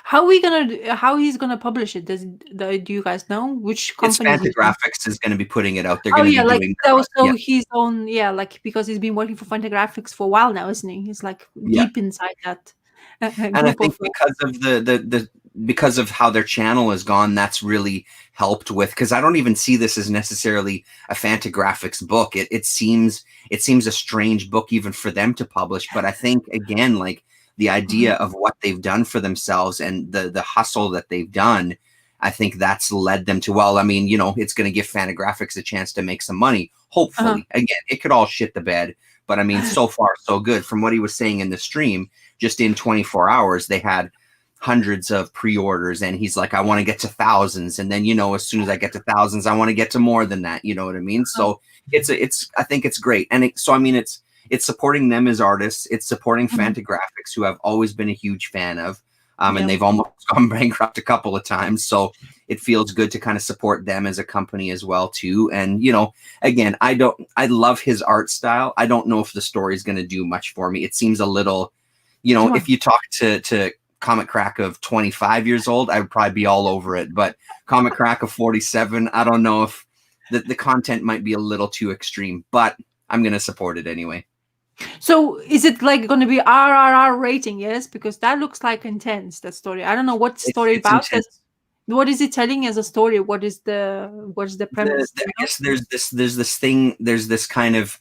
How he's gonna publish it? Do you guys know which It's company? Fantagraphics is going to be putting it out. They're Oh going to yeah, be like doing so his own, yeah, like because he's been working for Fantagraphics for a while now, isn't he? He's like deep inside that and I group think of. because of the because of how their channel is gone, that's really helped with, because I don't even see this as necessarily a Fantagraphics book. It seems a strange book even for them to publish. But I think again, like the idea of what they've done for themselves and the hustle that they've done, I think that's led them to, well, I mean, you know, it's going to give Fantagraphics a chance to make some money. Hopefully, again, it could all shit the bed, but I mean, so far so good. From what he was saying in the stream, just in 24 hours, they had hundreds of pre-orders, and he's like, I want to get to thousands, and then, you know, as soon as I get to thousands, I want to get to more than that. You know what I mean? So it's I think it's great, and so I mean, it's supporting them as artists. It's supporting Fantagraphics, who I've always been a huge fan of, and they've almost gone bankrupt a couple of times. So it feels good to kind of support them as a company as well too. And you know, again, I love his art style. I don't know if the story is going to do much for me. It seems a little, you know, if you talk to ComicKkrakK of 25 years old, I would probably be all over it. But ComicKkrakK of 47, I don't know if the content might be a little too extreme, but I'm going to support it anyway. So is it like going to be RRR rating? Yes, because that looks like intense, that story. I don't know what story It's about. What is it telling as a story? What is the premise? I guess there's this kind of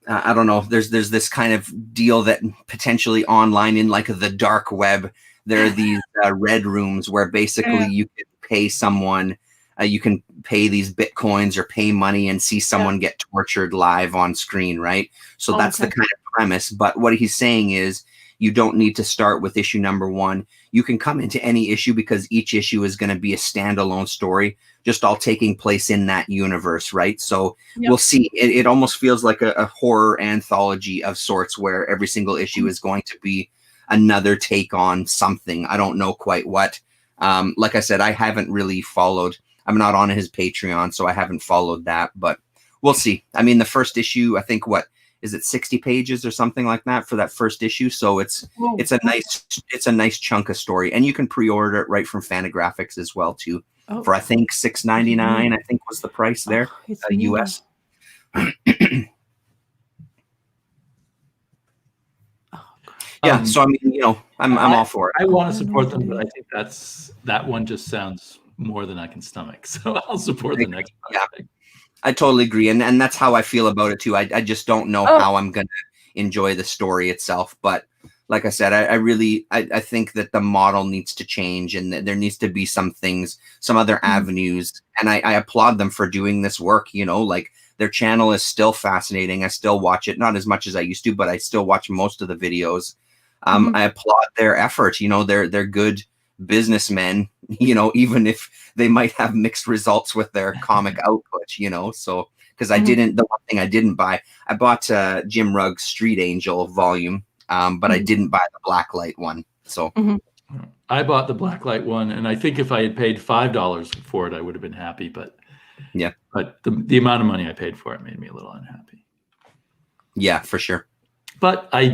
I don't know. There's this kind of deal that potentially online in like the dark web, there are these red rooms where basically you can pay someone, you can pay these bitcoins or pay money and see someone get tortured live on screen, right? So that's the kind of premise. But what he's saying is, you don't need to start with issue number 1. You can come into any issue because each issue is going to be a standalone story, just all taking place in that universe, right? So we'll see. It almost feels like a horror anthology of sorts, where every single issue is going to be another take on something. I don't know quite what. Like I said, I haven't really followed. I'm not on his Patreon, so I haven't followed that, but we'll see. I mean, the first issue, I think, what is it, 60 pages or something like that for that first issue? So it's a nice chunk of story, and you can pre-order it right from Fantagraphics as well too, for I think $6.99. I think was the price there, US. Yeah, so I mean, you know, I'm all for it. I want to support them, but I think that one just sounds more than I can stomach. So I'll support the next one. Yeah, I totally agree, and that's how I feel about it too. I just don't know how I'm gonna enjoy the story itself, but like I said, I think that the model needs to change, and there needs to be some things, some other avenues, and I applaud them for doing this work. You know, like their channel is still fascinating. I still watch it, not as much as I used to, but I still watch most of the videos. I applaud their effort. You know, they're good businessmen, you know, even if they might have mixed results with their comic output, you know. So because the one thing I didn't buy, I bought Jim Rugg's Street Angel volume, but I didn't buy the Blacklight one. So I bought the Blacklight one, and I think if I had paid $5 for it, I would have been happy. But the amount of money I paid for it made me a little unhappy. Yeah, for sure. But I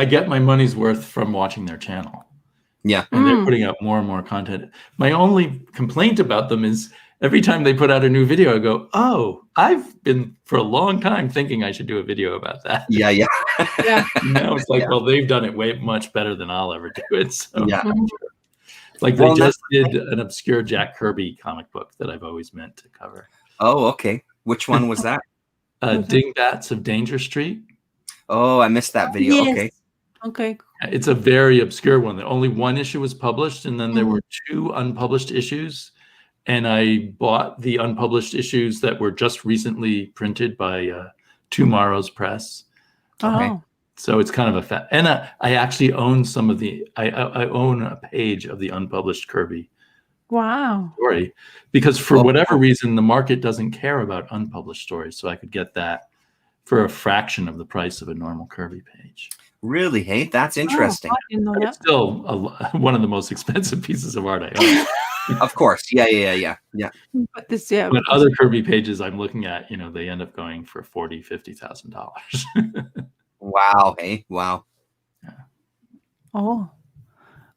get my money's worth from watching their channel. Yeah. And they're putting out more and more content. My only complaint about them is every time they put out a new video, I go, oh, I've been for a long time thinking I should do a video about that. Yeah. Yeah. Yeah. Now it's like, well, they've done it way much better than I'll ever do it. So Yeah. like Well, they just did an obscure Jack Kirby comic book that I've always meant to cover. Oh, okay. Which one was that? Dingbats of Danger Street. Oh, I missed that video. Yes. Okay. Okay. It's a very obscure one. Only one issue was published, and then there were 2 unpublished issues. And I bought the unpublished issues that were just recently printed by Tomorrow's Press. Okay. Oh. So it's kind of a and I actually own some of the. I own a page of the unpublished Kirby. Wow. Story, because for whatever reason the market doesn't care about unpublished stories, so I could get that for a fraction of the price of a normal Kirby page. Really? Hey, that's interesting. Oh, I didn't know that. It's still one of the most expensive pieces of art I own. Of course. Yeah. But this, yeah. But other Kirby pages I'm looking at, they end up going for $40,000-$50,000. Wow. Hey, wow. Yeah. Oh,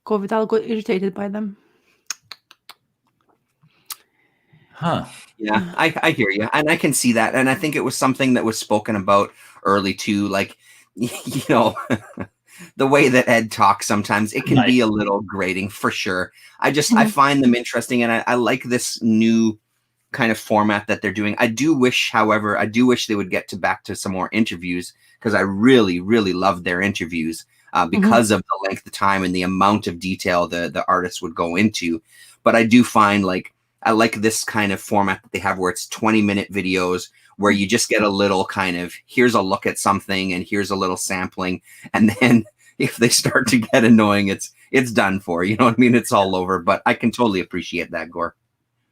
Gore Vidal got irritated by them. Huh. Yeah, I hear you. And I can see that. And I think it was something that was spoken about early too. Like, the way that Ed talks sometimes, it can be a little grating for sure. I find them interesting. And I like this new kind of format that they're doing. I do wish they would get back to some more interviews, because I really, really loved their interviews because of the length of time and the amount of detail the artists would go into. But I do find I like this kind of format that they have, where it's 20-minute videos where you just get a little kind of, here's a look at something and here's a little sampling. And then if they start to get annoying, it's done for, you know what I mean? It's all over, but I can totally appreciate that, Gore.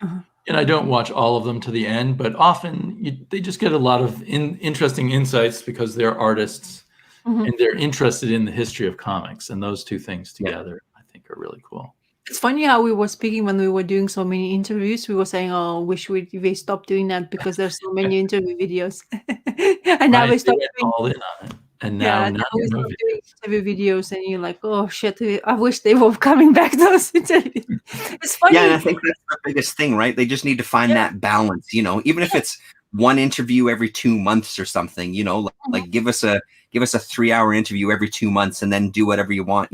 And I don't watch all of them to the end, but often they just get a lot of interesting insights because they're artists and they're interested in the history of comics. And those 2 things together, I think, are really cool. It's funny how we were speaking when we were doing so many interviews. We were saying, "Oh, wish we stopped doing that because there's so many interview videos." And now we stopped doing all in on it. And now we stopped doing interview videos, and you're like, "Oh shit! I wish they were coming back those interviews." It's funny. Yeah, and I think that's the biggest thing, right? They just need to find that balance, even if it's one interview every 2 months or something. Like give us a 3-hour interview every 2 months, and then do whatever you want.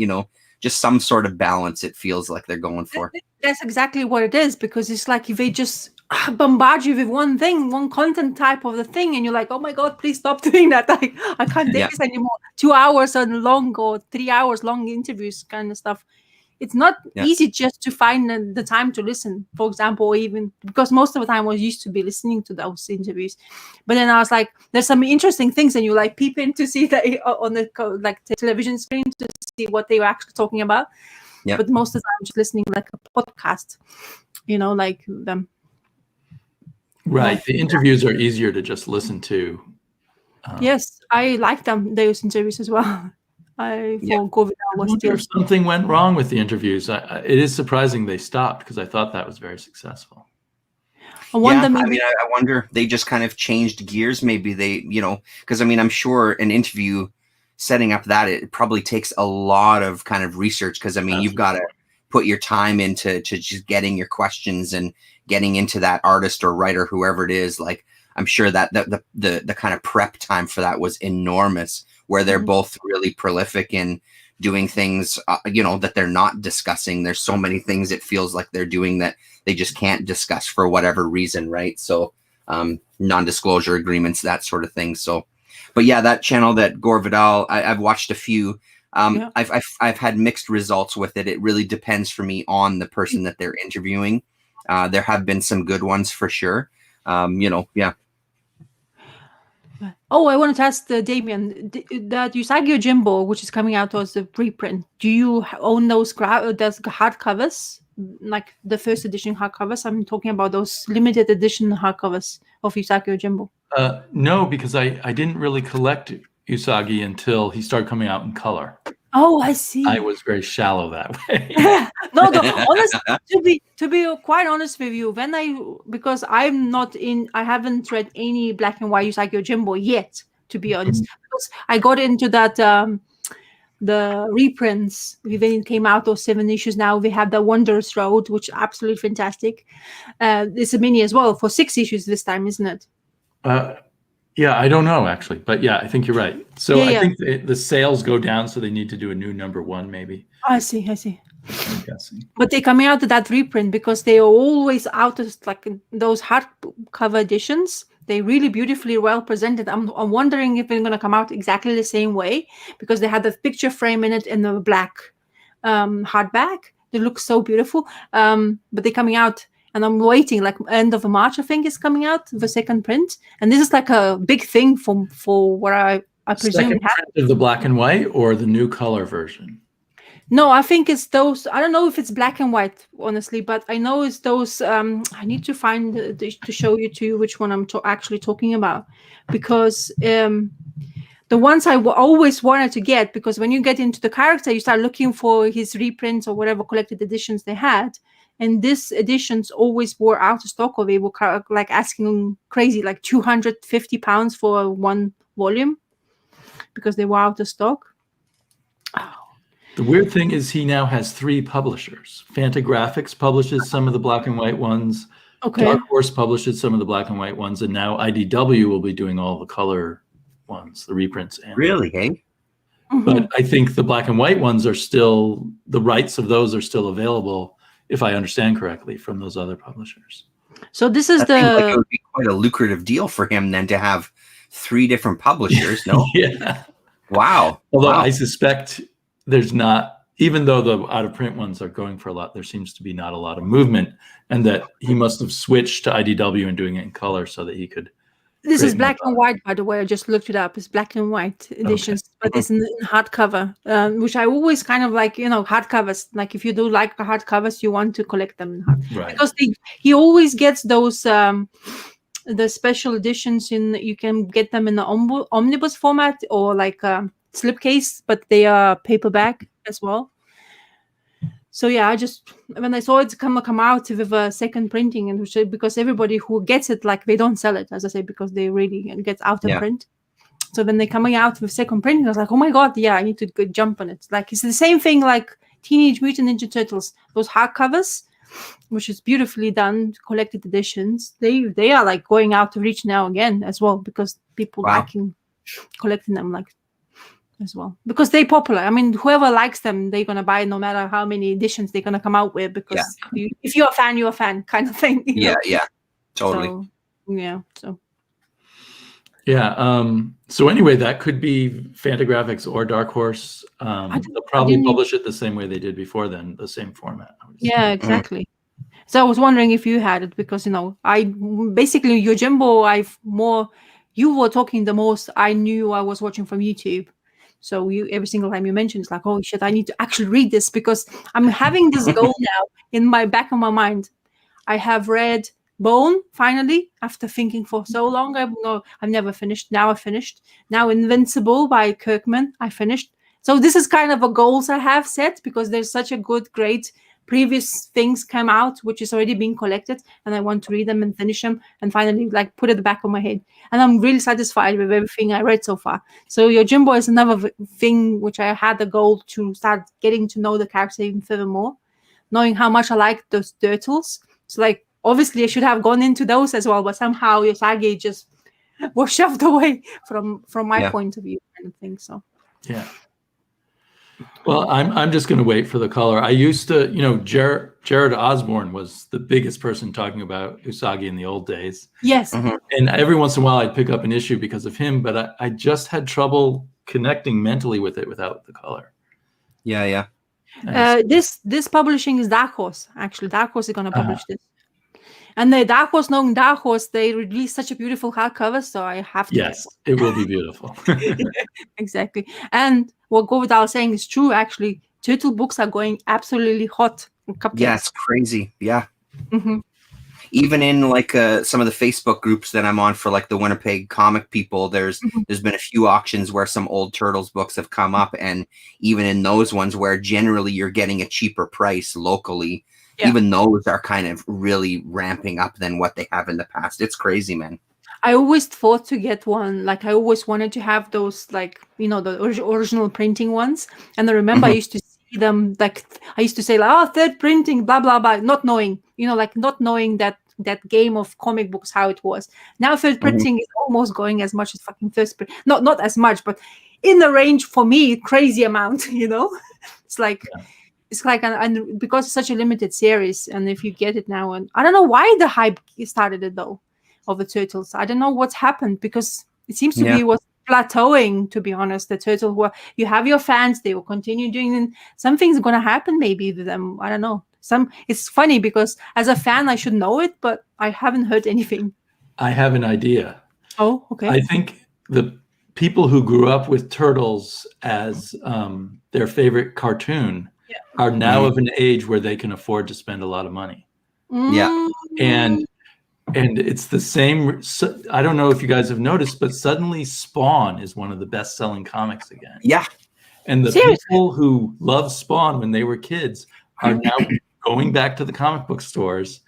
Just some sort of balance, it feels like they're going for. That's exactly what it is, because it's like if they just bombard you with one thing, one content type of the thing, and you're like, oh my God, please stop doing that. I can't take this anymore. 2 hours and long or 3 hours long interviews kind of stuff. It's not easy just to find the time to listen, for example, or even because most of the time I was used to be listening to those interviews. But then I was like, there's some interesting things, and you like peep in to see that on the television screen to see what they were actually talking about. Yep. But most of the time I'm just listening like a podcast, like them. Right. The interviews are easier to just listen to. Yes, I like them, those interviews as well. I wonder if something went wrong with the interviews. It is surprising they stopped, because I thought that was very successful. I wonder they just kind of changed gears. Maybe they, because I'm sure an interview setting up that it probably takes a lot of kind of research, because you've got to put your time into just getting your questions and getting into that artist or writer, whoever it is. Like, I'm sure that the kind of prep time for that was enormous, where they're both really prolific in doing things, that they're not discussing. There's so many things it feels like they're doing that they just can't discuss for whatever reason, right? So non-disclosure agreements, that sort of thing. So, but yeah, that channel that Gore Vidal, I've watched a few. I've had mixed results with it. It really depends for me on the person that they're interviewing. There have been some good ones for sure. Oh, I wanted to ask Damien, that Usagi Yojimbo, which is coming out as a reprint, do you own those hardcovers, like the first edition hardcovers? I'm talking about those limited edition hardcovers of Usagi Yojimbo. No, because I didn't really collect Usagi until he started coming out in color. Oh, I see. I was very shallow that way. No, honestly, to be quite honest with you, because I haven't read any black and white Usagi Yojimbo yet, to be honest. Because I got into that the reprints. Even it came out those 7 issues. Now we have the Wondrous Road, which is absolutely fantastic. It's a mini as well for 6 issues this time, isn't it? Yeah, I don't know actually, but yeah, I think you're right. So Yeah, I yeah. think the sales go down, so they need to do a new #1 maybe. I see. I'm guessing. But they're coming out with that reprint because they are always out of like those hardcover editions. They're really beautifully well presented. I'm wondering if they're going to come out exactly the same way, because they had the picture frame in it in the black hardback. They look so beautiful. But they're coming out, and I'm waiting. Like end of March, I think is coming out the second print, and this is like a big thing for what I presume. Second print of the black and white or the new color version? No, I think it's those. I don't know if it's black and white, honestly, but I know it's those. I need to find to show you to which one I'm actually talking about, because the ones I always wanted to get, because when you get into the character, you start looking for his reprints or whatever collected editions they had, and these editions always were out of stock, or they were like asking crazy, like £250 for one volume, because they were out of stock. The weird thing is he now has 3 publishers. Fantagraphics publishes some of the black and white ones. Okay. Dark Horse publishes some of the black and white ones, and now IDW will be doing all the color ones, the reprints. Really, hey? But I think the black and white ones are still, the rights of those are still available, if I understand correctly, from those other publishers. So this is It would be quite a lucrative deal for him then to have 3 different publishers. No? Yeah. Wow. Although wow. I suspect there's not, even though the out of print ones are going for a lot, there seems to be not a lot of movement, and that he must have switched to IDW and doing it in color so that he could. This is black and white, by the way. I just looked it up. It's black and white editions, but it's in hardcover, which I always kind of like, hardcovers. Like if you do like the hardcovers, you want to collect them in Right. because he always gets those the special editions you can get them in the omnibus format or like slipcase, but they are paperback as well. So yeah, when I saw it come out with a second printing, and because everybody who gets it, like they don't sell it, as I say, because they really get out of print. So when they're coming out with second printing, I was like, oh my god, yeah, I need to go jump on it. Like it's the same thing like Teenage Mutant Ninja Turtles, those hardcovers, which is beautifully done, collected editions. They are like going out of reach now again as well, because people liking collecting them like as well, because they're popular. I mean, whoever likes them, they're gonna buy no matter how many editions they're gonna come out with, because if you're a fan, you're a fan, kind of thing. Yeah, totally. So anyway, that could be Fantagraphics or Dark Horse. They'll probably publish it the same way they did before then, the same format. Yeah, exactly. So I was wondering if you had it, because I basically Yojimbo, you were talking the most. I knew I was watching from YouTube. So every single time you mention, it's like, oh shit, I need to actually read this, because I'm having this goal now in my back of my mind. I have read Bone finally, after thinking for so long. I've never finished. Now I finished. Now Invincible by Kirkman, I finished. So this is kind of a goals I have set, because there's such a great previous things come out, which is already being collected, and I want to read them and finish them and finally like put it at the back of my head. And I'm really satisfied with everything I read so far. So Yojimbo is another thing which I had the goal to start getting to know the character even furthermore, knowing how much I like those turtles. So like obviously I should have gone into those as well, but somehow Yosagi just was shoved away from my point of view, kind of thing. So yeah. Well, I'm just going to wait for the color. I used to, Jared Osborne was the biggest person talking about Usagi in the old days. Yes. And every once in a while I'd pick up an issue because of him, but I just had trouble connecting mentally with it without the color. Yeah. This publishing is Dark Horse. Actually, Dark Horse is going to publish this. And the Dark Horse, knowing Dark Horse, they released such a beautiful hardcover, so I have to. Yes, it will be beautiful. Exactly. And what Govardhan was saying is true, actually. Turtle books are going absolutely hot. Yeah, it's crazy. Yeah. Even in like some of the Facebook groups that I'm on for like the Winnipeg comic people, there's been a few auctions where some old Turtles books have come up, and even in those ones where generally you're getting a cheaper price locally, even those are kind of really ramping up than what they have in the past. It's crazy, man. I always thought to get one. Like I always wanted to have those, like, you know, the original printing ones. And I remember I used to see them, like I used to say, like, oh, third printing, blah blah blah, not knowing, you know, like not knowing that game of comic books how it was. Now third printing is almost going as much as fucking first print. Not as much, but in the range for me, crazy amount. You know, it's like. Yeah. It's like, and because it's such a limited series, and if you get it now, and I don't know why the hype started it though, of the turtles. I don't know what's happened, because it seems to be was plateauing. To be honest, the turtle, who you have your fans, they will continue doing. And something's gonna happen maybe to them. I don't know. It's funny because as a fan, I should know it, but I haven't heard anything. I have an idea. Oh, okay. I think the people who grew up with turtles as their favorite cartoon are now of an age where they can afford to spend a lot of money. Yeah. And it's the same. I don't know if you guys have noticed, but suddenly Spawn is one of the best-selling comics again. Yeah. And the people who loved Spawn when they were kids are now going back to the comic book stores.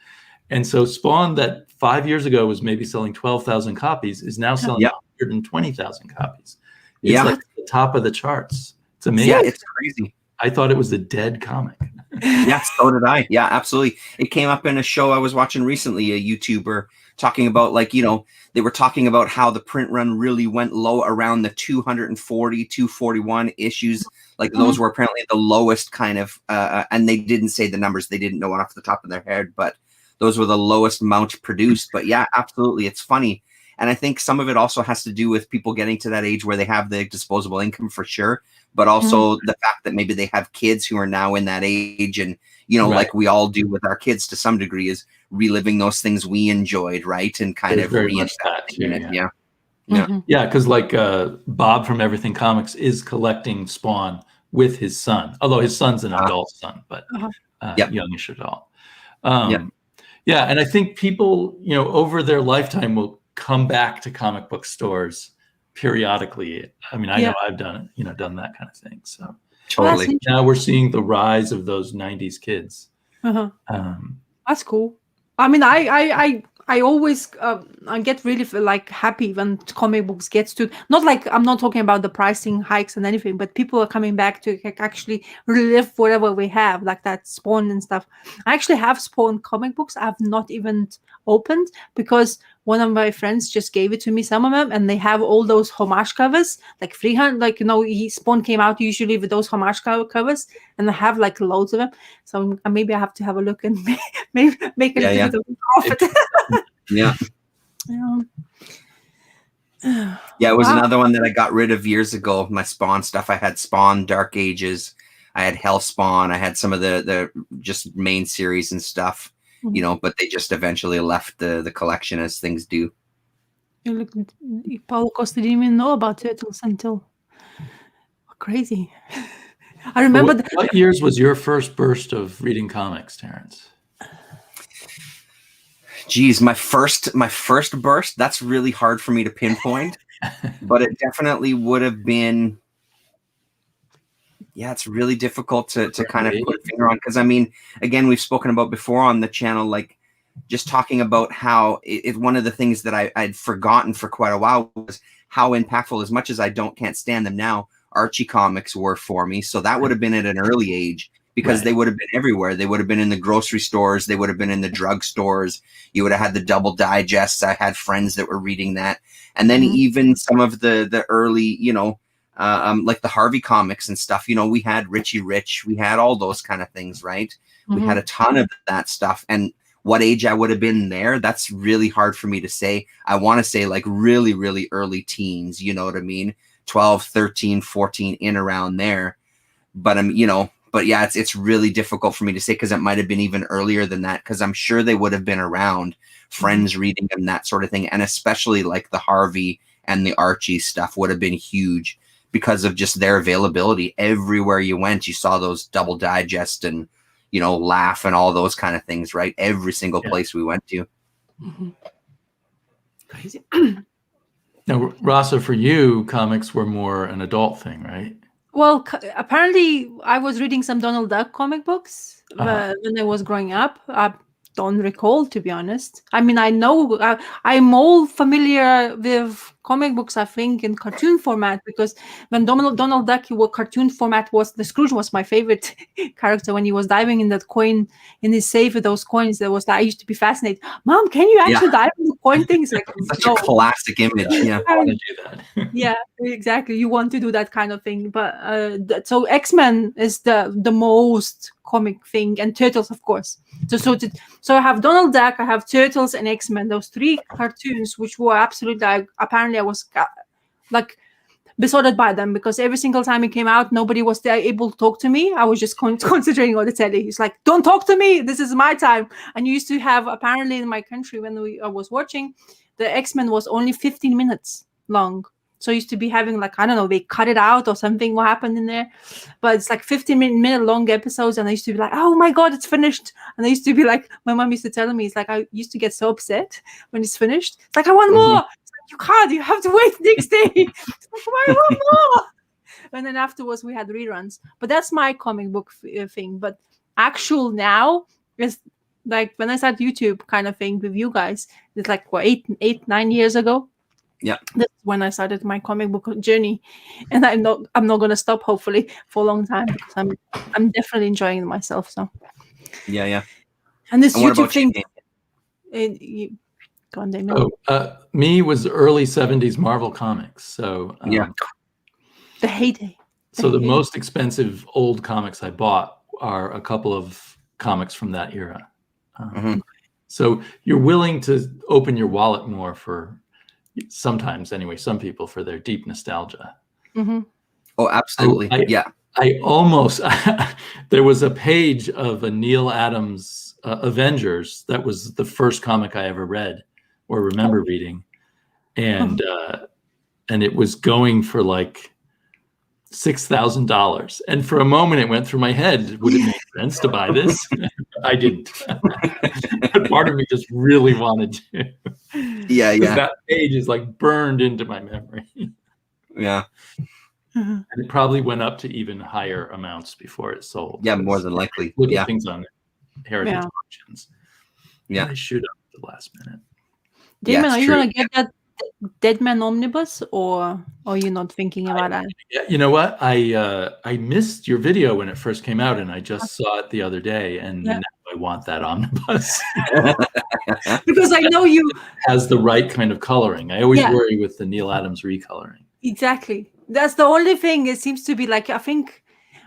And so Spawn, that 5 years ago was maybe selling 12,000 copies, is now selling 120,000 copies. It's like the top of the charts. It's amazing. Yeah, it's crazy. I thought it was a dead comic. Yeah, so did I. Yeah, absolutely. It came up in a show I was watching recently, a YouTuber talking about, like, you know, they were talking about how the print run really went low around the 240, 241 issues. Like those were apparently the lowest kind of, and they didn't say the numbers. They didn't know it off the top of their head, but those were the lowest amount produced. But yeah, absolutely. It's funny. And I think some of it also has to do with people getting to that age where they have the disposable income for sure, but also the fact that maybe they have kids who are now in that age, and, you know, like we all do with our kids to some degree, is reliving those things we enjoyed, right? And kind of reinvesting in it. Yeah, because like Bob from Everything Comics is collecting Spawn with his son, although his son's an adult son, but youngish adult. Yeah, and I think people, you know, over their lifetime will come back to comic book stores periodically. I mean, I know I've done it, you know, done that kind of thing. So totally. Now we're seeing the rise of those 90s kids. That's cool. I mean, I always I get really like happy when comic books gets to, not like, I'm not talking about the pricing hikes and anything, but people are coming back to actually relive whatever we have, like that Spawn and stuff. I actually have Spawn comic books. I've not even opened because one of my friends just gave it to me, some of them, and they have all those homage covers, like 300, like, you know, Spawn came out usually with those homage covers, and I have like loads of them. So maybe I have to have a look and maybe make a little bit of profit. It was another one that I got rid of years ago. My Spawn stuff. I had Spawn Dark Ages. I had Hell Spawn. I had some of the just main series and stuff. You know, but they just eventually left the collection, as things do. Paul Costa didn't even know about turtles until crazy. I remember. What years was your first burst of reading comics, Terrence? Geez, my first burst. That's really hard for me to pinpoint, but it definitely would have been. Yeah, it's really difficult to kind of put a finger on, because I mean, again, we've spoken about before on the channel, like just talking about how one of the things that I'd forgotten for quite a while was how impactful, as much as I can't stand them now, Archie comics were for me. So that would have been at an early age, because they would have been everywhere. They would have been in the grocery stores. They would have been in the drug stores. You would have had the double digests. I had friends that were reading that. And then even some of the early, you know, like the Harvey comics and stuff, you know, we had Richie Rich, we had all those kind of things, right? We had a ton of that stuff. And what age I would have been there, that's really hard for me to say. I want to say like really, really early teens, you know what I mean? 12, 13, 14, in around there. But you know, but yeah, it's really difficult for me to say, because it might have been even earlier than that, because I'm sure they would have been around, friends reading them, that sort of thing. And especially like the Harvey and the Archie stuff would have been huge, because of just their availability. Everywhere you went, you saw those double digest and, you know, Laugh and all those kind of things, right? Every single place we went to. Crazy. Now, Rasa, for you, comics were more an adult thing, right? Well, apparently I was reading some Donald Duck comic books when I was growing up. don't recall, to be honest. I mean, I know I'm all familiar with comic books, I think, in cartoon format, because when Donald Duck, cartoon format was, the Scrooge was my favorite character when he was diving in that coin, in his safe with those coins. I used to be fascinated. Mom, can you actually dive in the coin things? Like, Such a classic image. Yeah. I want to do that. Yeah, exactly. You want to do that kind of thing. But so X-Men is the most comic thing, and Turtles, of course. So I have Donald Duck, I have Turtles, and X-Men. Those three cartoons, which were absolutely, apparently I was like besotted by them, because every single time it came out, nobody was there able to talk to me. I was just concentrating on the telly. It's like, don't talk to me. This is my time. And you used to have, apparently in my country, when I was watching, the X-Men was only 15 minutes long. So I used to be having, like, I don't know, they cut it out or something, what happened in there. But it's like 15-minute long episodes. And I used to be like, oh my God, it's finished. And I used to be like, my mom used to tell me, it's like, I used to get so upset when it's finished. It's like, I want more. It's like, you can't, you have to wait next day. It's like, why I want more? And then afterwards we had reruns. But that's my comic book thing. But actual now is like when I started YouTube kind of thing with you guys, it's like, what, 9 years ago? Yeah, that's when I started my comic book journey, and I'm not gonna stop, hopefully, for a long time, because I'm definitely enjoying it myself. So yeah. And this And what YouTube about you, thing, go on, Damien. Me was early 70s Marvel Comics. So Yeah. The heyday. So the most expensive old comics I bought are a couple of comics from that era. So you're willing to open your wallet more for, sometimes anyway, some people, for their deep nostalgia. Oh, absolutely. I almost, there was a page of a Neil Adams Avengers that was the first comic I ever read or remember reading. And it was going for like $6,000. And for a moment it went through my head, would it make sense to buy this? I didn't. But part of me just really wanted to. Yeah. That page is like burned into my memory. Yeah. And it probably went up to even higher amounts before it sold. Yeah, more than likely. Little things on heritage auctions. Yeah. They shoot up at the last minute. Damon, are you going to get that Deadman Omnibus, or are you not thinking about that? Yeah, you know what? I missed your video when it first came out, and I just saw it the other day, and now I want that omnibus. Because I know you has the right kind of coloring. I always worry with the Neil Adams recoloring. Exactly. That's the only thing. It seems to be like, I think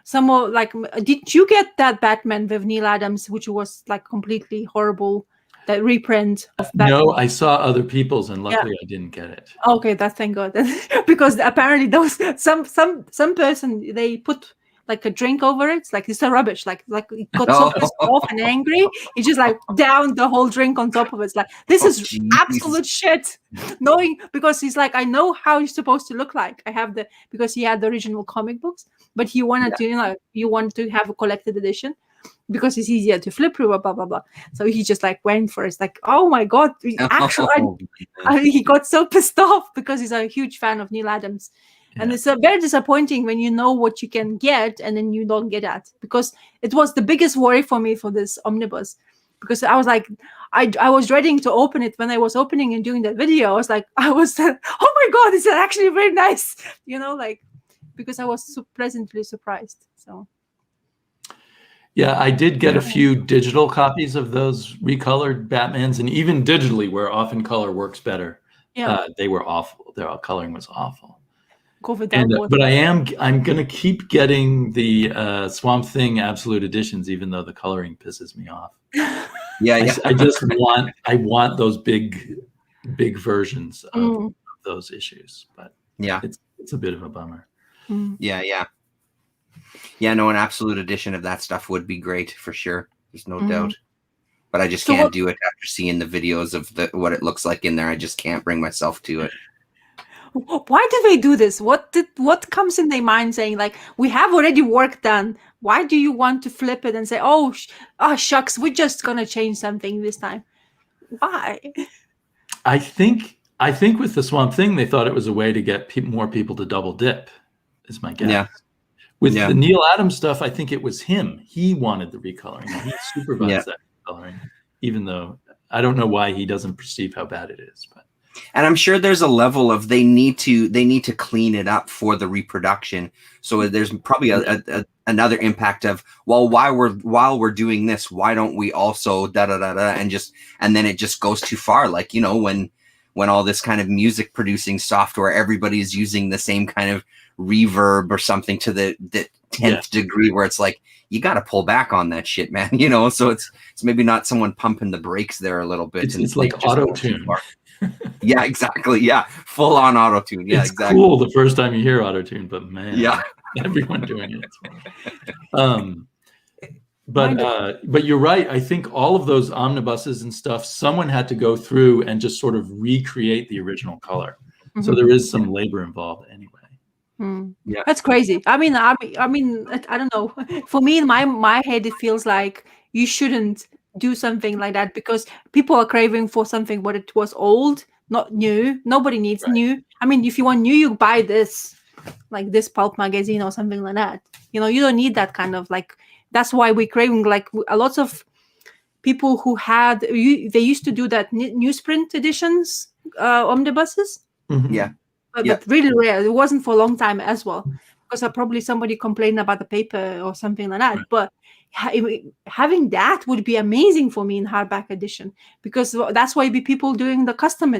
some more like, did you get that Batman with Neil Adams, which was like completely horrible? That reprint of Batman. No, I saw other people's, and luckily I didn't get it. Okay, that's thank God. Because apparently those some person, they put like a drink over it. It's like, it's a rubbish. Like it got so pissed off and angry. He just like downed the whole drink on top of it. It's like, this is absolute shit. Knowing, because he's like, I know how he's supposed to look like. I have because he had the original comic books, but he wanted to, you want to have a collected edition, because it's easier to flip through, blah blah blah. So he just like went for it. It's like, oh my God, actually, he got so pissed off because he's a huge fan of Neil Adams, and it's very disappointing when you know what you can get and then you don't get that. Because it was the biggest worry for me for this omnibus, because I was like, I was dreading to open it. When I was opening and doing that video, I was like, oh my God, it's actually very nice, like, because I was so pleasantly surprised. So. Yeah, I did get a few digital copies of those recolored Batmans, and even digitally, where often color works better. They were awful. Their coloring was awful. But I'm going to keep getting the Swamp Thing Absolute Editions, even though the coloring pisses me off. I just want those big versions of those issues. But it's a bit of a bummer. Yeah, no, an absolute edition of that stuff would be great for sure. There's no doubt. But I just can't do it after seeing the videos of what it looks like in there. I just can't bring myself to it. Why do they do this? What comes in their mind saying, like, we have already work done. Why do you want to flip it and say, oh shucks, we're just gonna change something this time? Why? I think with the Swamp Thing, they thought it was a way to get more people to double dip. Is my guess. Yeah. With the Neil Adams stuff, I think it was him. He wanted the recoloring. He supervised that recoloring. even though I don't know why he doesn't perceive how bad it is. But and I'm sure there's a level of they need to clean it up for the reproduction. So there's probably another impact of, well, while we're doing this, why don't we also da da da da, and then it just goes too far. Like, you know, when all this kind of music producing software, everybody's using the same kind of reverb or something to the 10th degree, where it's like, you got to pull back on that shit, man. You know, so it's maybe not someone pumping the brakes there a little bit. It's like auto-tune. Yeah, exactly. Yeah, full on auto-tune. Yeah, it's exactly. Cool the first time you hear auto-tune, but man, yeah, everyone doing it. But you're right. I think all of those omnibuses and stuff, someone had to go through and just sort of recreate the original color. Mm-hmm. So there is some labor involved anyway. Mm. Yeah, that's crazy. I mean, I don't know. For me, in my head, it feels like you shouldn't do something like that, because people are craving for something, but it was old, not new. Nobody needs new. I mean, if you want new, you buy this, like this pulp magazine or something like that. You know, you don't need that kind of like. That's why we're craving, like a lot of people who had, they used to do that newsprint editions, omnibuses. Mm-hmm. Yeah. But really rare. It wasn't for a long time as well, because probably somebody complained about the paper or something like that. Right. But having that would be amazing for me in hardback edition, because that's why people doing the custom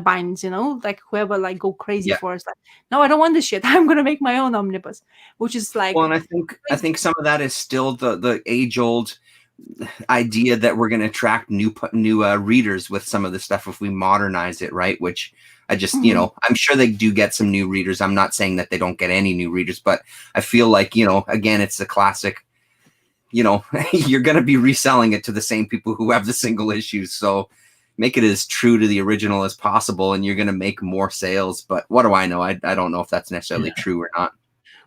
binds, you know, like whoever like go crazy for us. Like, no, I don't want this shit. I'm gonna make my own omnibus, which is like. Well, and I think some of that is still the age old idea that we're going to attract new readers with some of the stuff if we modernize it, right? Which I just, you know, I'm sure they do get some new readers. I'm not saying that they don't get any new readers, but I feel like, you know, again, it's the classic, you know, you're going to be reselling it to the same people who have the single issues. So make it as true to the original as possible, and you're going to make more sales. But what do I know? I don't know if that's necessarily true or not.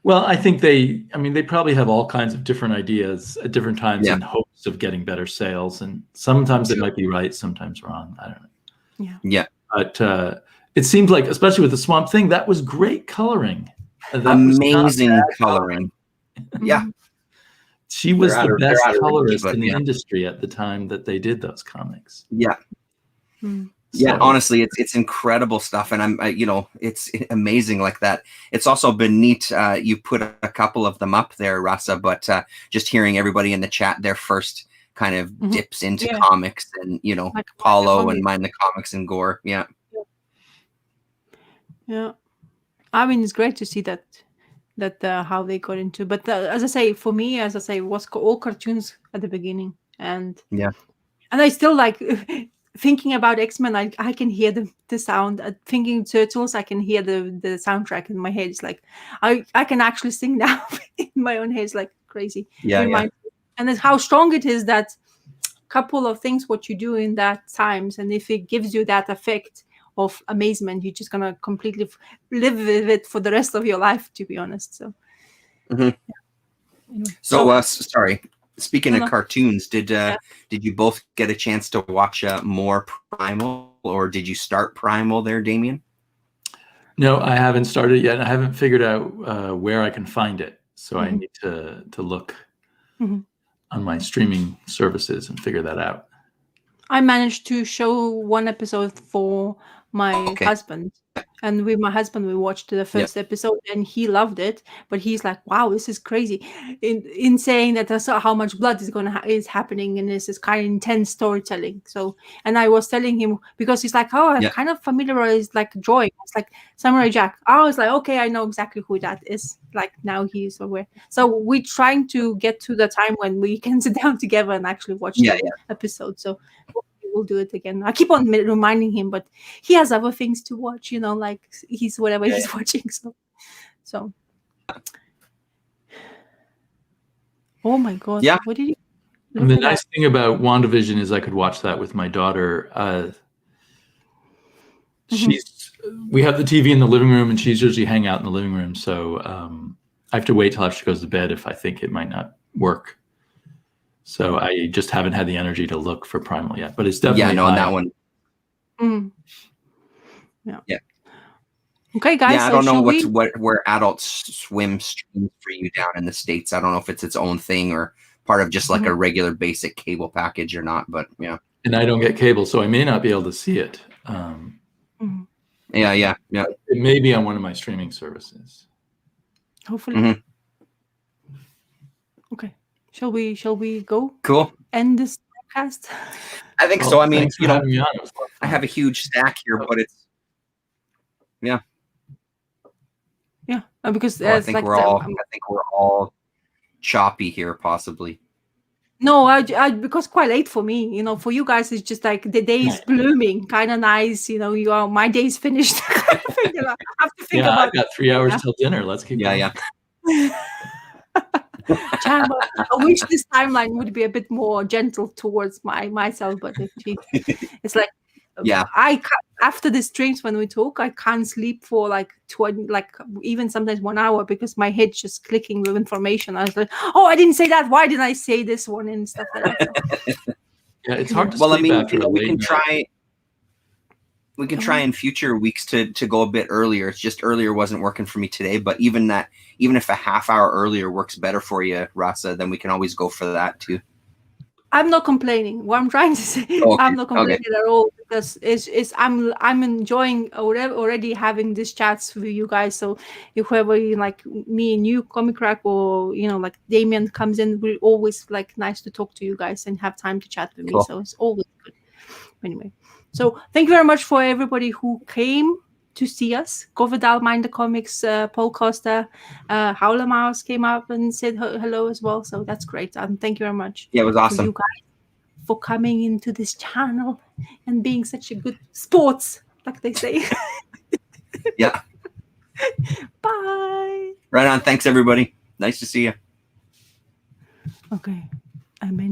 Well, I think they probably have all kinds of different ideas at different times in hopes of getting better sales. And sometimes it might be right, sometimes wrong. I don't know. Yeah. But it seemed like, especially with the Swamp Thing, that was great coloring. Amazing coloring. Yeah. She was the best colorist in the industry at the time that they did those comics. Yeah. Yeah, honestly, it's incredible stuff, and you know, it's amazing like that. It's also been neat. You put a couple of them up there, Rasa, but just hearing everybody in the chat, their first kind of dips into comics, and you know, like Paulo and Mind the Comics and Gore. Yeah. I mean, it's great to see that how they got into. But as I say, for me, it was all cartoons at the beginning, and I still like. Thinking about X-Men, I can hear the sound. Thinking Turtles, I can hear the soundtrack in my head. It's like I can actually sing now in my own head. It's like crazy. And it's how strong it is, that couple of things what you do in that times, and if it gives you that effect of amazement, you're just gonna completely live with it for the rest of your life, to be honest. So. So sorry. Speaking of cartoons, did you both get a chance to watch more Primal, or did you start Primal there, Damien? No, I haven't started yet. I haven't figured out where I can find it, so I need to look on my streaming services and figure that out. I managed to show one episode for my husband. And with my husband, we watched the first episode, and he loved it. But he's like, "Wow, this is crazy!" In saying that, that's how much blood is happening, and this is kind of intense storytelling. So, and I was telling him, because he's like, "Oh, I'm kind of familiarized, like drawing." It's like Samurai Jack. I was like, "Okay, I know exactly who that is." Like now he's aware. So we're trying to get to the time when we can sit down together and actually watch the episode. So. We'll do it again. I keep on reminding him, but he has other things to watch, you know, like he's whatever he's watching. So. Oh my God! Yeah. What did you? And the nice thing about WandaVision is I could watch that with my daughter. We have the TV in the living room, and she's usually hang out in the living room. So I have to wait till after she goes to bed if I think it might not work. So I just haven't had the energy to look for Primal yet, but it's definitely that one. Yeah. Okay, guys. Yeah, I don't know where Adult Swim streams for you down in the States. I don't know if it's its own thing or part of just like a regular basic cable package or not. But And I don't get cable, so I may not be able to see it. Yeah. It may be on one of my streaming services. Hopefully. Okay. Shall we go? Cool. End this podcast? I think so. I mean, thanks for having me on. I have a huge stack here, but it's Yeah, because I think we're all choppy here, possibly. No, I because quite late for me. You know, for you guys, it's just like the day is blooming, kind of nice. You know, my day's finished. Kind of thing, you know, I have to think about. I've got 3 hours till dinner. Let's keep going. Yeah. I wish this timeline would be a bit more gentle towards myself, but it's like, after the streams when we talk, I can't sleep for like 20, like even sometimes 1 hour, because my head's just clicking with information. I was like, oh, I didn't say that. Why didn't I say this one and stuff like that? So. Yeah, it's hard to sleep after we can try. We can try in future weeks to go a bit earlier. It's just earlier wasn't working for me today, but even if a half hour earlier works better for you, Rasa, then we can always go for that too. I'm not complaining. What I'm trying to say, I'm not complaining at all, because I'm enjoying already having these chats with you guys. So if whoever, like me and you, ComicKkrakK, or like Damien comes in, we're always like nice to talk to you guys and have time to chat with me. So it's always good. Anyway, so thank you very much for everybody who came to see us. Govidal Mind the Comics, Podcaster, Howler Mouse came up and said hello as well. So that's great. Thank you very much. Yeah, it was awesome. For you guys for coming into this channel and being such a good sports, like they say. Yeah. Bye. Right on. Thanks, everybody. Nice to see you. Okay. I'm in.